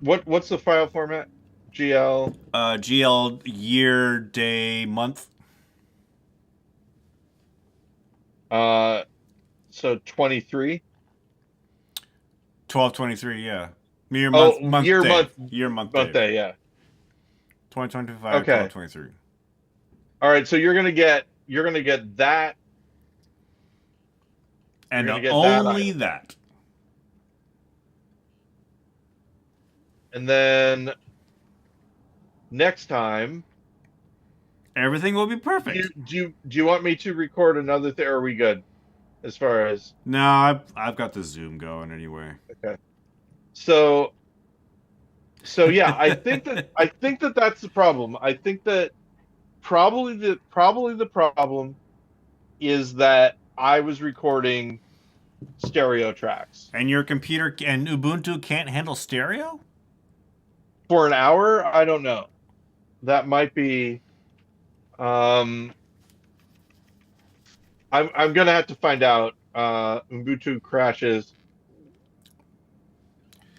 What's the file format? GL. GL year, day, month. So 23. 1223, yeah. Year, Oh, month, year, day. month, Year, month, month, day. day. Yeah. 2025, Okay. 2023. All right. So you're gonna get that. You're And gonna get that only item. that. And then next time, Everything will be do perfect. you want me to record another thing? Or are we good as far as No, I've got the Zoom going anyway. okay? So yeah, I think that that's the problem. I think that probably the problem is that I was recording stereo tracks And your computer and Ubuntu can't handle stereo? for an hour. I don't know. That might be. Um, I'm gonna have to find out. Ubuntu crashes.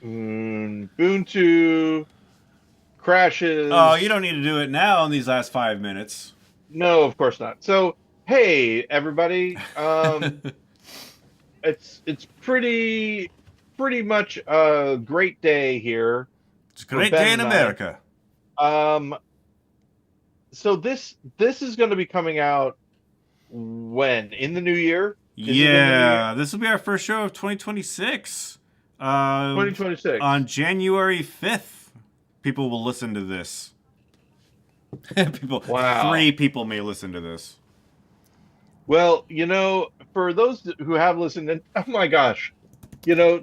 Ubuntu Oh, you crashes. don't need to do it now in these last 5 minutes. No, of course not. So, hey, everybody. It's pretty much a great day here It's a for great Ben day in and I. America. So this is going to be coming out when? In the new year? Is it in the new year? Yeah, this will be our first show of 2026. 2026. On January 5th, people will listen to this. Wow. 3 people may listen to this. Well, for those who have listened, and oh my gosh,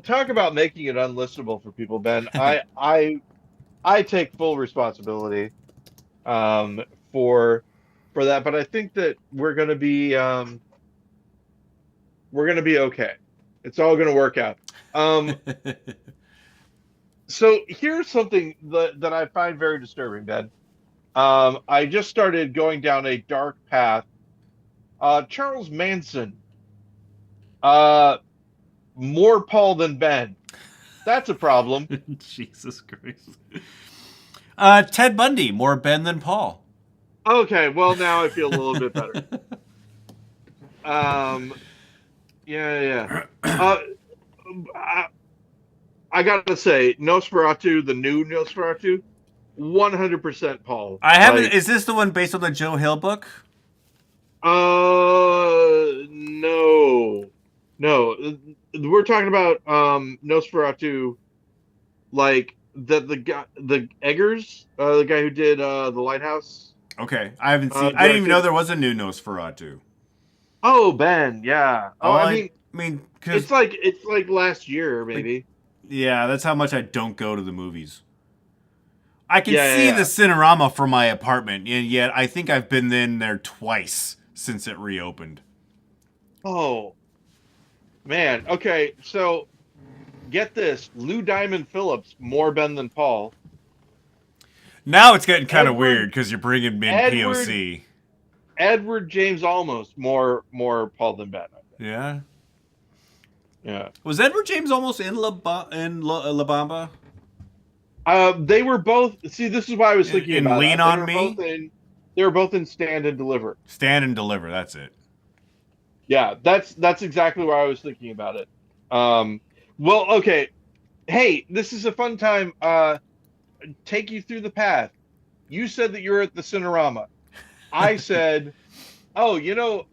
talk about making it unlistenable for people, Ben. I take full responsibility um, for that, but I think that we're gonna be okay. It's all gonna work out. Um, so here's something that I find very disturbing, Ben. I just started going down a dark path. Charles Manson, uh, more Paul than Ben. That's a problem. Jesus Christ. Ted Bundy, more Ben than Paul. Okay, well now I feel a little bit better. Um, yeah, yeah. I, I gotta say, Nosferatu, the new Nosferatu, 100% Paul. I haven't. Like, Is this the one based on the Joe Hill book? no, no. We're talking about Nosferatu, like the guy, the Eggers, the guy who did the Lighthouse, Okay, I haven't seen. I didn't even know directed. there was a new Nosferatu. Oh, Ben, yeah. Oh, All I I mean, mean, because it's like last year, like, maybe. yeah, that's how much I don't go to the movies. I can Yeah, yeah, see the yeah. Cinerama from my apartment, and yet I think I've been in there twice since it reopened. Oh, man. Okay, so get this: Lou Diamond Phillips, more Ben than Paul. Now it's getting kind of Edward weird because you're bringing in Edward POC. Edward James Olmos, more Paul than Ben. I think. Yeah. Yeah. Was Edward James almost in La Bamba? They were both. See, this is why I was thinking In about Lean it. on Me? They were both in Stand and Deliver. Stand and Deliver, that's it. Yeah, that's exactly why I was thinking about it. Well, okay. Hey, this is a fun time. Take you through the path. You said that you're at the Cinerama. I said, oh,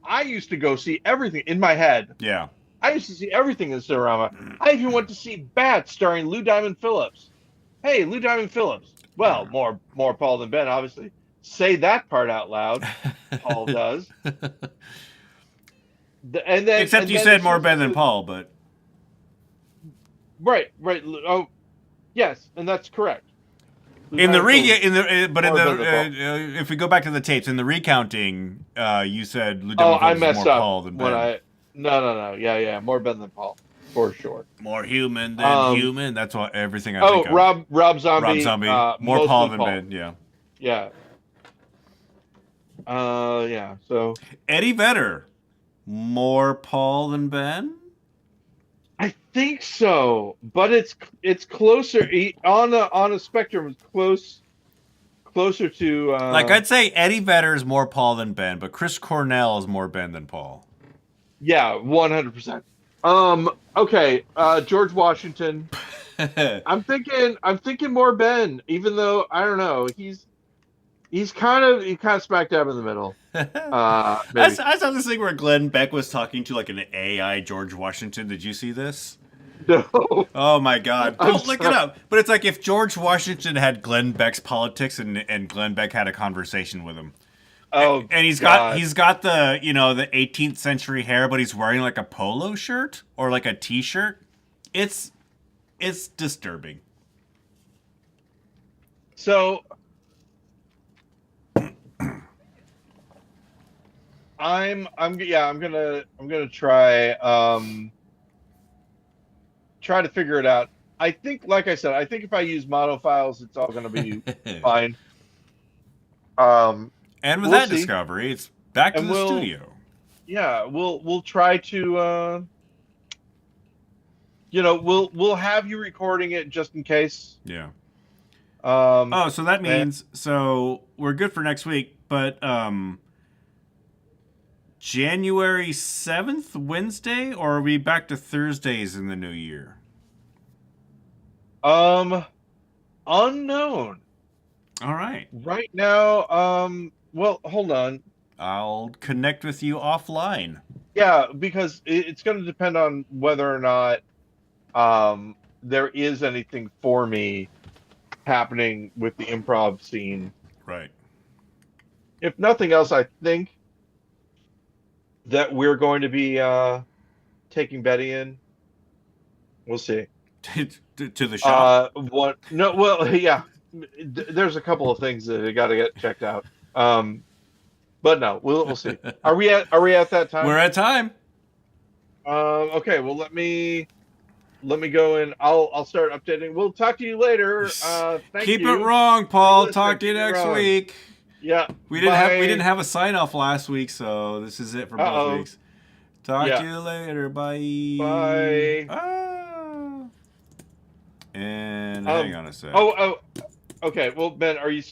I used to go see everything in my head. Yeah. I used to see everything in Cinerama. I even went to see Bats starring Lou Diamond Phillips. Hey, Lou Diamond Phillips. Well, more Paul than Ben, obviously. Say that part out loud. Paul does. And then, Except and you then said as soon more as I Ben than said- Paul, but right. Oh, yes, and that's correct. Lou in the Diamond Phillips, but in more the Ben than Paul. if we go back to the tapes in the recounting, you said Oh, Lieutenant I Phillips is messed more up Paul than when Ben. No. Yeah, more Ben than Paul, for sure. More human than human. That's what everything I Oh, think of. Rob Zombie. Rob Zombie, more Mostly Paul than Ben. Yeah. Yeah. Yeah. So Eddie Vedder, more Paul than Ben. I think so, but it's closer on a spectrum. It's closer to. Like I'd say Eddie Vedder is more Paul than Ben, but Chris Cornell is more Ben than Paul. Yeah, 100%. Okay. George Washington, I'm thinking more Ben, even though I don't know. He's kind of smack dab in the middle. Maybe. I saw this thing where Glenn Beck was talking to like an AI George Washington. Did you see this? No. Oh my God! I'm Don't look it sorry. up. But it's like if George Washington had Glenn Beck's politics, and Glenn Beck had a conversation with him, Oh and God. he's got the the 18th century hair, but he's wearing like a polo shirt or like a t-shirt. It's disturbing. So I'm gonna try to figure it out. I think, like I said, I think if I use mono files, it's all gonna be fine. Um, And with we'll that see, discovery, it's back to and the studio. we'll try to we'll have you recording it just in case. Yeah. Um, Oh, so that and means we're good for next week, but January 7th, Wednesday, or are we back to Thursdays in the new year? unknown All right. right now. Well, hold on. I'll connect with you offline. Yeah, because it's going to depend on whether or not there is anything for me happening with the improv scene. Right. If nothing else, I think that we're going to be taking Betty in. We'll see. To the shop? What? No, well, yeah. There's a couple of things that got to get checked out. But no, we'll see. Are we at that time? We're at time. Okay. Well, let me go and I'll start updating. We'll talk to you later. Thank Keep you it wrong, for Paul. listening. Talk to you Keep it next wrong. week. Yeah. We Bye. didn't have a sign off last week, so this is it for both Uh-oh. weeks. Talk Yeah. to you later. Bye. Bye. And hang on a sec. Oh. Okay. Well, Ben, are you